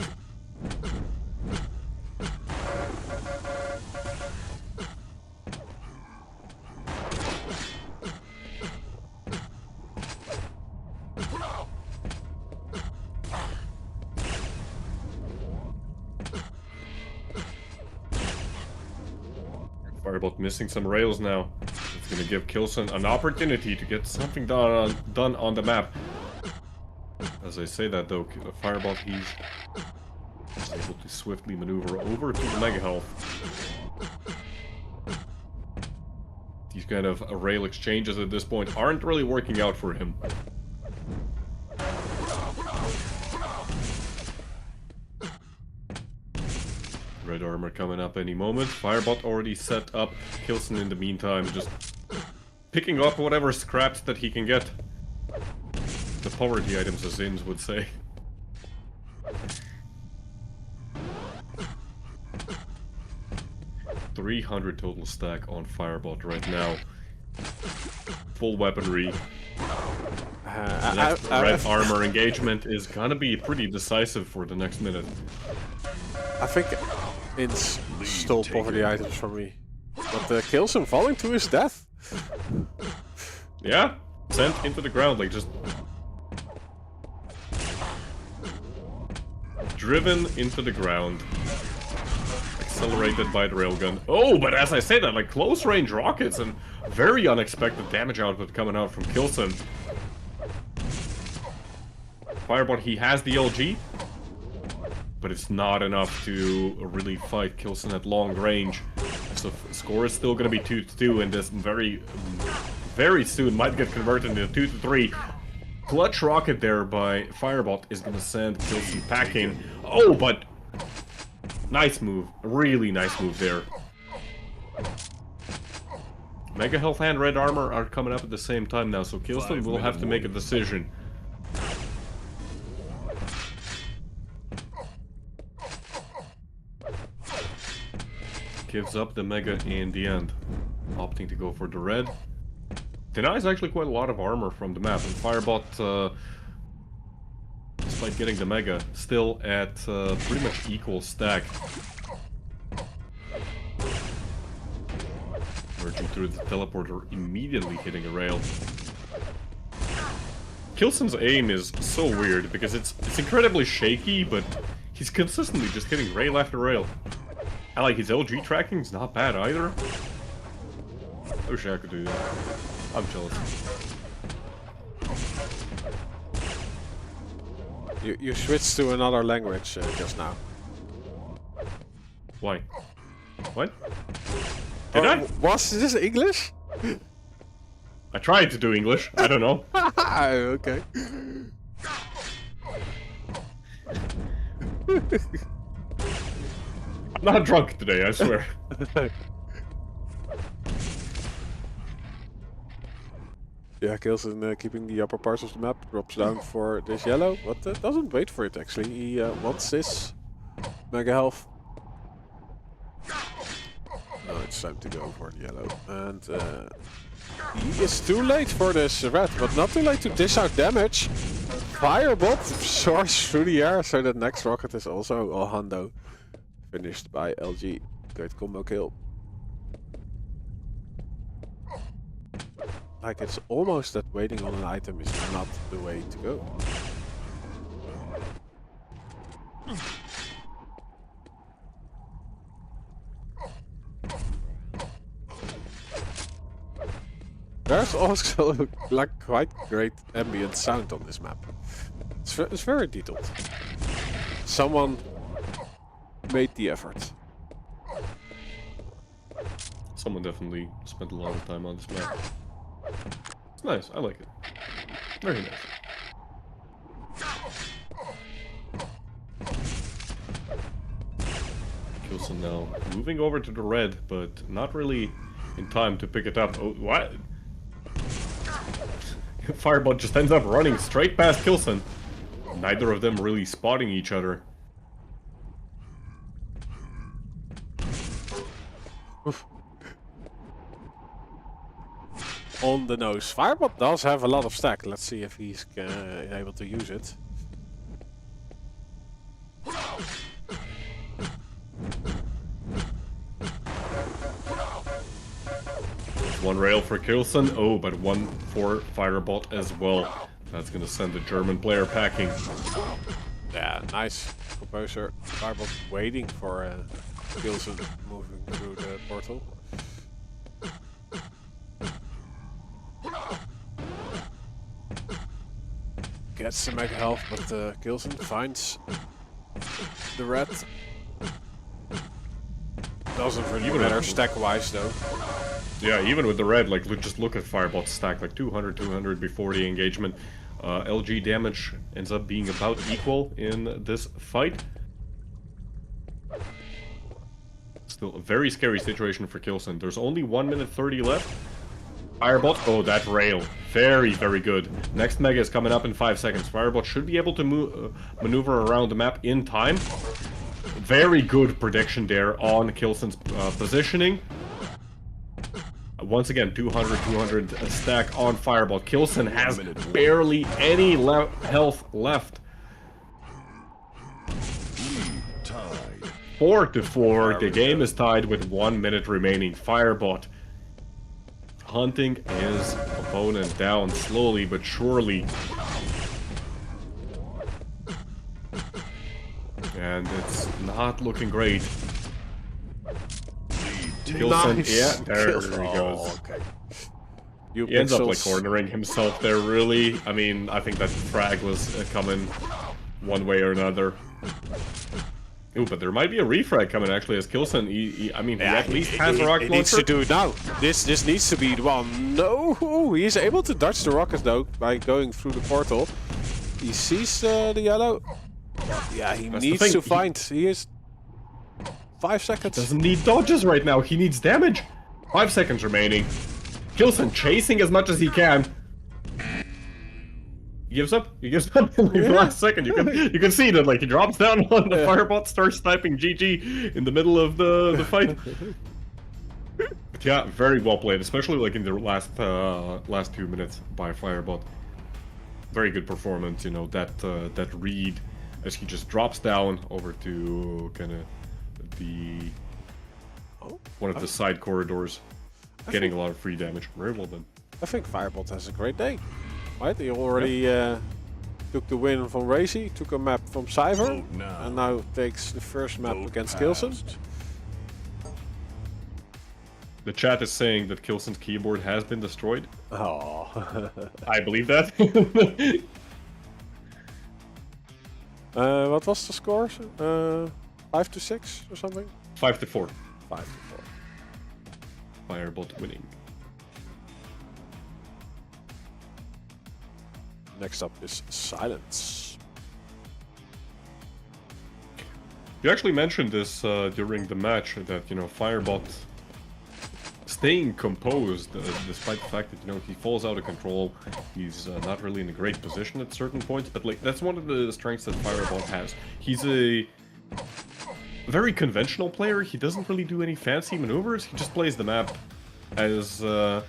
Firebot missing some rails now. It's gonna give Kilson an opportunity to get something done on the map. As I say that though, Firebot, he's able to swiftly maneuver over to the Mega Health. These kind of rail exchanges at this point aren't really working out for him. Red armor coming up any moment. Firebot already set up. Kilson in the meantime just picking up whatever scraps that he can get. The poverty items, as Zins would say. $300 total stack on Firebot right now. Full weaponry. Red armor engagement is gonna be pretty decisive for the next minute. I think it's stole poverty items from me. But kills him falling to his death. Yeah, sent into the ground, like just driven into the ground. Accelerated by the railgun. Oh, but as I say that, like close range rockets and very unexpected damage output coming out from Kilson. Firebot, he has the LG, but it's not enough to really fight Kilson at long range. So score is still going to be 2-2, and this very soon might get converted into 2-3. Clutch rocket there by Firebot is going to send Kilson packing. Oh, but nice move. Really nice move there. Mega Health and Red Armor are coming up at the same time now, so Kilson will have to make a decision. Gives up the Mega in the end, opting to go for the red. Denies actually quite a lot of armor from the map, and Firebot, despite getting the Mega, still at pretty much equal stack. Merging through the teleporter, immediately hitting a rail. Kilson's aim is so weird, because it's incredibly shaky, but he's consistently just hitting rail after rail. I like his LG tracking, it's not bad either. I wish I could do that. I'm jealous. You switched to another language just now. Why? What? Did I? Was this English? I tried to do English, I don't know. Okay. I'm not drunk today, I swear. Yeah, Kilson keeping the upper parts of the map, drops down for this yellow, but doesn't wait for it actually. He wants this Mega Health. Now it's time to go for the yellow. And he is too late for this red, but not too late to dish out damage. Firebot soars through the air, so that next rocket is also a hundo. Finished by LG. Great combo kill. like it's almost that waiting on an item is not the way to go. There's also like quite great ambient sound on this map. It's very detailed. Someone made the effort. Someone definitely spent a lot of time on this map. It's nice, I like it. Very nice. Kilson now moving over to the red, but not really in time to pick it up. Oh, what? Fireball just ends up running straight past Kilson. Neither of them really spotting each other. Oof. On the nose. Firebot does have a lot of stack. Let's see if he's able to use it. One rail for Kilson. Oh, but one for Firebot as well. That's gonna send the German player packing. Yeah, nice composer. Firebot waiting for Kilson moving through the portal. Gets some mega health, but Kilson finds the red. Doesn't really matter stack-wise though. Yeah, even with the red, like, just look at Firebot's stack, like 200, 200 before the engagement. LG damage ends up being about equal in this fight. Still a very scary situation for Kilson. There's only 1 minute 30 left. Firebot, oh, that rail. Very, very good. Next mega is coming up in 5 seconds. Firebot should be able to maneuver around the map in time. Very good prediction there on Kilson's positioning. Once again, 200, 200 stack on Firebot. Kilson has barely any health left. 4-4. The game is tied with 1 minute remaining. Firebot hunting his opponent down slowly but surely. And it's not looking great. Kilson, Nice. yeah, there he goes. Oh, okay. He ends up like cornering himself there, really. I mean, I think that frag was coming one way or another. Ooh, but there might be a refrag coming actually as Kilson. I mean, he at least has a rocket launcher. He needs to do it now. This needs to be the one. No, he is able to dodge the rockets though by going through the portal. He sees the yellow. Yeah, he needs to find. He is 5 seconds. Doesn't need dodges right now. He needs damage. 5 seconds remaining. Kilson chasing as much as he can. He gives up. He gives up in like the last second. You can see that like he drops down on the Firebot, starts typing GG in the middle of the fight. But yeah, very well played, especially like in the last 2 minutes by Firebot. Very good performance. You know that read as he just drops down over to kind of one of the side corridors, getting a lot of free damage. Very well done. I think Firebot has a great day. Right, he already took the win from RAISY, took a map from CYPHER, and now takes the first map against Kilson. The chat is saying that Kilson's keyboard has been destroyed. Oh. I believe that. What was the score? 5-6 or something? 5-4. 5-4. Firebot winning. Next up is Silence. You actually mentioned this during the match that, you know, Firebot staying composed despite the fact that, you know, he falls out of control. He's not really in a great position at certain points, but like that's one of the strengths that Firebot has. He's a very conventional player. He doesn't really do any fancy maneuvers. He just plays the map as kind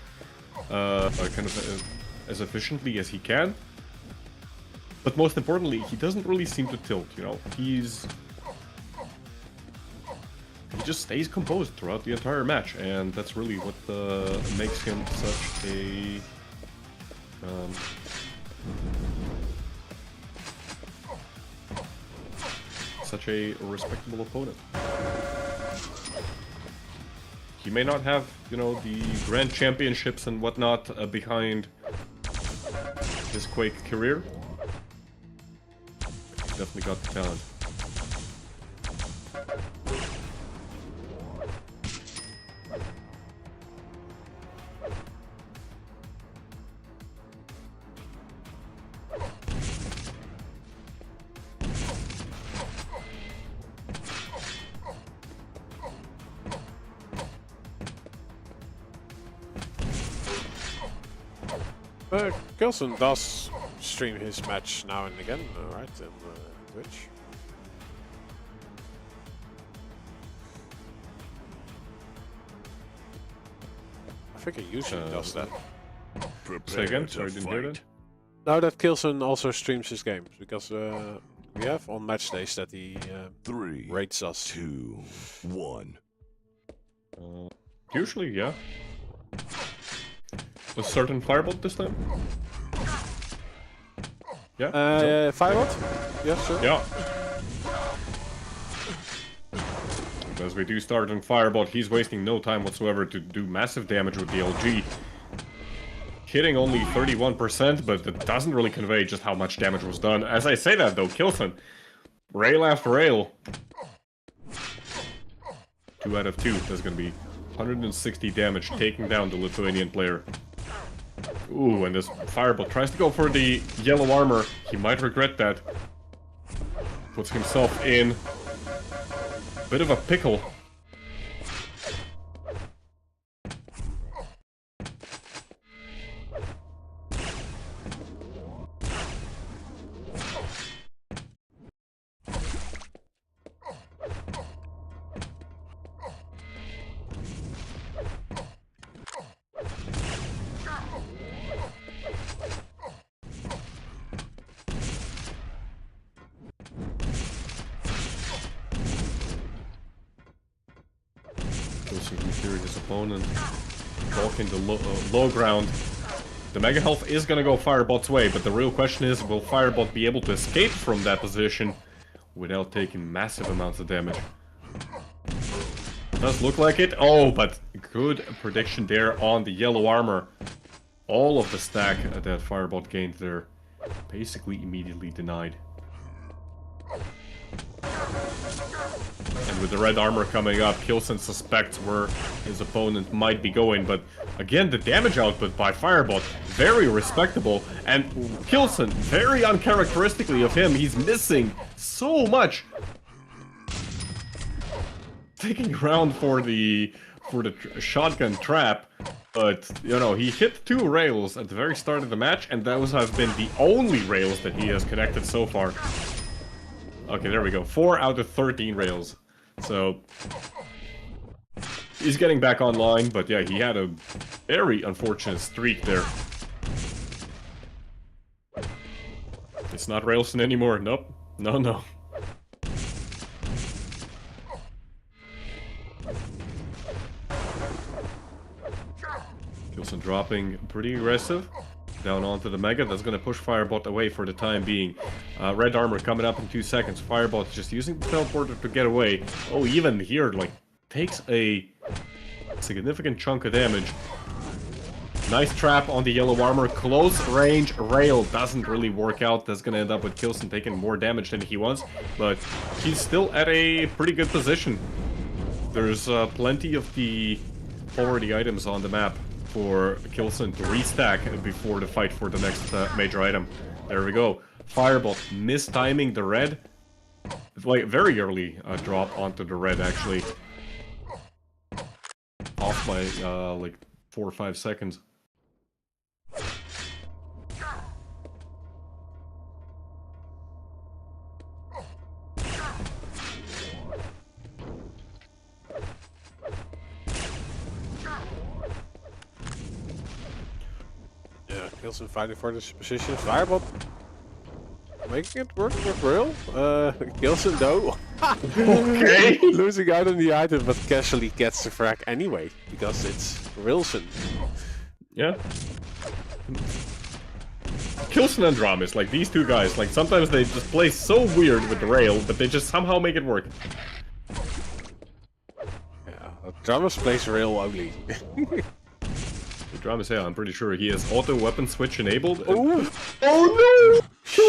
of as efficiently as he can. But most importantly, he doesn't really seem to tilt, you know. He just stays composed throughout the entire match, and that's really what makes him such a Such a respectable opponent. He may not have, you know, the grand championships and whatnot behind his Quake career. He's definitely got the talent. Gilson does stream his match now and again, right, on Twitch. I think he usually does that. Say again, sorry, didn't hear that. Now that Kilson also streams his games, because we have on match days that he 3, rates us. 2, 1. Usually, yeah. A certain fireball this time? Yeah? Firebot? Yeah, sure. Yeah. As we do start on Firebot, he's wasting no time whatsoever to do massive damage with the LG. Hitting only 31%, but that doesn't really convey just how much damage was done. As I say that though, Kilson, rail after rail. 2 out of 2, that's gonna be 160 damage, taking down the Lithuanian player. Ooh, and this Fireball tries to go for the yellow armor. He might regret that. Puts himself in a bit of a pickle. Kilson can hear his opponent walking the low ground. The Mega Health is gonna go Firebot's way, but the real question is, will Firebot be able to escape from that position without taking massive amounts of damage? Does look like it. Oh, but good prediction there on the yellow armor. All of the stack that Firebot gained there, basically immediately denied. And with the red armor coming up, Kilson suspects where his opponent might be going, but again, the damage output by Firebot, very respectable, and Kilson, very uncharacteristically of him, he's missing so much. Taking around for the shotgun trap, but, you know, he hit 2 rails at the very start of the match, and those have been the only rails that he has connected so far. Okay, there we go. 4 out of 13 rails. So, he's getting back online, but yeah, he had a very unfortunate streak there. It's not Railson anymore. Nope. No, no. Kilson dropping pretty aggressive. Down onto the Mega, that's gonna push Firebot away for the time being. Red armor coming up in 2 seconds. Firebot just using the teleporter to get away. Oh, even here, like, takes a significant chunk of damage. Nice trap on the yellow armor. Close range rail doesn't really work out. That's gonna end up with Kilson taking more damage than he wants, but he's still at a pretty good position. There's plenty of the priority items on the map for Kilson to restack before the fight for the next major item. There we go. Fireball mistiming the red. Like, very early drop onto the red, actually. Off by, like, 4 or 5 seconds. Kilson fighting for this position. Firebot making it work with Rail. Kilson though. Okay. Losing out on the item, but casually gets the frag anyway, because it's Rilson. Yeah. Kilson and Dramis, like these two guys, like sometimes they just play so weird with the rail, but they just somehow make it work. Yeah, Dramis plays rail only. Dramis, yeah, I'm pretty sure he has auto weapon switch enabled. Ooh. Oh no!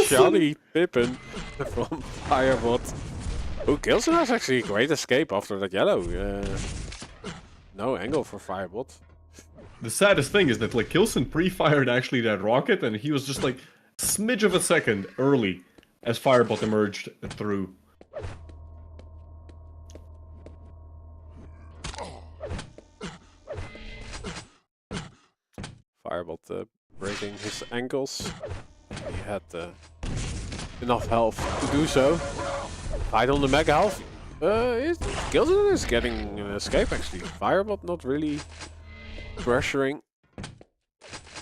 Shoddy Pippin from Firebot. Oh, Kilson has actually a great escape after that yellow. No angle for Firebot. The saddest thing is that like Kilson pre-fired actually that rocket, and he was just like a smidge of a second early as Firebot emerged through. Firebot breaking his ankles. He had enough health to do so. Fight on the mega health. Kilson is getting an escape actually. Firebot not really pressuring.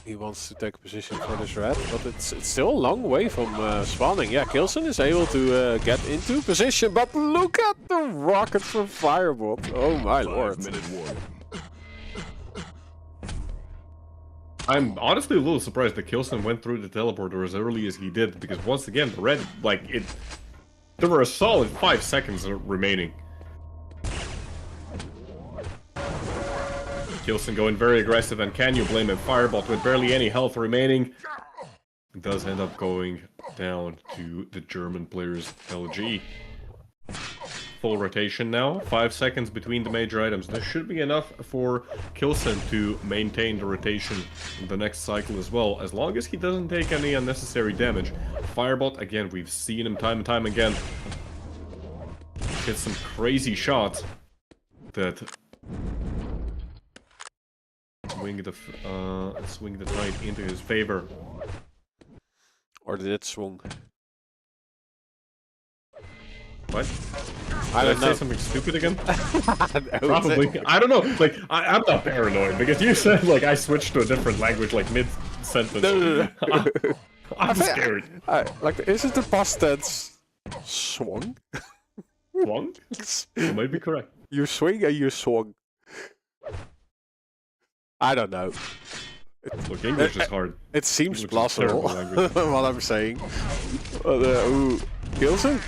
He wants to take a position for this red, but it's still a long way from spawning. Yeah, Kilson is able to get into position, but look at the rocket from Firebot. Oh my lord. 5-minute warning. I'm honestly a little surprised that Kilson went through the teleporter as early as he did, because once again, the red, like, there were a solid 5 seconds remaining. Kilson going very aggressive, and can you blame him? Firebot with barely any health remaining does end up going down to the German player's LG. Full rotation now, 5 seconds between the major items. This should be enough for Kilson to maintain the rotation in the next cycle as well, as long as he doesn't take any unnecessary damage. Firebot, again, we've seen him time and time again hit some crazy shots that swing the tide into his favor. Or did it swung? What? I don't Did know. say something stupid again? No, Probably. I don't know. Like, I'm not paranoid because you said like I switched to a different language like mid-sentence. No. I'm scared. Like, is it the past tense? Swung? Swung? You might be correct. You swing and you swung. I don't know. Look, English is hard. It seems English is a plausible, terrible language. what I'm saying. Ooh, Kilson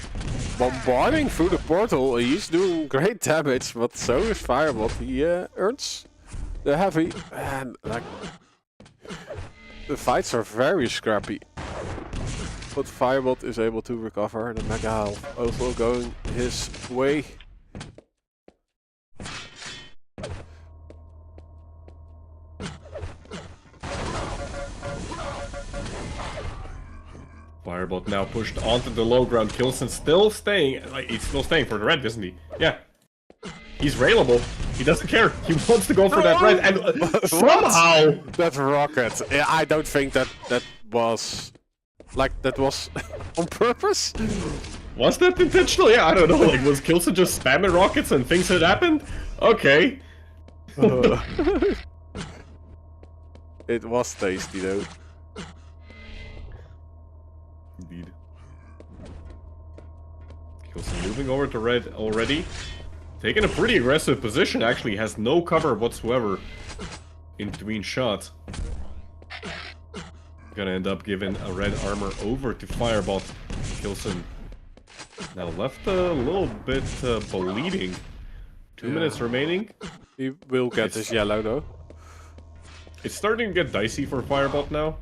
bombarding through the portal. He's doing great damage, but so is Firebot. He earns the heavy, and like the fights are very scrappy. But Firebot is able to recover the mega health, also going his way. Firebot now pushed onto the low ground. Kilson still staying. Like, he's still staying for the red, isn't he? Yeah. He's railable. He doesn't care. He wants to go for that red, and somehow That rocket. Yeah, I don't think that was like that was on purpose. was that intentional? Yeah, I don't know. Like, was Kilson just spamming rockets and things had happened? Okay. It was tasty though. Indeed. Kilson moving over to red already. Taking a pretty aggressive position, actually. Has no cover whatsoever in between shots. Gonna end up giving a red armor over to Firebot. Kilson now left a little bit bleeding. 2 minutes remaining. He will get his yellow though. It's starting to get dicey for Firebot now,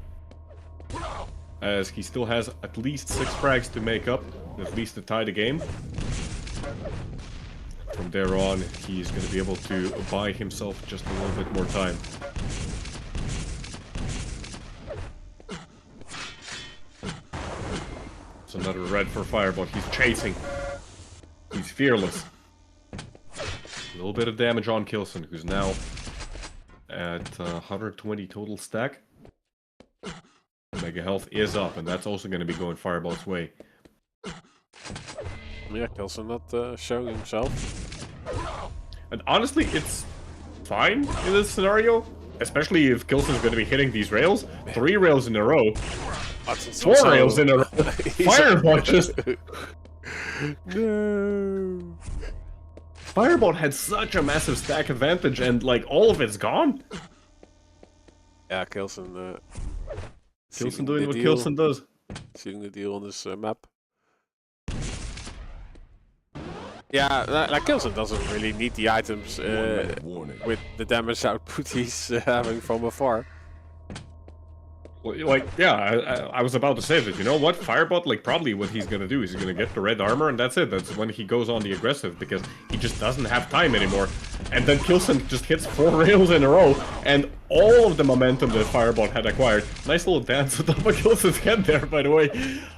as he still has at least 6 frags to make up, at least to tie the game. From there on, he's going to be able to buy himself just a little bit more time. It's another red for Firebot. He's chasing. He's fearless. A little bit of damage on Kilson, who's now at 120 total stack. Mega health is up, and that's also going to be going Firebot's way. Yeah, Kilson not showing himself. And honestly, it's fine in this scenario, especially if Kilson's going to be hitting these rails. 3 rails in a row. 4 rails in a row. Firebot just... No. Firebot had such a massive stack advantage, and like all of it's gone. Yeah, Kilson Kilson doing what Kilson does. Sealing the deal on this map. Yeah, like Kilson doesn't really need the items with the damage output he's having from afar. Like, yeah, I was about to say that, you know what, Firebot, like, probably what he's gonna do is he's gonna get the red armor, and that's it. That's when he goes on the aggressive, because he just doesn't have time anymore. And then Kilson just hits 4 rails in a row, and all of the momentum that Firebot had acquired. Nice little dance on top of Kilson's head there, by the way.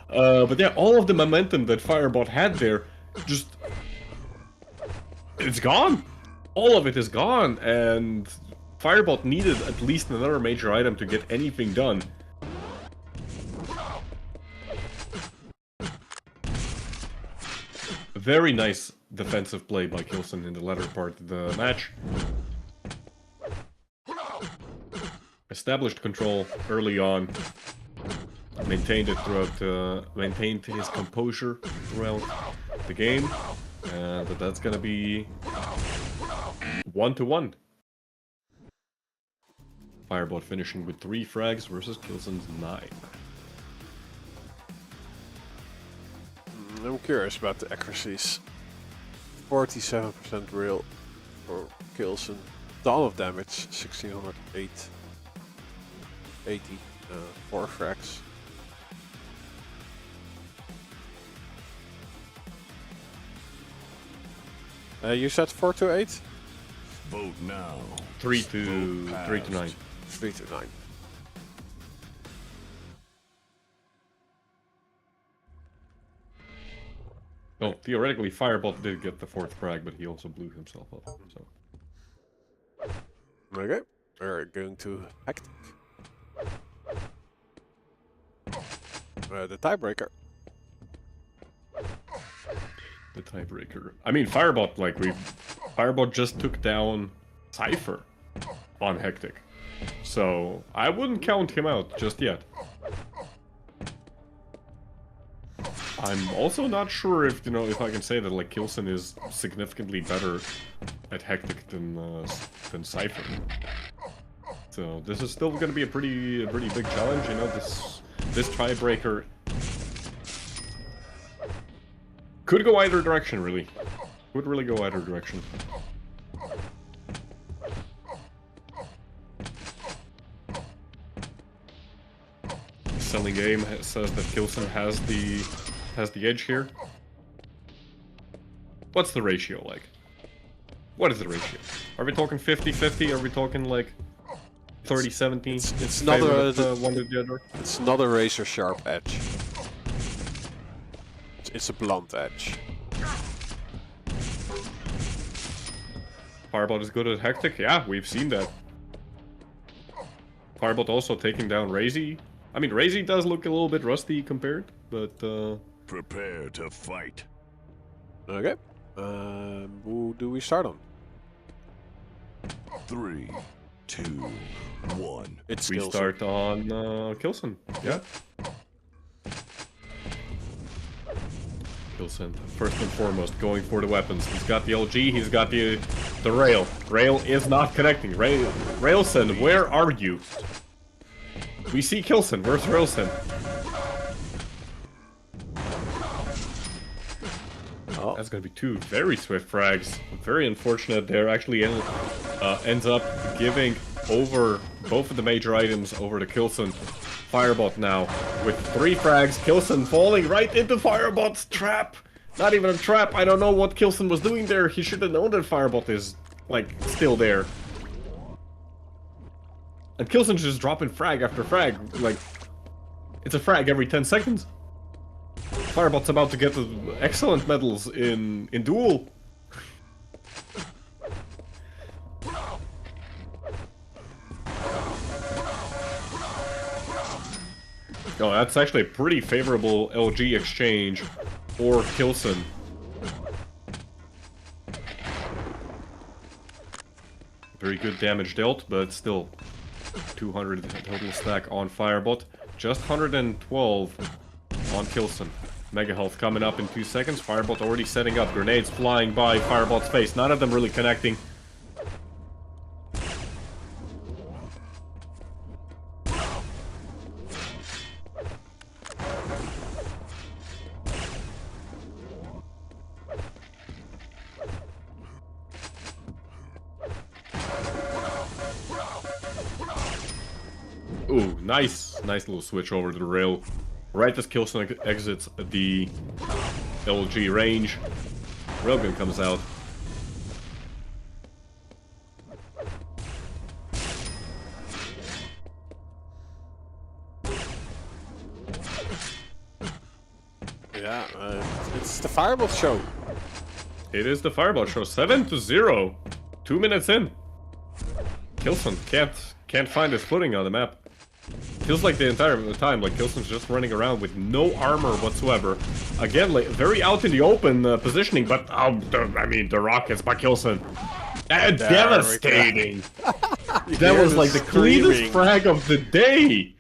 But yeah, all of the momentum that Firebot had there, just... it's gone! All of it is gone, and... Firebot needed at least another major item to get anything done. Very nice defensive play by Kilson in the latter part of the match. Established control early on. Maintained it throughout, maintained his composure throughout the game. But that's gonna be 1-1. Firebot finishing with 3 frags versus Kilson's 9. I'm curious about the accuracies. 47% real for Kilson. Ton of damage, 1608. 80, 4 frags. You said 4 to 8? Vote now. 3 to 9. 3 to 9. Well, theoretically, Firebot did get the 4th frag, but he also blew himself up. So. Okay, we're going to Hectic. The tiebreaker. The tiebreaker. I mean, Firebot, like, Firebot just took down CYPHER on Hectic. So, I wouldn't count him out just yet. I'm also not sure if, you know, if I can say that, like, Kilson is significantly better at Hectic than CYPHER. So, this is still going to be a pretty big challenge, you know, this tiebreaker could go either direction, really. Could really go either direction. Selling Game says that Kilson has the edge here. What's the ratio like? What is the ratio? Are we talking 50-50? Are we talking like 30-70? It's not one to the other. It's not a razor sharp edge. It's a blunt edge. Firebot is good at Hectic? Yeah, we've seen that. Firebot also taking down RAISY. I mean, RAISY does look a little bit rusty compared, but... Prepare to fight. Okay. Who do we start on? 3, 2, 1. It's we Kilson. start on Kilson. Yeah. Kilson, first and foremost, going for the weapons. He's got the LG, he's got the rail. Rail is not connecting. Railson, where are you? We see Kilson, where's Railson? Oh. That's gonna be 2 very swift frags. Very unfortunate there. Actually ends up giving over both of the major items over to Kilson. Firebot now with 3 frags. Kilson falling right into Firebot's trap. Not even a trap. I don't know what Kilson was doing there. He should have known that Firebot is, like, still there. And Kilson's just dropping frag after frag. Like, it's a frag every 10 seconds. Firebot's about to get the excellent medals in Duel. Oh, that's actually a pretty favorable LG exchange for Kilson. Very good damage dealt, but still 200 total stack on Firebot. Just 112 on Kilson. Mega health coming up in 2 seconds. Firebot already setting up. Grenades flying by Firebot's face. None of them really connecting. Nice little switch over to the rail. Right as Killson exits the LG range, railgun comes out. Yeah, it's the Fireball show. It is the Fireball show. 7-0. 2 minutes in. Killson can't find his footing on the map. Feels like the entire time, like Killson's just running around with no armor whatsoever. Again, like very out in the open positioning, but I mean the rockets by Killson. Devastating. That was like the cleanest frag of the day.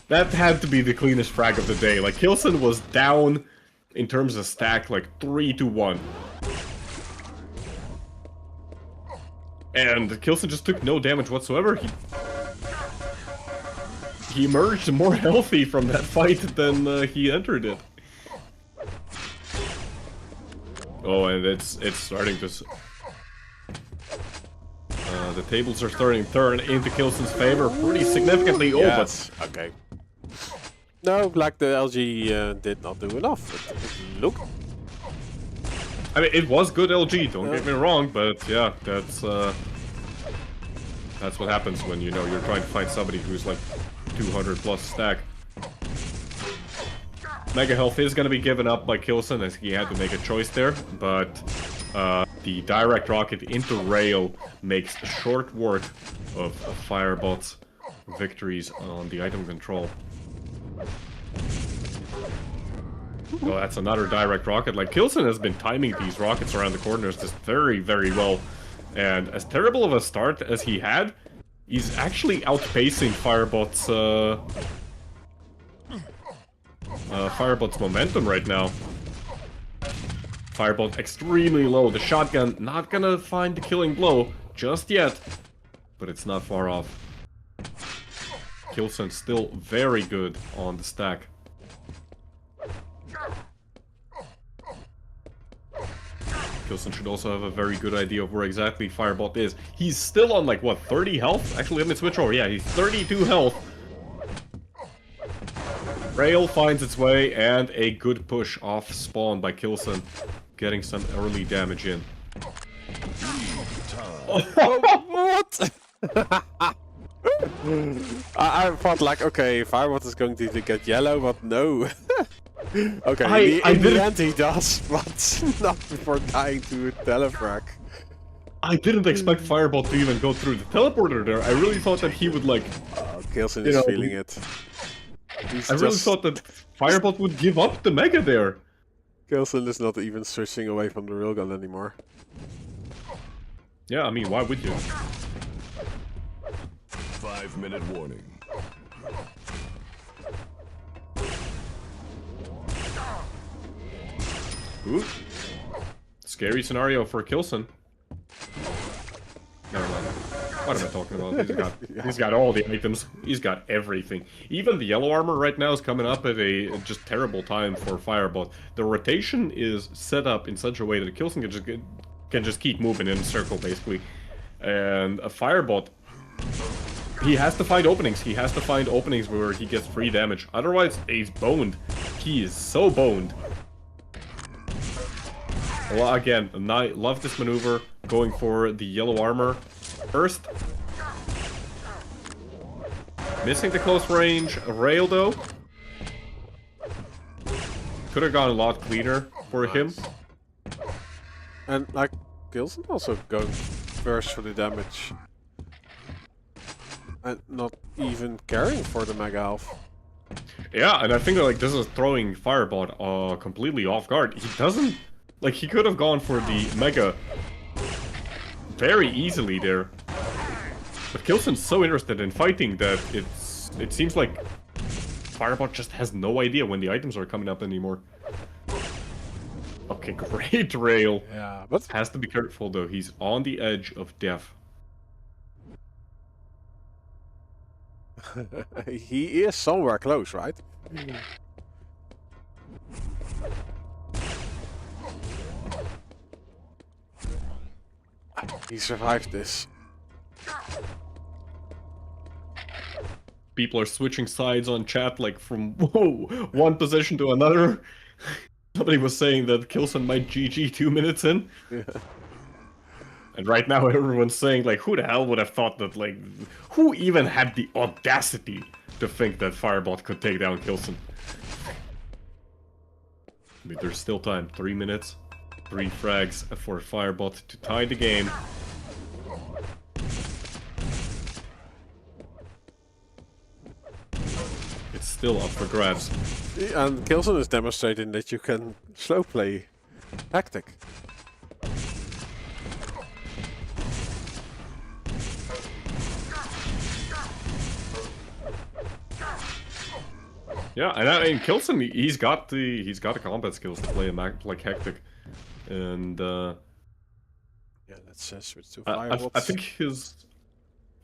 That had to be the cleanest frag of the day. Like Killson was down in terms of stack like 3-1. And Killson just took no damage whatsoever. He emerged more healthy from that fight than he entered it. Oh, and it's starting to... the tables are starting to turn into Killson's favor pretty significantly. Oh, yes. But... Okay. No, like the LG did not do enough. It looked... I mean, it was good LG, don't get me wrong, but yeah, that's what happens when, you know, you're trying to find somebody who's like 200 plus stack. Mega health is going to be given up by Killson as he had to make a choice there, but the direct rocket into rail makes short work of Firebot's victories on the item control. Well, that's another direct rocket. Like, Killson has been timing these rockets around the corners just very, very well. And as terrible of a start as he had, he's actually outpacing Firebot's momentum right now. Firebot extremely low. The shotgun not gonna find the killing blow just yet, but it's not far off. Killson still very good on the stack. Killson should also have a very good idea of where exactly Firebot is. He's still on, like, what, 30 health? Actually, let me switch over. Yeah, he's 32 health. Rail finds its way, and a good push off spawn by Killson, getting some early damage in. What? I thought, like, okay, Firebot is going to get yellow, but no. Okay, in the end he does, but not before dying to a telefrag. I didn't expect Firebot to even go through the teleporter there. I really thought that he would, like... Killson is feeling it. I really thought that Firebot would give up the Mega there. Killson is not even switching away from the railgun anymore. Yeah, I mean, why would you? 5-minute warning. Ooh. Scary scenario for Killson. Never mind. What am I talking about? He's got all the items. He's got everything. Even the yellow armor right now is coming up at a just terrible time for Firebot. The rotation is set up in such a way that Killson can just keep moving in a circle, basically. And a Firebot, he has to find openings. He has to find openings where he gets free damage. Otherwise, he's boned. He is so boned. Well, again, I love this maneuver, going for the yellow armor first. Missing the close range rail, though. Could have gone a lot cleaner for him. And, like, Killson also going first for the damage. And not even caring for the Mega Health. Yeah, and I think that, like, this is throwing Firebot completely off guard. He doesn't... Like, he could have gone for the Mega very easily there. But Killson's so interested in fighting that it seems like Firebot just has no idea when the items are coming up anymore. Okay, great rail. Yeah, but... Has to be careful, though. He's on the edge of death. He is somewhere close, right? He survived this. people are switching sides on chat, like from one position to another. Somebody was saying that Kilson might GG 2 minutes in. Yeah. And right now everyone's saying, like, who the hell would have thought that, like, who even had the audacity to think that Firebot could take down Kilson? I mean, there's still time. 3 minutes, 3 frags for Firebot to tie the game. It's still up for grabs. And Kilson is demonstrating that you can slow play Hectic. Yeah, and I mean, Kilson, he's got the combat skills to play a Mac like Hectic, and yeah, let's switch to Firebots.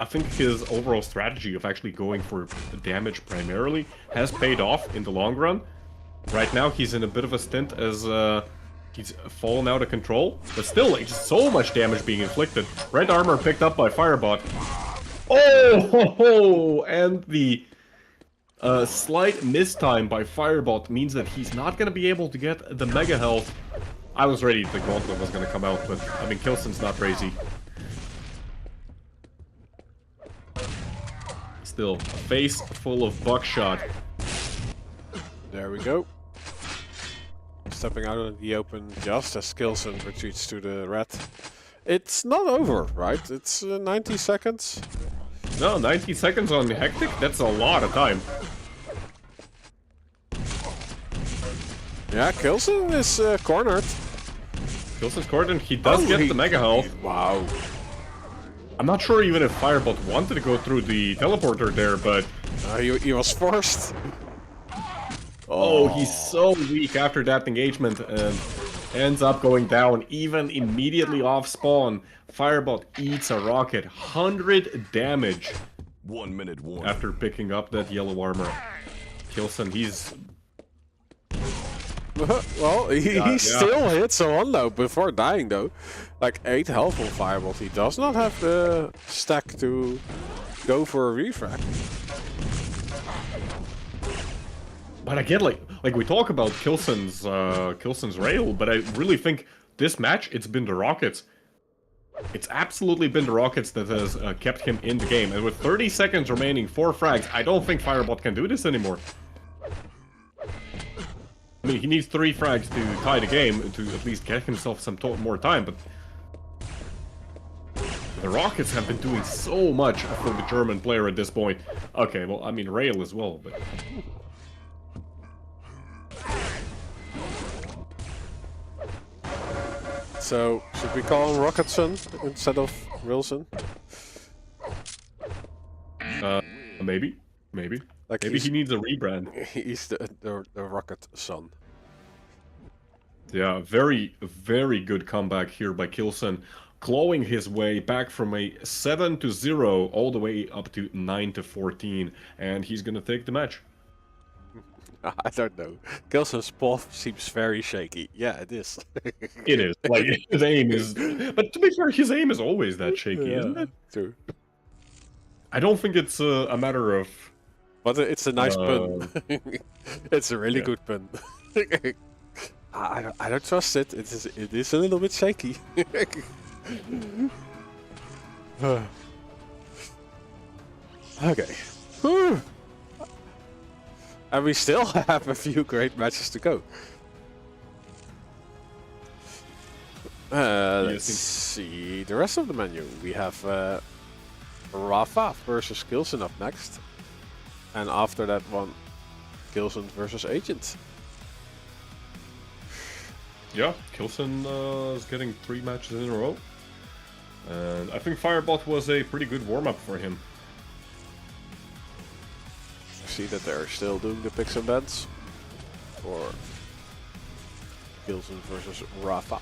I think his overall strategy of actually going for damage primarily has paid off in the long run. Right now, he's in a bit of a stint as he's fallen out of control, but still, like, so much damage being inflicted. Red armor picked up by Firebot. Oh, ho, ho, and the slight mistime by Firebot means that he's not going to be able to get the Mega Health. I was ready the Gauntlet was going to come out, but, I mean, Kilson's not crazy. Still, face full of buckshot. There we go. Stepping out in the open just as Kilson retreats to the red. It's not over, right? It's 90 seconds. No, 90 seconds on Hectic? That's a lot of time. Yeah, Kilson is cornered. Kilson's cornered. He does get the Mega Health. Wow. I'm not sure even if Firebot wanted to go through the teleporter there, but... He was forced. Oh, he's so weak after that engagement and ends up going down even immediately off spawn. Firebot eats a rocket. 100 damage. 1 minute warning. After picking up that yellow armor. Kilson, he's... Well, he still hits a one though before dying though. Like 8 health on Firebolt. He does not have the stack to go for a refract. But I get like we talk about Kilson's rail, but I really think this match it's been the Rockets. It's absolutely been the Rockets that has kept him in the game. And with 30 seconds remaining, 4 frags, I don't think Firebot can do this anymore. I mean, he needs 3 frags to tie the game to at least get himself some more time, but the Rockets have been doing so much for the German player at this point. Okay, well, I mean, rail as well, but... So, should we call him Rocketson instead of Wilson? Maybe. Like Maybe he needs a rebrand. He's the Rocket Son. Yeah, very, very good comeback here by Kilson, clawing his way back from a 7-0 all the way up to 9-14, and he's gonna take the match. I don't know. Kilson's path seems very shaky. Yeah, it is. It is. Like, his aim is... But to be fair, his aim is always that shaky, isn't it? True. I don't think it's a matter of... But it's a nice pun. It's a really good pun. I don't trust it. It is a little bit shaky. Okay. Whew. And we still have a few great matches to go. Let's see the rest of the menu. We have RAPHA versus Kilson up next. And after that one, Kilson versus Agent. Yeah, Kilson is getting 3 matches in a row. And I think Firebot was a pretty good warm-up for him. See that they're still doing the picks and bans for Kilson versus RAPHA.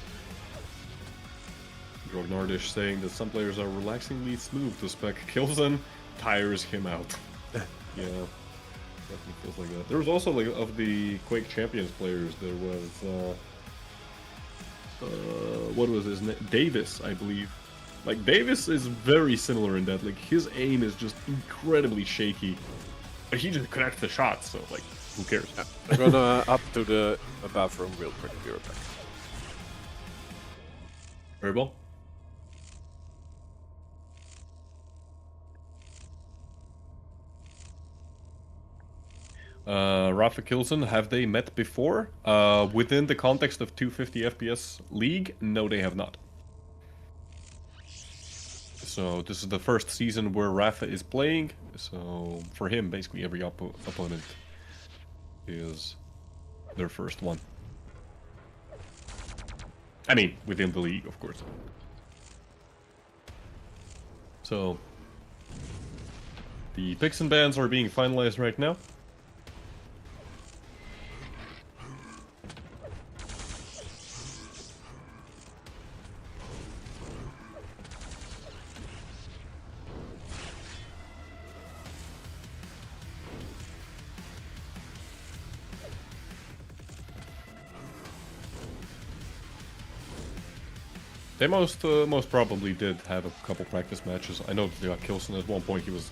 Grognardish saying that some players are relaxingly smooth to spec. Kilson tires him out. Yeah, definitely feels like that. There was also, like, of the Quake Champions players, there was, what was his name? Davis, I believe. Like, Davis is very similar in that, like, his aim is just incredibly shaky. But he just connects the shots, so like, who cares? Yeah. I'm gonna up to the bathroom real quick. Be right back. Very well. RAPHA Kilson, have they met before? Within the context of 250 FPS League, no, they have not. So this is the first season where RAPHA is playing. So for him, basically every opponent is their first one. I mean, within the league, of course. So the picks and bans are being finalized right now. They most probably did have a couple practice matches. I know Kilson at one point he was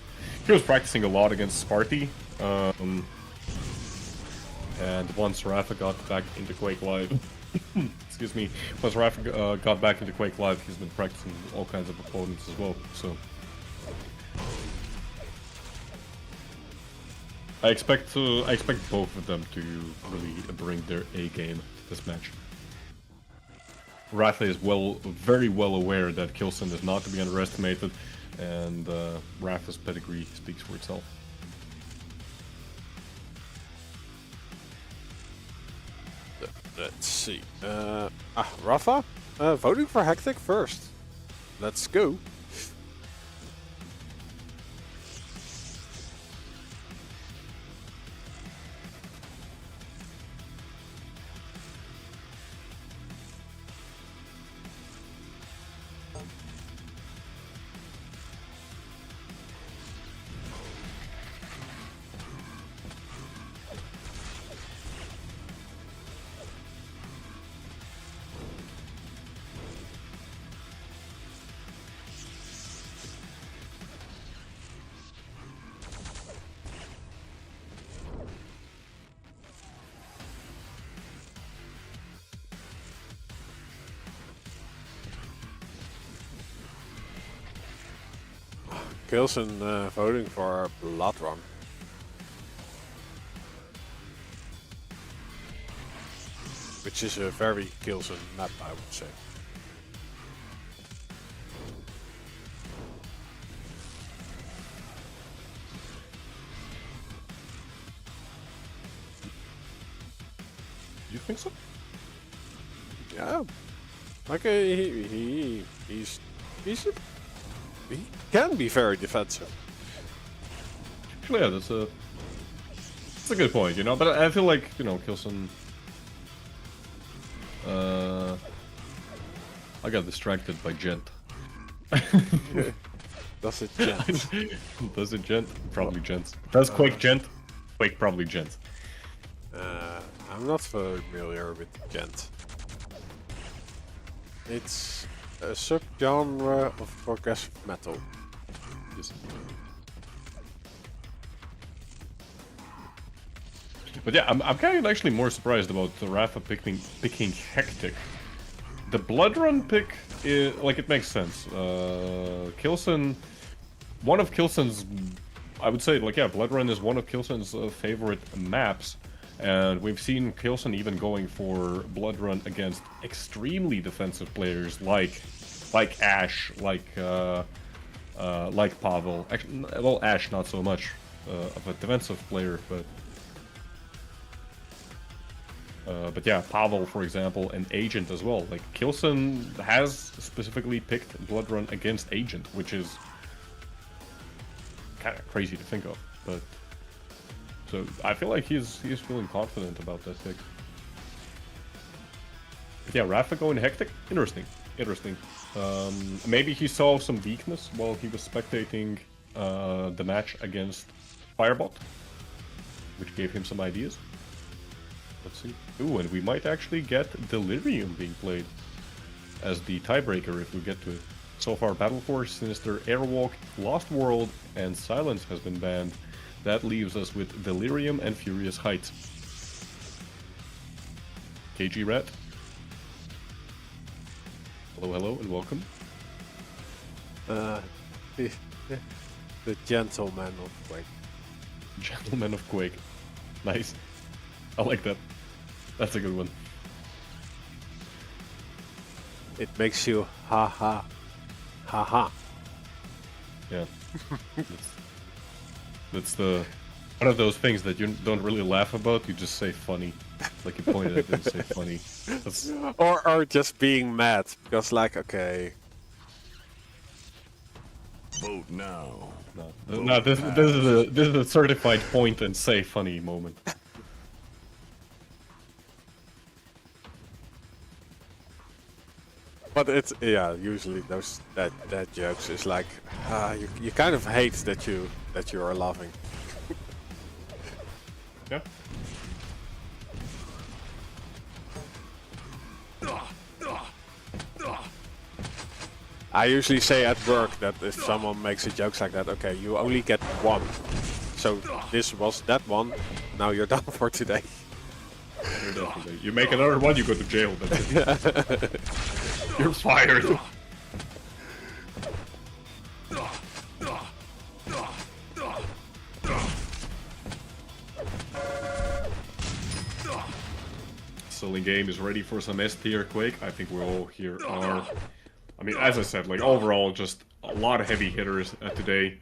practicing a lot against Sparty, and once RAPHA got back into Quake Live, excuse me, once RAPHA got back into Quake Live, he's been practicing all kinds of opponents as well. So I expect both of them to really bring their A game to this match. RAPHA is very well aware that Kilson is not to be underestimated, and RAPHA's pedigree speaks for itself. Let's see. RAPHA? Voting for Hectic first. Let's go. Kilson voting for Blood Run. Which is a very Kilson map, I would say. You think so? Yeah. Like he can be very defensive. Actually, yeah, that's a good point, you know. But I feel like, you know, Kilson. I got distracted by Gent. Does it Gent? Does it Gent? Probably Gent. Does Quake Gent? Quake probably Gent. I'm not familiar with Gent. It's a subgenre of progressive metal. Yes. But yeah, I'm kind of actually more surprised about the RAPHA picking Hectic. The Blood Run pick, like, it makes sense. Kilson, one of Kilson's, I would say, like, yeah, Blood Run is one of Kilson's favorite maps. And we've seen Kilson even going for Blood Run against extremely defensive players like Ash, like Pavel. Actually, well, Ash not so much of a defensive player, but yeah, Pavel, for example, and Agent as well. Like, Kilson has specifically picked Blood Run against Agent, which is kind of crazy to think of, but. So I feel like he's feeling confident about that pick. But yeah, RAPHA going Hectic, interesting. Maybe he saw some weakness while he was spectating the match against Firebot, which gave him some ideas. Let's see. Ooh, and we might actually get Delirium being played as the tiebreaker if we get to it. So far, Battle Force, Sinister, Airwalk, Lost World, and Silence has been banned. That leaves us with Delirium and Furious Heights. KG Rat. Hello, hello, and welcome. The gentleman of Quake. Gentleman of Quake. Nice. I like that. That's a good one. It makes you ha ha. Ha ha. Yeah. That's the one of those things that you don't really laugh about, you just say funny. Like you pointed at it and say funny. That's... Or just being mad. Because like, okay. Vote now. No, this is a certified point and say funny moment. But it's, yeah, usually those that jokes is like, you kind of hate that you are laughing. Yeah. I usually say at work that if someone makes a joke like that, okay, you only get one. So this was that one, now you're done for today. You make another one, you go to jail. That's it. You're fired. Selling game is ready for some S tier Quake. I think we're all here are. I mean, as I said, like overall, just a lot of heavy hitters today.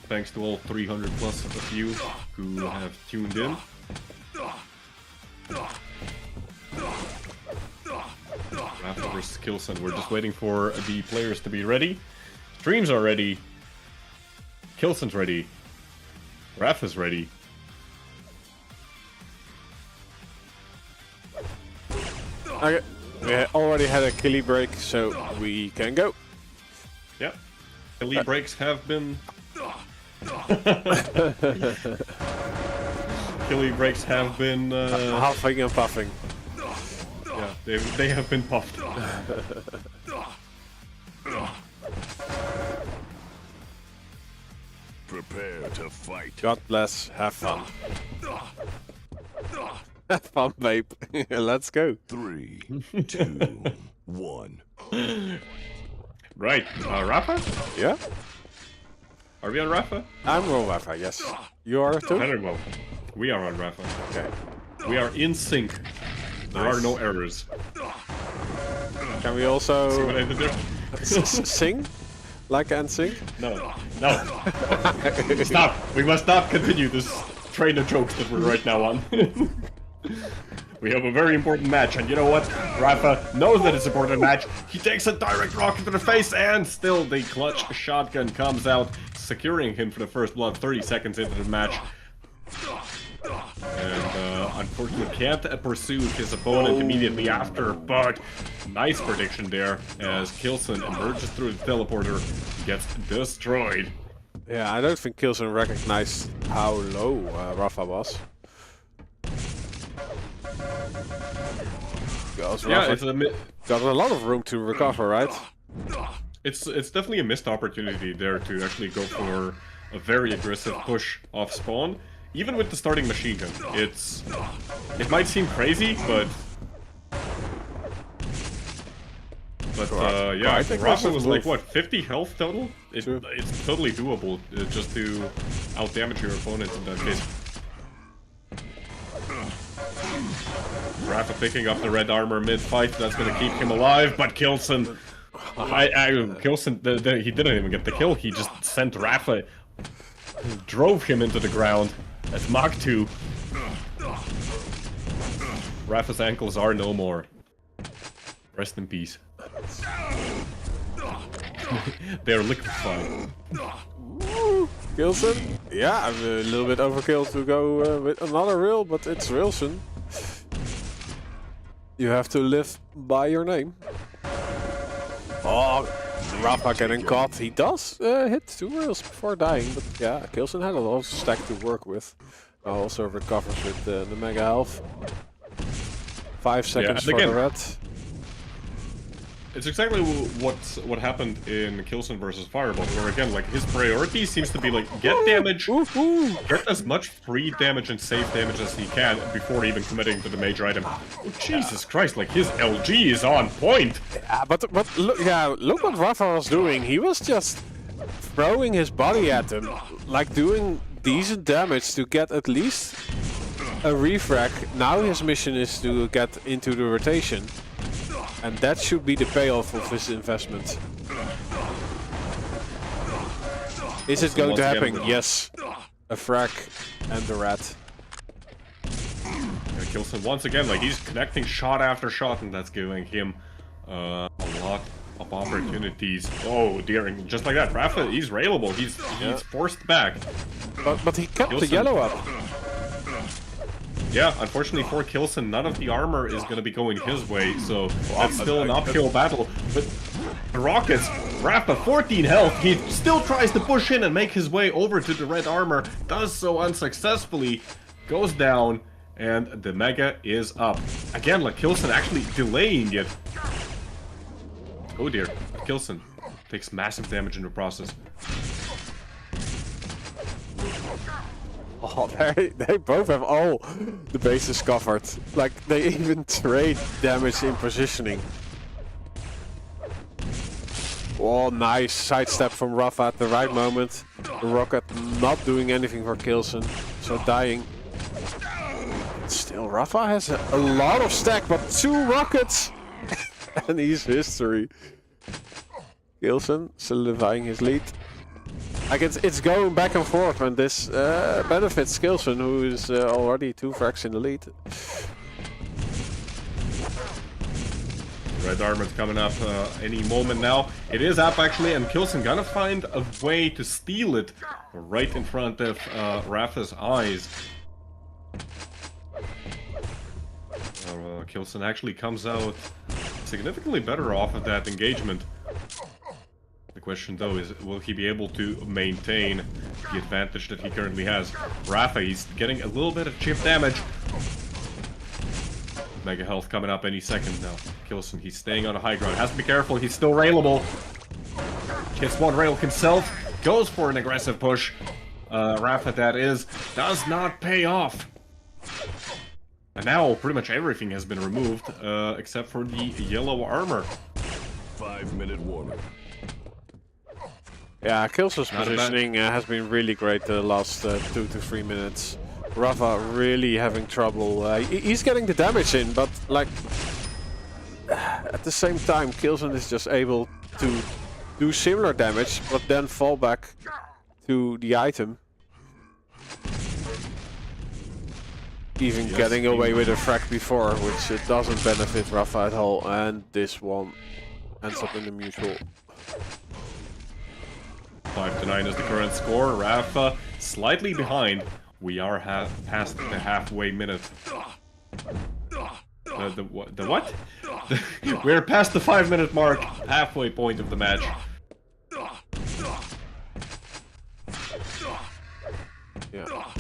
Thanks to all 300 plus of you who have tuned in. RAPHA versus Kilson. We're just waiting for the players to be ready. Streams are ready. Kilson's ready. RAPHA's ready. Okay, we already had a killie break, so we can go. Yeah. Killie breaks have been... Killie breaks have been... Huffing and puffing. Yeah, they have been puffed. Prepare to fight. God bless, have fun. Have fun, babe. Let's go. 3, 2, 1. Right, RAPHA? Yeah? Are we on RAPHA? I'm on RAPHA, yes. You are too? Very well. We are on RAPHA. Okay. We are in sync. There are no errors. Can we also See what I did there? sing? Like NSYNC? No. No. Stop. We must not continue this train of jokes that we're right now on. We have a very important match, and you know what? RAPHA knows that it's an important match. He takes a direct rocket to the face, and still the clutch shotgun comes out, securing him for the first blood 30 seconds into the match. And unfortunately can't pursue his opponent immediately after, but nice prediction there as Kilson emerges through the teleporter, gets destroyed. Yeah, I don't think Kilson recognized how low RAPHA was. Yeah, it's got a lot of room to recover, right? It's definitely a missed opportunity there to actually go for a very aggressive push off spawn. Even with the starting machine gun, it might seem crazy, but yeah, I think RAPHA was like what, 50 health total? It's totally doable just to outdamage your opponent in that case. RAPHA picking up the red armor mid-fight, that's gonna keep him alive, but Kilson... Kilson, he didn't even get the kill, he just sent RAPHA, drove him into the ground at Mach 2. RAPHA's ankles are no more. Rest in peace. They're liquefied. Kilson? Yeah, I'm a little bit overkill to go with another reel, but it's Rilson. You have to live by your name. Oh, RAPHA getting caught. He does hit 2 reels before dying, but yeah, Kilson had a lot of stack to work with. Also recovers with the mega health. 5 seconds for the red. It's exactly what happened in Killson versus Fireball, where again, like, his priority seems to be like, get damage, get as much free damage and safe damage as he can before even committing to the major item. Oh, Jesus Christ, like, his LG is on point! Yeah, but look, look what RAPHA was doing. He was just throwing his body at them, like doing decent damage to get at least a refrag. Now his mission is to get into the rotation. And that should be the payoff of his investment. Is it going to happen? Yes. A frag and the rat. Killson once again, like, he's connecting shot after shot, and that's giving him a lot of opportunities. Oh dear, and just like that, RAPHA, he's railable. He's forced back. But he kept the yellow up. Yeah, unfortunately for Killson, none of the armor is going to be going his way, so that's still an uphill battle. But the Rockets, RAPHA, 14 health, he still tries to push in and make his way over to the red armor, does so unsuccessfully, goes down, and the Mega is up. Again, like, Killson actually delaying it. Oh dear, Killson takes massive damage in the process. Oh, they both have all the bases covered. Like, they even trade damage in positioning. Oh, nice sidestep from RAPHA at the right moment. The rocket not doing anything for Killson, so dying. Still, RAPHA has a lot of stack, but 2 rockets! And he's history. Killson solidifying his lead. Like, it's going back and forth, and this benefits Killson, who is already 2 frags in the lead. Red armor's coming up any moment now. It is up actually, and Killson gonna find a way to steal it right in front of RAPHA's eyes. Killson actually comes out significantly better off of that engagement. The question though is, will he be able to maintain the advantage that he currently has? RAPHA, he's getting a little bit of chip damage. Mega health coming up any second now. Killson, he's staying on a high ground. Has to be careful, he's still railable. Hits one rail himself, goes for an aggressive push. RAPHA, that is, does not pay off. And now pretty much everything has been removed, except for the yellow armor. 5-minute warning. Yeah, Killson's positioning has been really great the last 2 to 3 minutes. RAPHA really having trouble. He's getting the damage in, but like at the same time, Killson is just able to do similar damage, but then fall back to the item. Even getting away with a frag before, which it doesn't benefit RAPHA at all, and this one ends up in the mutual. 5-9 is the current score. RAPHA slightly behind. We are past the halfway minute. The what? We're past the 5-minute mark, halfway point of the match. Yeah.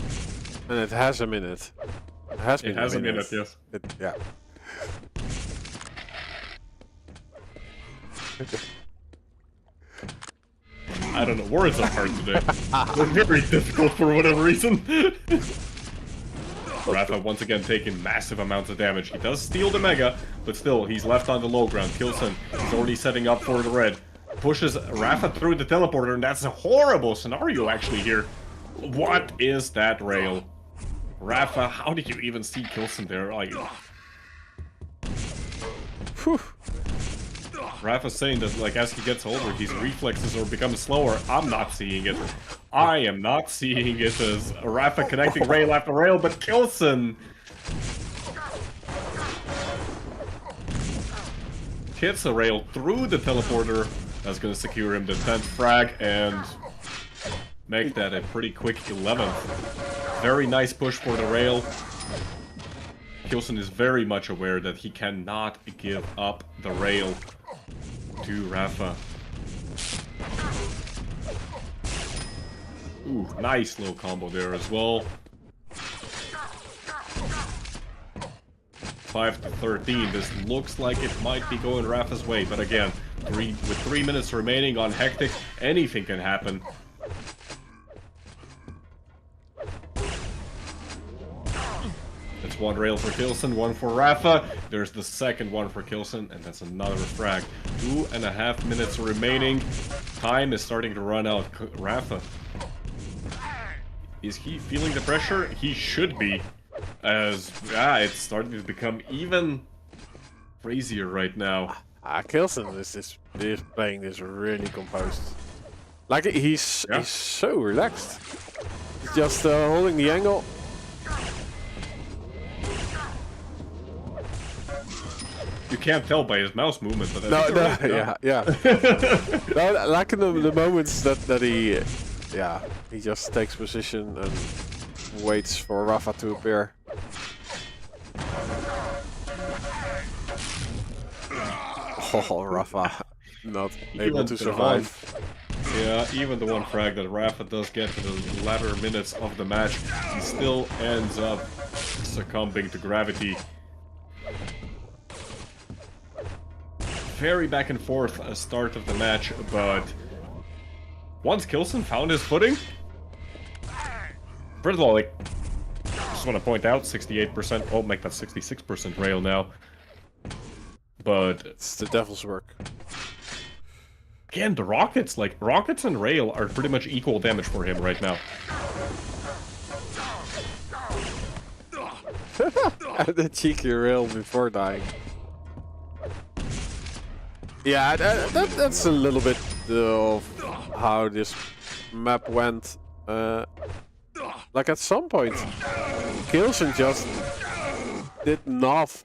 And it has a minute. It has been a minute, yes. Yeah. I don't know, words are hard today. They're very difficult for whatever reason. RAPHA once again taking massive amounts of damage. He does steal the Mega, but still, he's left on the low ground. Killson is already setting up for the red. Pushes RAPHA through the teleporter, and that's a horrible scenario actually here. What is that rail? RAPHA, how did you even see Killson there? Like, Whew. RAPHA's saying that, like, as he gets older, his reflexes are becoming slower. I'm not seeing it. I am not seeing it as RAPHA connecting rail after rail, but Killson hits a rail through the teleporter. That's going to secure him the 10th frag and make that a pretty quick 11th. Very nice push for the rail. Killson is very much aware that he cannot give up the rail to RAPHA. Ooh, nice low combo there as well. 25 to 13. This looks like it might be going Rapha's way, but again, with 3 minutes remaining on Hectic, anything can happen. That's one rail for Kilson, one for Rapha. There's the second one for Kilson, and that's another frag. 2.5 minutes remaining. Time is starting to run out. Rapha. Is he feeling the pressure? He should be. As, it's starting to become even crazier right now. Kilson is playing this really composed. Like, he's so relaxed. He's just holding the angle. You can't tell by his mouse movement, but yeah. No, like in the moments that he, he just takes position and waits for RAPHA to appear. Oh, RAPHA not able to survive. Yeah, even the one frag that RAPHA does get to the latter minutes of the match, he still ends up succumbing to gravity. Very back and forth start of the match, but once Kilson found his footing, first of all, like, I just want to point out, 68%, oh, make that 66% rail now. But it's the devil's work. Again, the rockets, like, rockets and rail are pretty much equal damage for him right now. The cheeky rail before dying. Yeah, that's a little bit of how this map went. Like at some point, Kilson just did not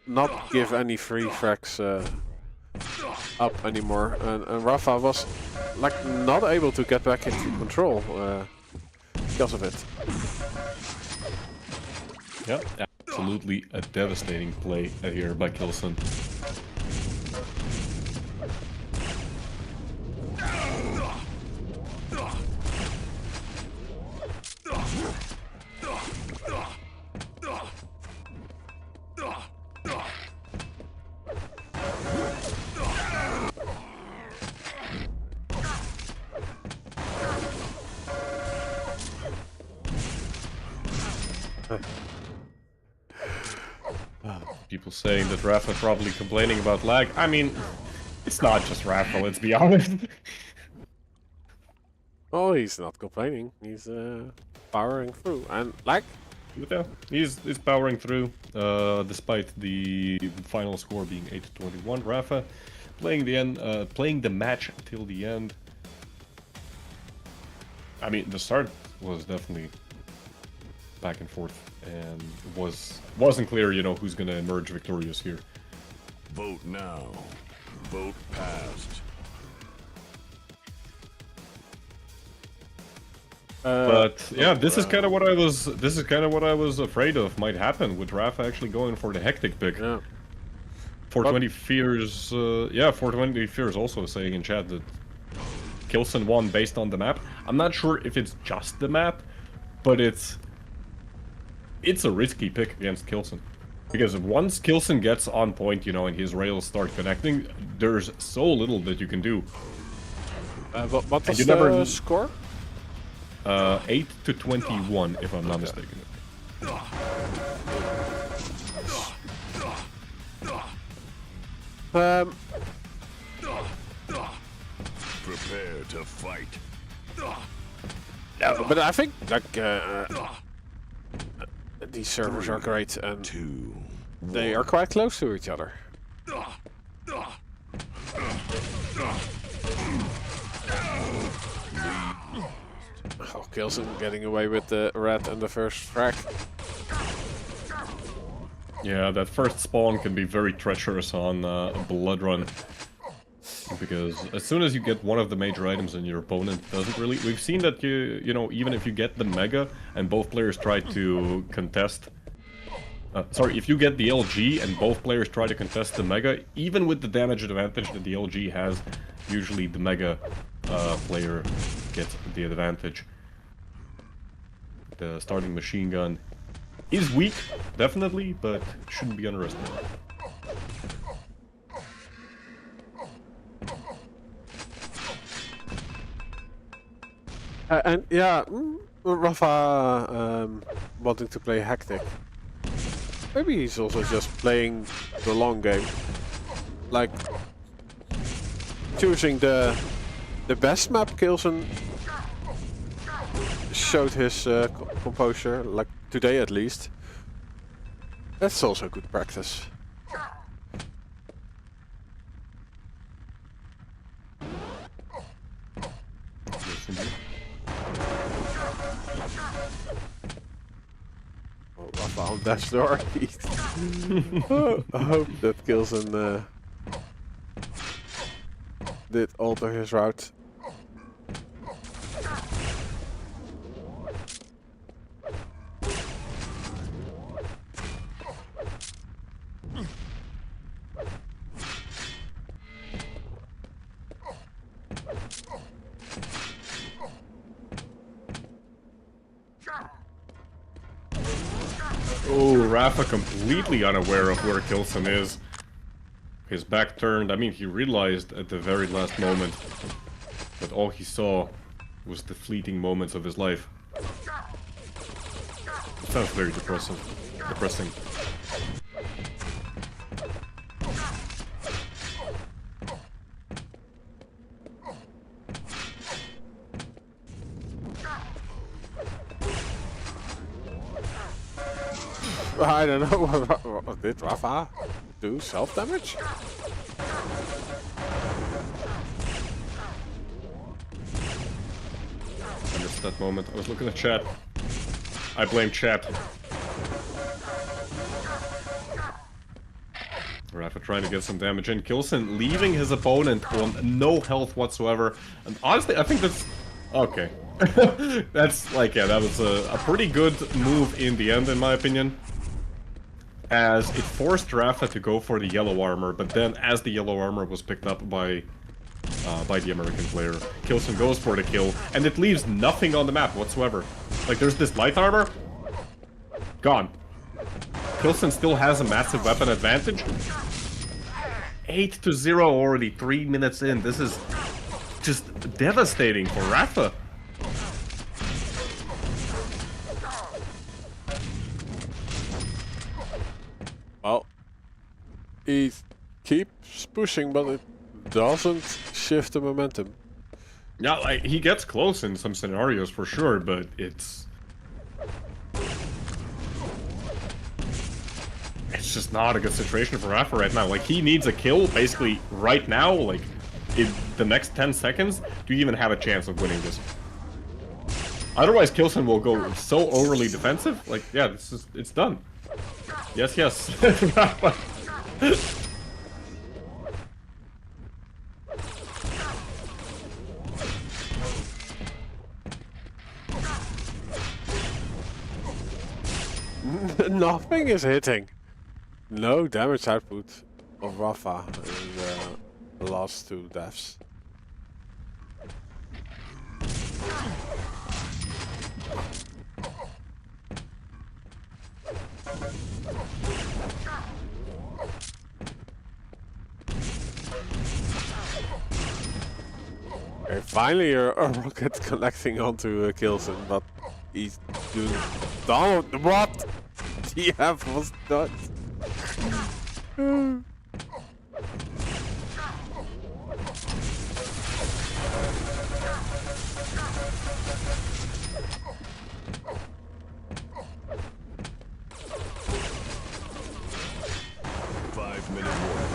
give any free frags up anymore, and RAPHA was like not able to get back into control because of it. Yep, absolutely a devastating play here by Kilson. People saying that RAPHA probably complaining about lag. I mean, it's not just RAPHA, let's be honest. Oh, he's not complaining. He's powering through, and like, yeah, he's powering through, despite the final score being 8-21. RAPHA playing the match till the end. I mean, the start was definitely back and forth, and wasn't clear, you know, who's gonna emerge victorious here. Vote now. Vote passed. But yeah, this is kind of what I was afraid of might happen with RAPHA actually going for the hectic pick. Yeah. 420 Fears, 420 Fears also saying in chat that Kilson won based on the map. I'm not sure if it's just the map, but it's a risky pick against Kilson. Because once Kilson gets on point, you know, and his rails start connecting, there's so little that you can do. What was the score? 8-21, if I'm not mistaken. Prepare to fight. Yeah, but I think like these servers are great, and they are quite close to each other. Oh, Kilson getting away with the red and the first frag. Yeah, that first spawn can be very treacherous on a blood run. Because as soon as you get one of the major items and your opponent doesn't really... We've seen that you know, even if you get the Mega and both players try to contest... sorry, if you get the LG and both players try to contest the Mega, even with the damage advantage that the LG has, usually the Mega player gets the advantage. The starting machine gun He's weak, definitely, but shouldn't be underestimated. And yeah, RAPHA wanting to play hectic. Maybe he's also just playing the long game, like choosing the best map. Kilson showed his composure, like today at least. That's also good practice. I found that door. I hope that Kilson did alter his route. Oh, RAPHA completely unaware of where Kilson is. His back turned. I mean, he realized at the very last moment that all he saw was the fleeting moments of his life. It sounds very depressing. I don't know. Did RAPHA do self-damage? I missed that moment. I was looking at chat. I blame chat. RAPHA trying to get some damage in. Kilson leaving his opponent on no health whatsoever. And honestly, I think that's... Okay. That's like, yeah, that was a pretty good move in the end, in my opinion. As it forced RAPHA to go for the yellow armor, but then as the yellow armor was picked up by the American player, Kilson goes for the kill, and it leaves nothing on the map whatsoever. Like, there's this light armor, gone. Kilson still has a massive weapon advantage. 8-0 already, 3 minutes in. This is just devastating for RAPHA. Well, he keeps pushing, but it doesn't shift the momentum. Yeah, like, he gets close in some scenarios for sure, but it's just not a good situation for RAPHA right now. Like, he needs a kill basically right now, like in the next 10 seconds, to even have a chance of winning this. Otherwise, Kilson will go so overly defensive. Like, yeah, it's done. Yes, yes. Nothing is hitting. No damage output of RAPHA in the last 2 deaths. Okay, finally a rocket collecting onto Kilson, but he's doing... Oh, what? TF was done. 5-minute warning.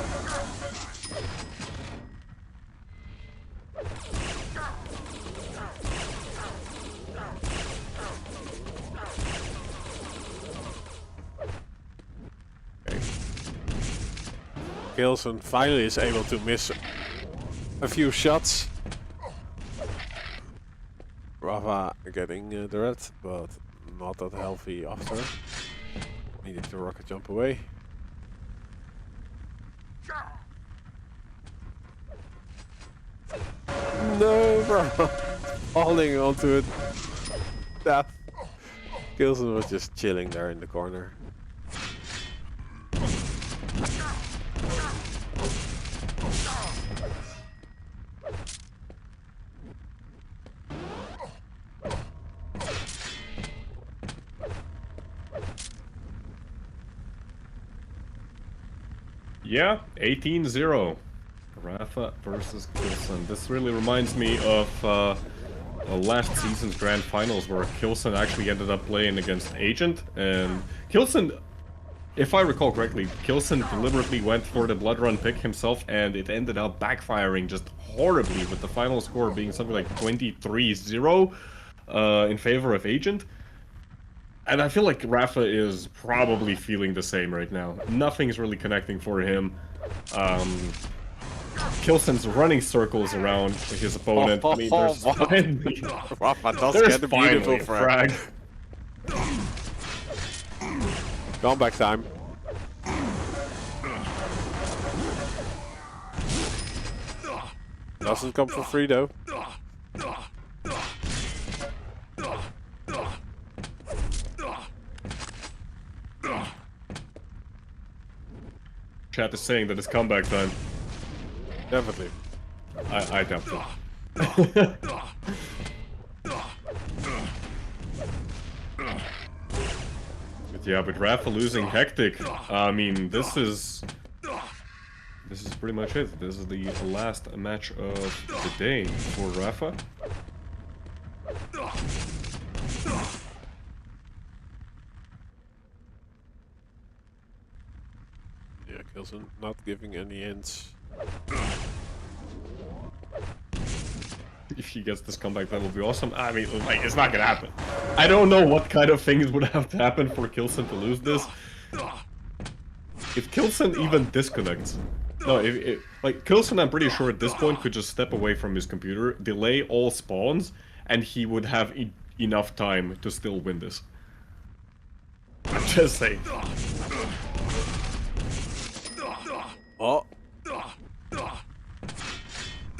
Kilson finally is able to miss a few shots. RAPHA getting the red, but not that healthy after. Needed to rocket jump away. No, bro. Falling onto it. Death. Kilson was just chilling there in the corner. Yeah, 18-0. RAPHA versus Kilson. This really reminds me of last season's Grand Finals where Kilson actually ended up playing against Agent, and Kilson, if I recall correctly, Kilson deliberately went for the Blood Run pick himself, and it ended up backfiring just horribly, with the final score being something like 23-0 in favor of Agent. And I feel like RAPHA is probably feeling the same right now. Nothing's really connecting for him. Kilson's running circles around his opponent. I mean, there's finally... RAPHA does There's get a beautiful frag. Comeback time. Doesn't come for free though. Chat is saying that it's comeback time. Definitely. I doubt it. But yeah, with RAPHA losing Hectic, I mean, this is pretty much it. This is the last match of the day for RAPHA. Yeah, Kilson not giving any hints. If he gets this comeback, that will be awesome. I mean, like, it's not gonna happen. I don't know what kind of things would have to happen for Kilson to lose this. If Kilson even disconnects... No, like, Kilson, I'm pretty sure at this point could just step away from his computer, delay all spawns, and he would have enough time to still win this. I'm just saying. Oh.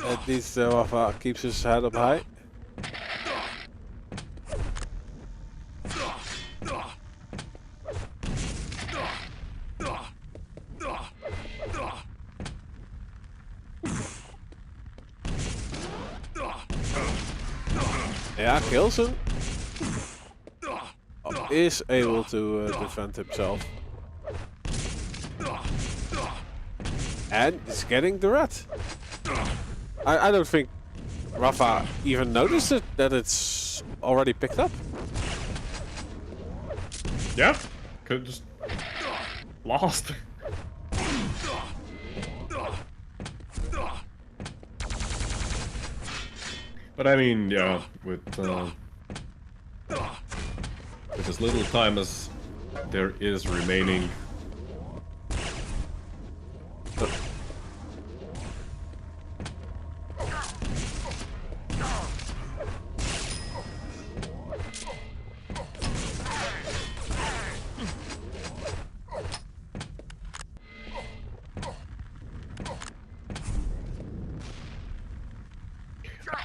At least RAPHA keeps his head up high. Yeah, Kilson is able to defend himself. And is getting the red. I don't think RAPHA even noticed it, that it's already picked up. Yeah, could have just lost. But I mean, yeah, with as little time as there is remaining.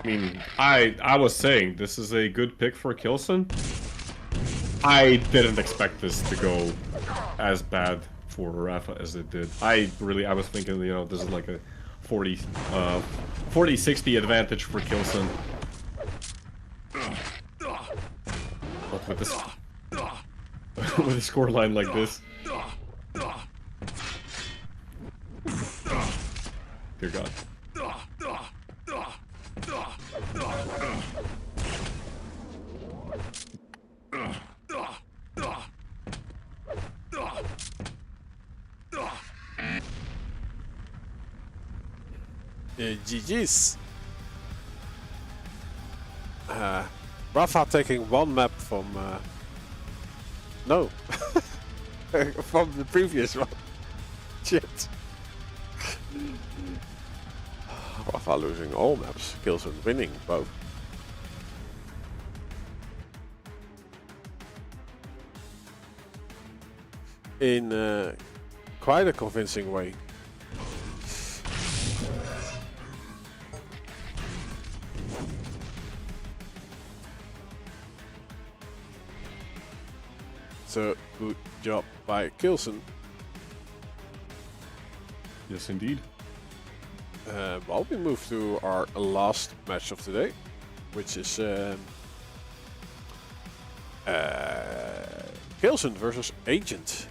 I mean, I was saying this is a good pick for Kilson. I didn't expect this to go as bad for RAPHA as it did. I was thinking, you know, this is like a 40-60 advantage for Kilson. But with this, with a scoreline like this, dear God. GG's. RAPHA taking one map from... no. from the previous one. Shit. RAPHA losing all maps. Kilson winning both. In quite a convincing way. So good job by Kilson. Yes, indeed. Well, we move to our last match of today, which is Kilson versus Agent.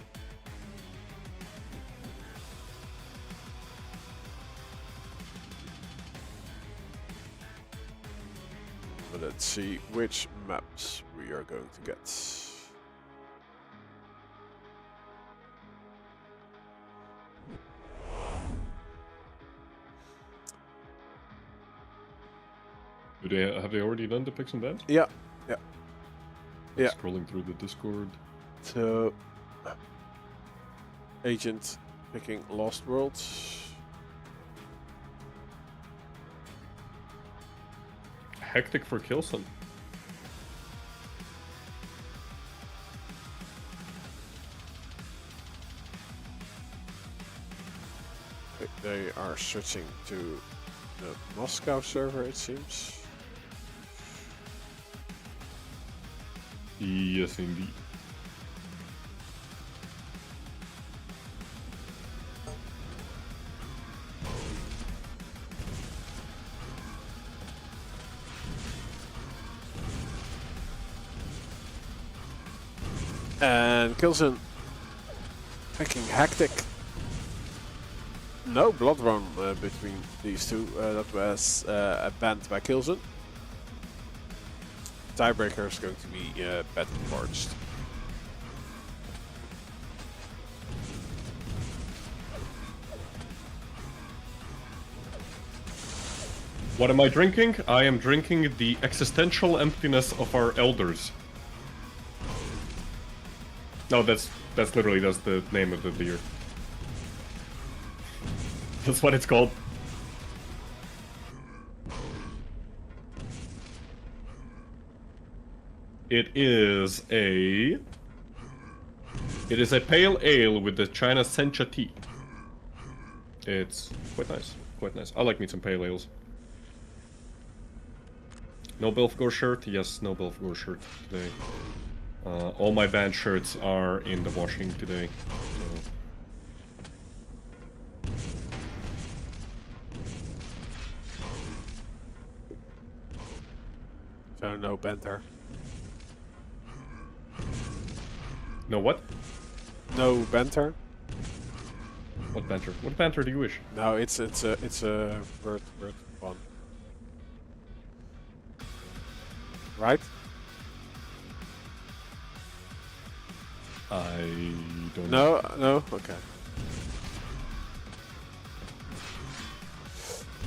Let's see which maps we are going to get. Have they already done the picks and bans? Yeah, yeah, I'm yeah. scrolling through the Discord. So, Agent picking Lost Worlds. Hectic for Kilson. They are switching to the Moscow server, it seems. Yes, indeed. And Kilson picking Hectic. No blood run between these two. That was banned by Kilson. Tiebreaker is going to be battle forged. What am I drinking? I am drinking the existential emptiness of our elders. No, that's literally the name of the beer. That's what it's called. It is a pale ale with the China Sencha tea. It's quite nice, quite nice. I like me some pale ales. No Belfgor shirt? Yes, no Belfgor shirt today. All my band shirts are in the washing today. So no banter. No what? No banter. What banter? What banter do you wish? No, it's a word one. Right? I don't know. No, okay.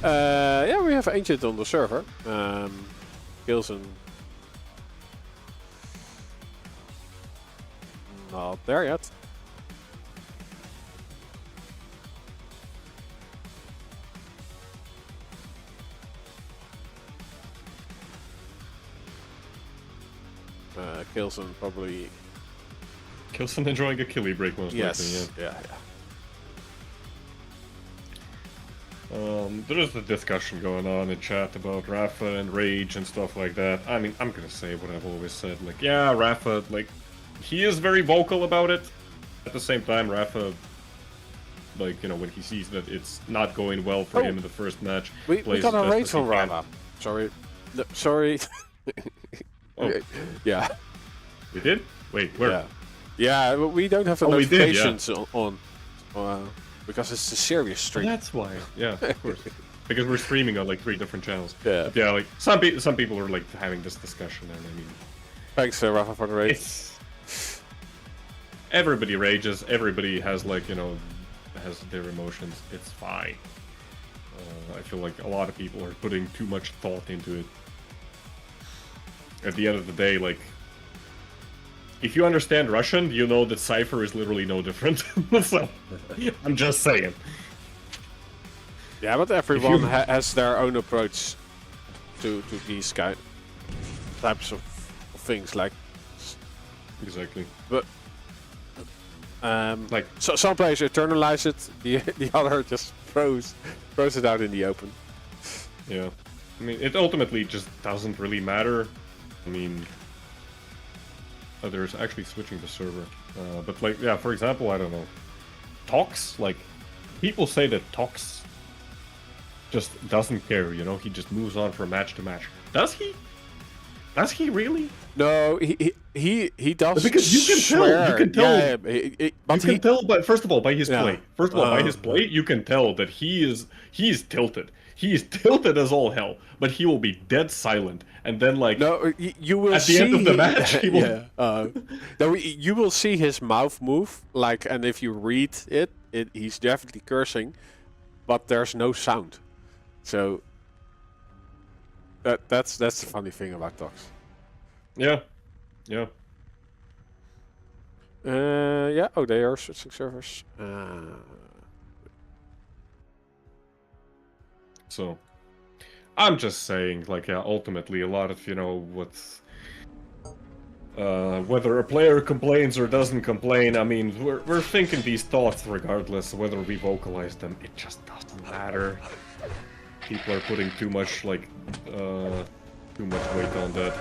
Yeah, we have Ancient on the server. Kilson not there yet. Kilson probably. Kilson enjoying a killie break most Yes. likely, Yeah. There is a discussion going on in chat about RAPHA and Rage and stuff like that. I mean, I'm gonna say what I've always said. Like, yeah, RAPHA, like, he is very vocal about it. At the same time, RAPHA, like, you know, when he sees that it's not going well for him in the first match, We got a raid from RAPHA. Sorry. No, sorry. Oh. Yeah. We did? Wait, where? Yeah. Yeah, but we don't have the We did, yeah. notifications on because it's a serious stream. That's why. Yeah, of course. Because we're streaming on like 3 different channels. Yeah. But yeah, like some people are like having this discussion, and I mean, Thanks, Rafa, for the raid. Everybody rages. Everybody has like, you know, has their emotions. It's fine. I feel like a lot of people are putting too much thought into it. At the end of the day, like, if you understand Russian, you know that CYPHER is literally no different. So, I'm just saying. Yeah, but everyone has their own approach to these types of things. Like, Exactly. but Like, so some players internalize it, the other just throws it out in the open. yeah. I mean, it ultimately just doesn't really matter. I mean, there's actually switching the server. But like, yeah, for example, I don't know, Tox, like, people say that Tox just doesn't care, you know, he just moves on from match to match. Does he? Does he really? No, he does. Because you can swear. tell. You can tell. Yeah, but you can tell, but first of all, by his Yeah. play. First of all, by his play, you can tell that he's tilted. He's tilted as all hell, but he will be dead silent. And then, like, no, you will at see the end of the match, he will. Yeah, no, you will see his mouth move. Like, and if you read it, he's definitely cursing, but there's no sound. So that's the funny thing about Tox. Yeah, yeah. Yeah. Oh, they are switching servers. So, I'm just saying, like, yeah, ultimately, a lot of, you know, what's... whether a player complains or doesn't complain, I mean, we're thinking these thoughts regardless of whether we vocalize them. It just doesn't matter. People are putting too much, like, too much weight on that.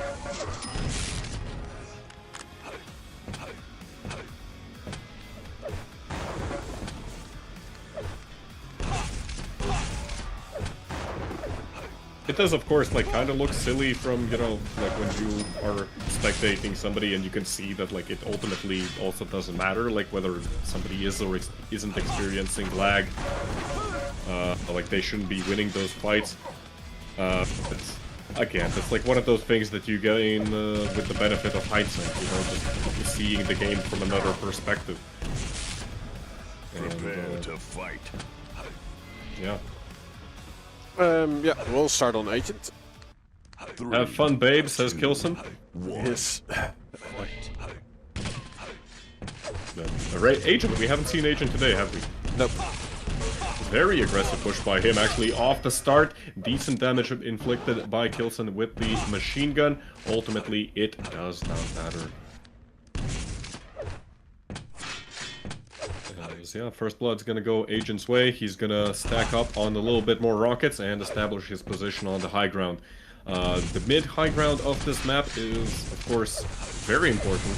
It does, of course, like, kind of look silly from, you know, like, when you are spectating somebody and you can see that, like, it ultimately also doesn't matter, like, whether somebody is or isn't experiencing lag. Like, they shouldn't be winning those fights. Again, it's like one of those things that you gain with the benefit of hindsight, you know, just seeing the game from another perspective. Prepare to fight. Yeah. Yeah, we'll start on Agent. Have fun, babe, says Kilson. Yes. Agent, we haven't seen Agent today, have we? Nope. Very aggressive push by him, actually, off the start. Decent damage inflicted by Kilson with the machine gun. Ultimately, it does not matter. Yeah, First Blood's gonna go Agent's way. He's gonna stack up on a little bit more rockets and establish his position on the high ground. The mid-high ground of this map is, of course, very important,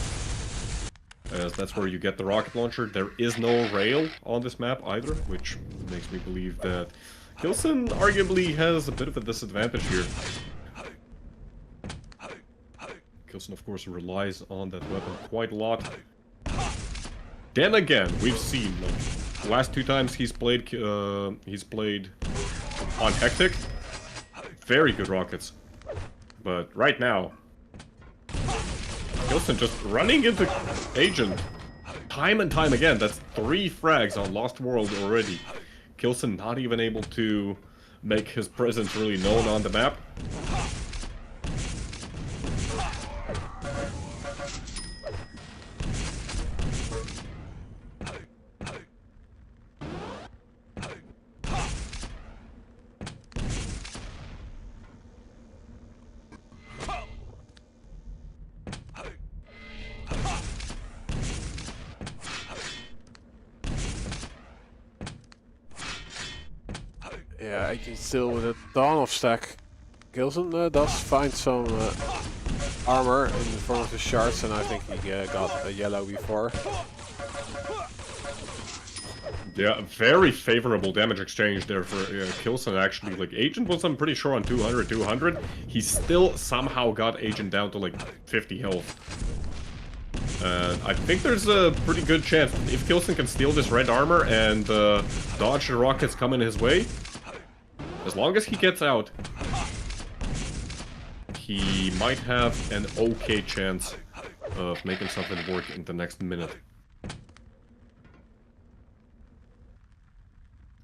as that's where you get the rocket launcher. There is no rail on this map either, which makes me believe that Kilson arguably has a bit of a disadvantage here. Kilson, of course, relies on that weapon quite a lot. Then again, we've seen, like, the last two times he's played on Hectic, very good rockets. But right now, Kilson just running into Agent time and time again. That's 3 frags on Lost World already. Kilson not even able to make his presence really known on the map. Yeah, Agent still with a ton of stack. Kilson does find some armor in front of the shards, and I think he got a yellow before. Yeah, very favorable damage exchange there for Kilson, actually. Like, Agent was, I'm pretty sure, on 200. He still somehow got Agent down to, like, 50 health. I think there's a pretty good chance, if Kilson can steal this red armor and dodge the rockets coming his way, as long as he gets out, he might have an okay chance of making something work in the next minute.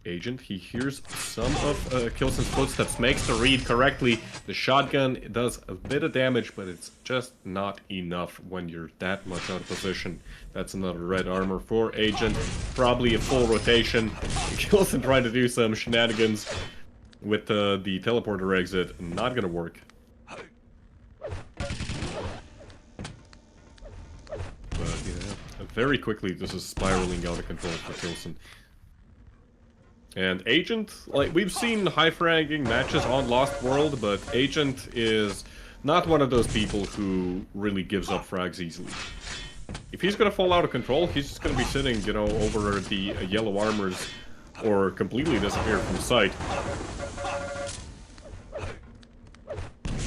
Agent, he hears some of Kilson's footsteps, makes the read correctly. The shotgun does a bit of damage, but it's just not enough when you're that much out of position. That's another red armor for Agent. Probably a full rotation. Kilson trying to do some shenanigans with the teleporter exit. Not gonna work. But yeah, very quickly this is spiraling out of control for Kilson. And Agent, like, we've seen high-fragging matches on Lost World, but Agent is not one of those people who really gives up frags easily. If he's gonna fall out of control, he's just gonna be sitting, you know, over the yellow armors, or completely disappear from sight.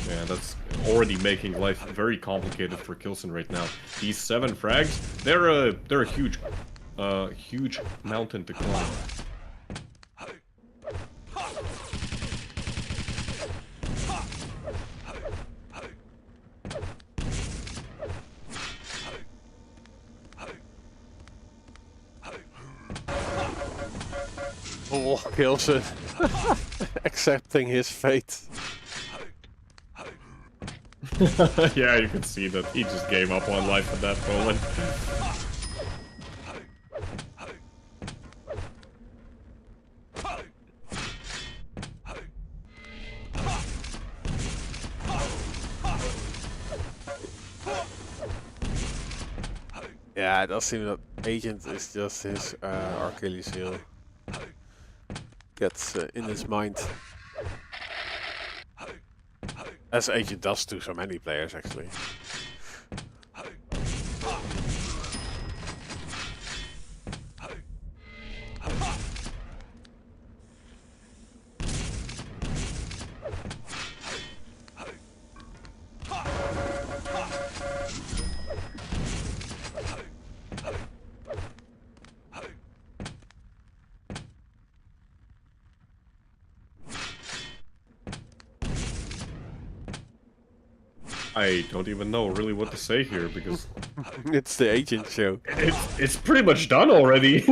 Yeah, that's already making life very complicated for Kilson right now. These 7 frags, they're a huge mountain to climb. Oh, Kilson. Accepting his fate. Yeah, you can see that he just gave up on life at that moment. Yeah, it does seem that Agent is just his Achilles heel. Gets in his mind. As Agent does to so many players, actually. I don't even know really what to say here, because It's the Agent show. it's pretty much done already.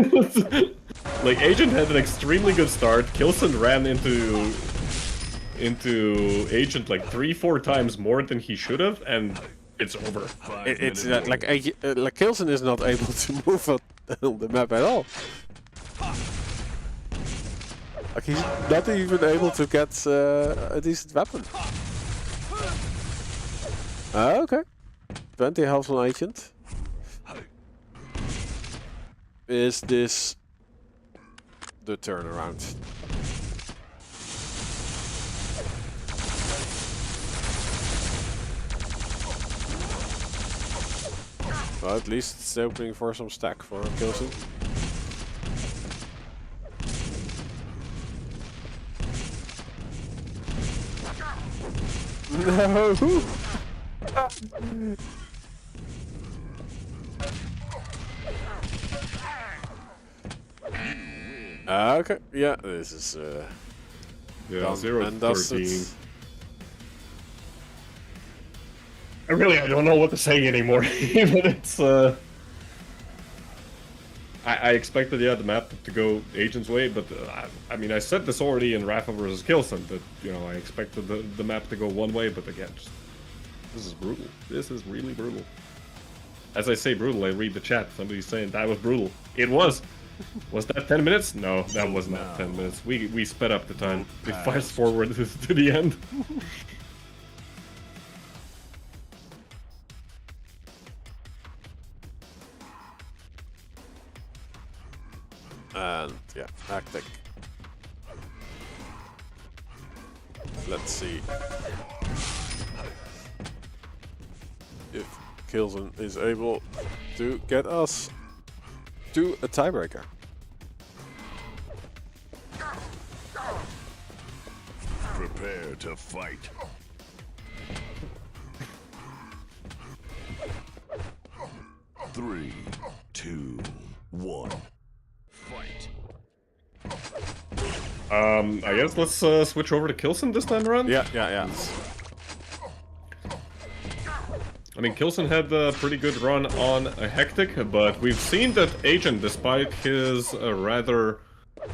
Like, Agent had an extremely good start. Kilson ran into Agent like 3-4 times more than he should have, and it's over. It's like like Kilson is not able to move on the map at all. Like he's not even able to get a decent weapon. Okay. 20 health on Agent. Is this the turnaround? Well, at least it's opening for some stack for Kilson. No! Okay, yeah, this is Yeah, done 0-13. I don't know what to say anymore. But it's I expected, yeah, the map to go Agent's way, but I mean, I said this already in RAPHA versus Kilson, that, you know, I expected the map to go one way, but again, this is brutal. This is really brutal. As I say brutal, I read the chat. Somebody's saying that was brutal. It was. Was that 10 minutes? No, that was not 10 minutes. We sped up the time. We fast forward to the end. And yeah, tactic. Let's see if Kilson is able to get us to a tiebreaker. Prepare to fight. Three, 2, 1. Fight. I guess let's switch over to Kilson this time around. Yeah. I mean, Kilson had a pretty good run on a Hectic, but we've seen that Agent, despite his rather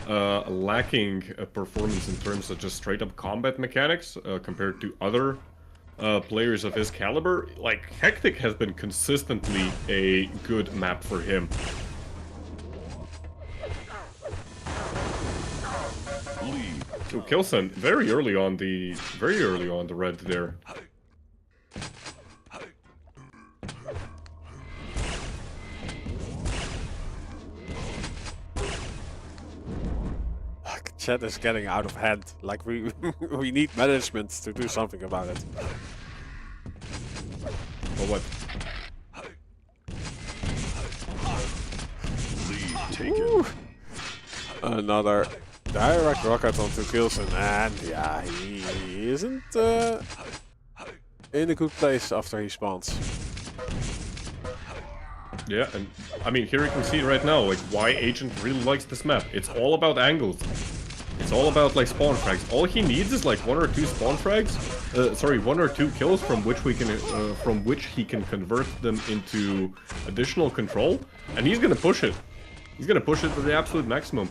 lacking performance in terms of just straight-up combat mechanics compared to other players of his caliber, like, Hectic has been consistently a good map for him. So Kilson very early on the red there. Chat is getting out of hand. Like we we need management to do something about it. Or what? Lead taken. Woo. Another direct rocket onto Kilson, and yeah, he isn't in a good place after he spawns. Yeah, and I mean, here you can see right now, like, why Agent really likes this map. It's all about angles. It's all about, like, spawn frags. All he needs is, like, 1 or 2 spawn frags. Sorry, 1 or 2 kills from which he can convert them into additional control, and he's gonna push it. He's gonna push it to the absolute maximum.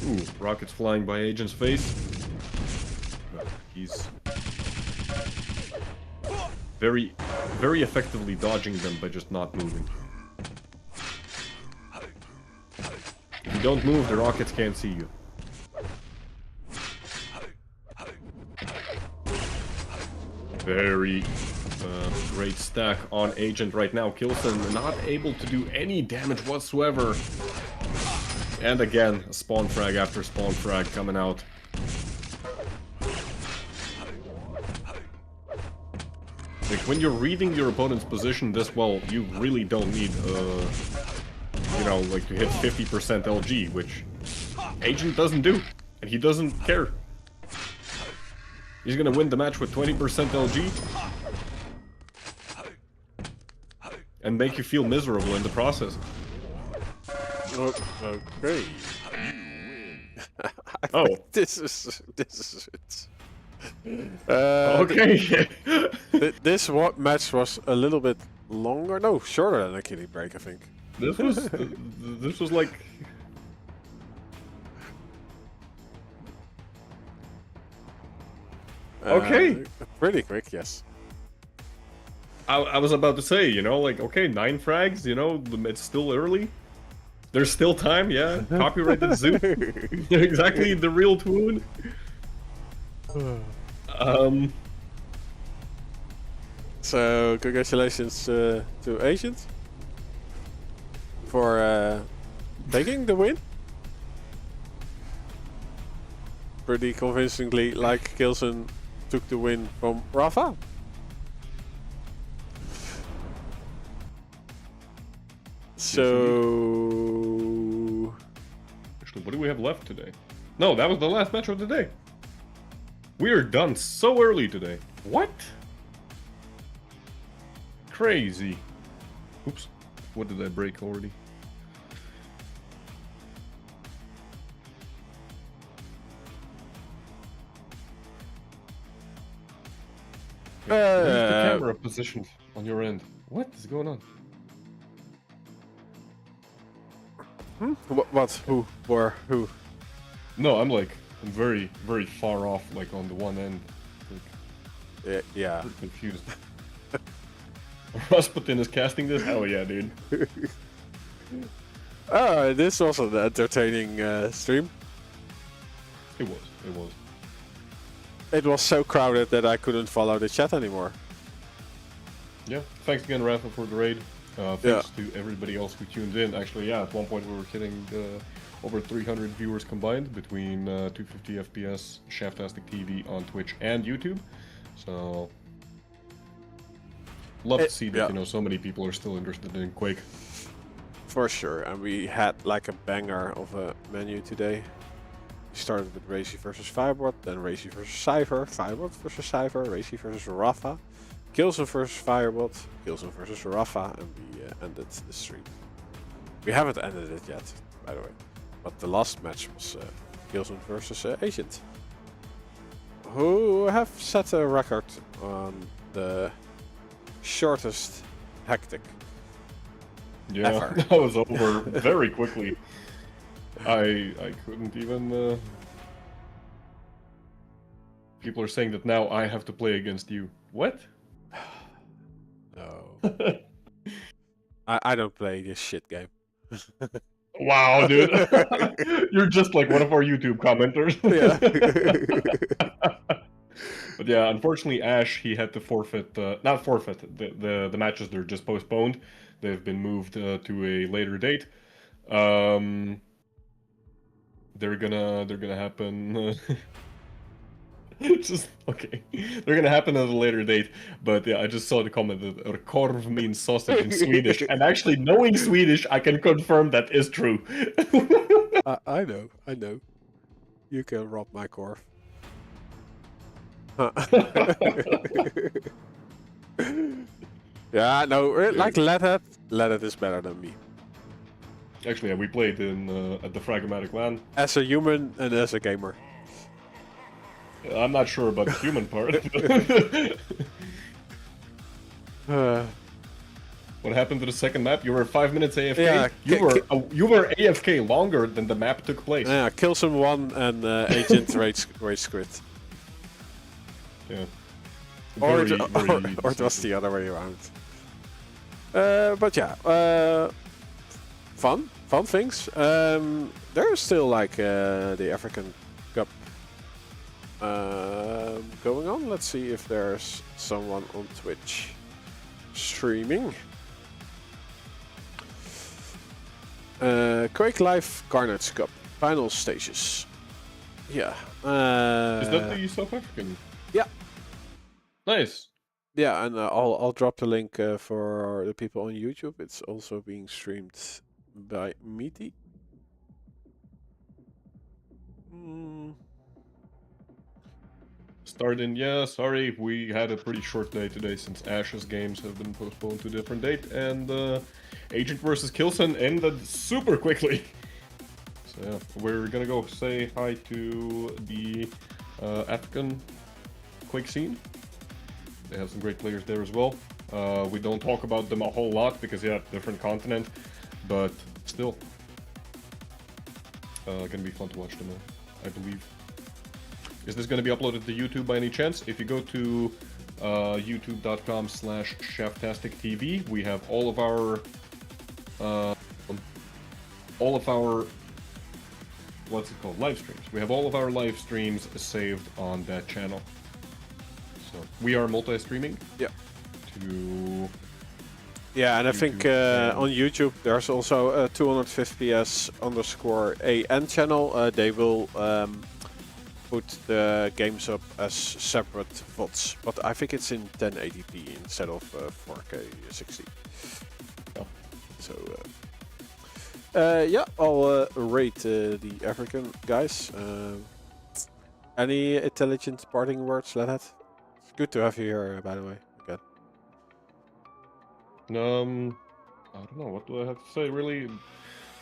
Ooh, rockets flying by Agent's face. He's very, very effectively dodging them by just not moving. If you don't move, the rockets can't see you. Very great stack on Agent right now. Kilson not able to do any damage whatsoever. And again, spawn frag after spawn frag coming out. Like, when you're reading your opponent's position this well, you really don't need, you know, like, to hit 50% LG, which Agent doesn't do. And he doesn't care. He's gonna win the match with 20% LG. And make you feel miserable in the process. Okay. Oh. This is it. Okay. This match was a little bit longer, no, shorter than a kitty break, I think. This was like... Okay. Pretty quick, yes. I was about to say, you know, like, okay, 9 frags, you know, it's still early. There's still time, yeah. Copyrighted Zoo. Exactly, the real tune. So, congratulations to Agent for taking the win. Pretty convincingly, like Kilson took the win from RAPHA. So... Actually, what do we have left today? No, that was the last match of the day. We are done so early today. What? Crazy. Oops. What did I break already? Where's the camera positioned on your end? What is going on? What? Who? Where? Who? No, I'm very, very far off, like on the one end. Like, yeah. I'm confused. Rasputin is casting this? Hell yeah, dude. This was an entertaining stream. It was. It was. It was so crowded that I couldn't follow the chat anymore. Yeah. Thanks again, Rapha, for the raid. Thanks to everybody else who tuned in. Actually, yeah, at one point we were hitting over 300 viewers combined between 250 FPS, Shaftastic TV on Twitch and YouTube. So, love to see that, you know, so many people are still interested in Quake. For sure, and we had like a banger of a menu today. We started with RAISY versus Firebot, then RAISY versus CYPHER, Firebot versus CYPHER, RAISY versus RAPHA, Kilson versus Firebot, Kilson versus RAPHA, and we ended the stream. We haven't ended it yet, by the way, but the last match was Kilson versus Agent, who have set a record on the shortest hectic. Yeah, ever. that was over very quickly. I couldn't even... People are saying that now I have to play against you. What? No. I don't play this shit game. Wow, dude. You're just like one of our YouTube commenters. Yeah. But yeah, unfortunately, Ash, he had to forfeit... not forfeit. The matches, they're just postponed. They've been moved to a later date. They're gonna happen. It's just okay. They're gonna happen at a later date, but yeah, I just saw the comment that korv means sausage in Swedish, and actually knowing Swedish, I can confirm that is true. I know. You can rob my core. Yeah, no, like Leadhead is better than me. Actually, yeah, we played in at the Fragomatic LAN. As a human and as a gamer. I'm not sure about the human part. What happened to the second map? You were 5 minutes AFK. Yeah, you were AFK longer than the map took place. Yeah, Kilson won and Agent rage quit. Yeah. Or it was the other way around. But yeah, fun things. There's still like the African Cup going on. Let's see if there's someone on Twitch streaming. Quake Live Carnage Cup final stages. Yeah. Is that the South African? Yeah. Nice. Yeah, and I'll drop the link for the people on YouTube. It's also being streamed by Meaty. Starting, yeah, sorry, we had a pretty short day today since Ash's games have been postponed to a different date, and Agent versus Kilson ended super quickly. So yeah, we're gonna go say hi to the African Quake scene. They have some great players there as well. We don't talk about them a whole lot because, yeah, different continent, but still, gonna be fun to watch them, I believe. Is this going to be uploaded to YouTube by any chance? If you go to youtube.com/cheftastictv, we have all of our what's it called, live streams. We have all of our live streams saved on that channel. So we are multi-streaming. Yeah. To yeah, and I think on YouTube there's also a 250s_AN channel. They will put the games up as separate VODs, but I think it's in 1080p instead of 4K 60. Oh. So yeah, I'll rate the African guys. Any intelligent parting words, Leonard? It's good to have you here, by the way. Again. I don't know, what do I have to say, really?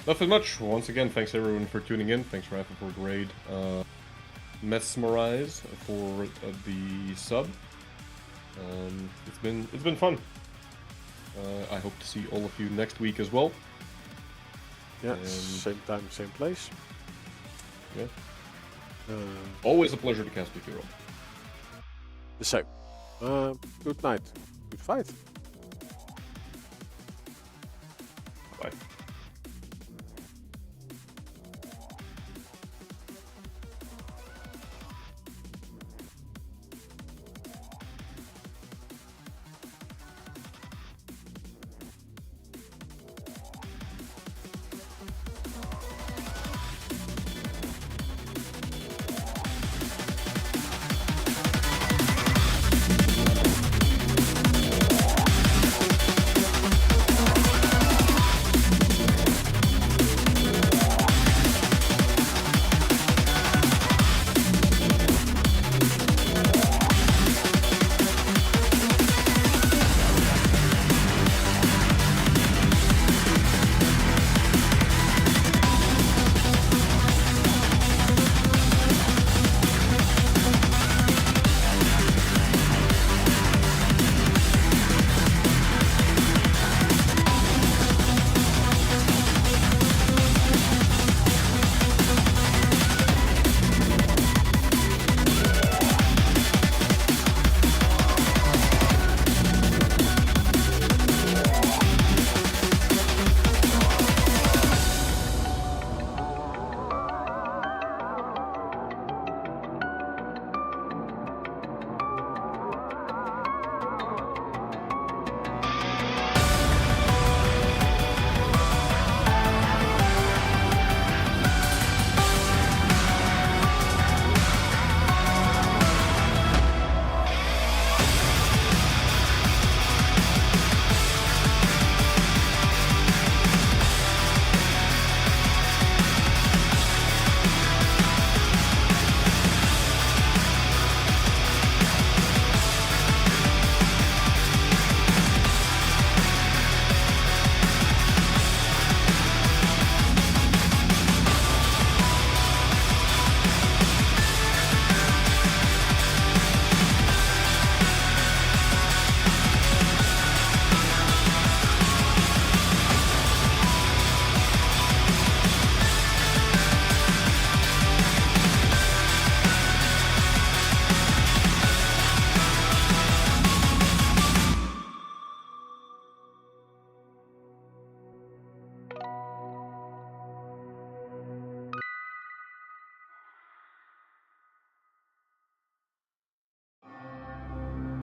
Nothing much. Once again, thanks everyone for tuning in. Thanks RAPHA for the raid. Mesmerize for the sub. It's been fun. I hope to see all of you next week as well. Yeah, same time, same place. Yeah. Always a pleasure to cast with you all. The same. Good night. Good fight. Bye.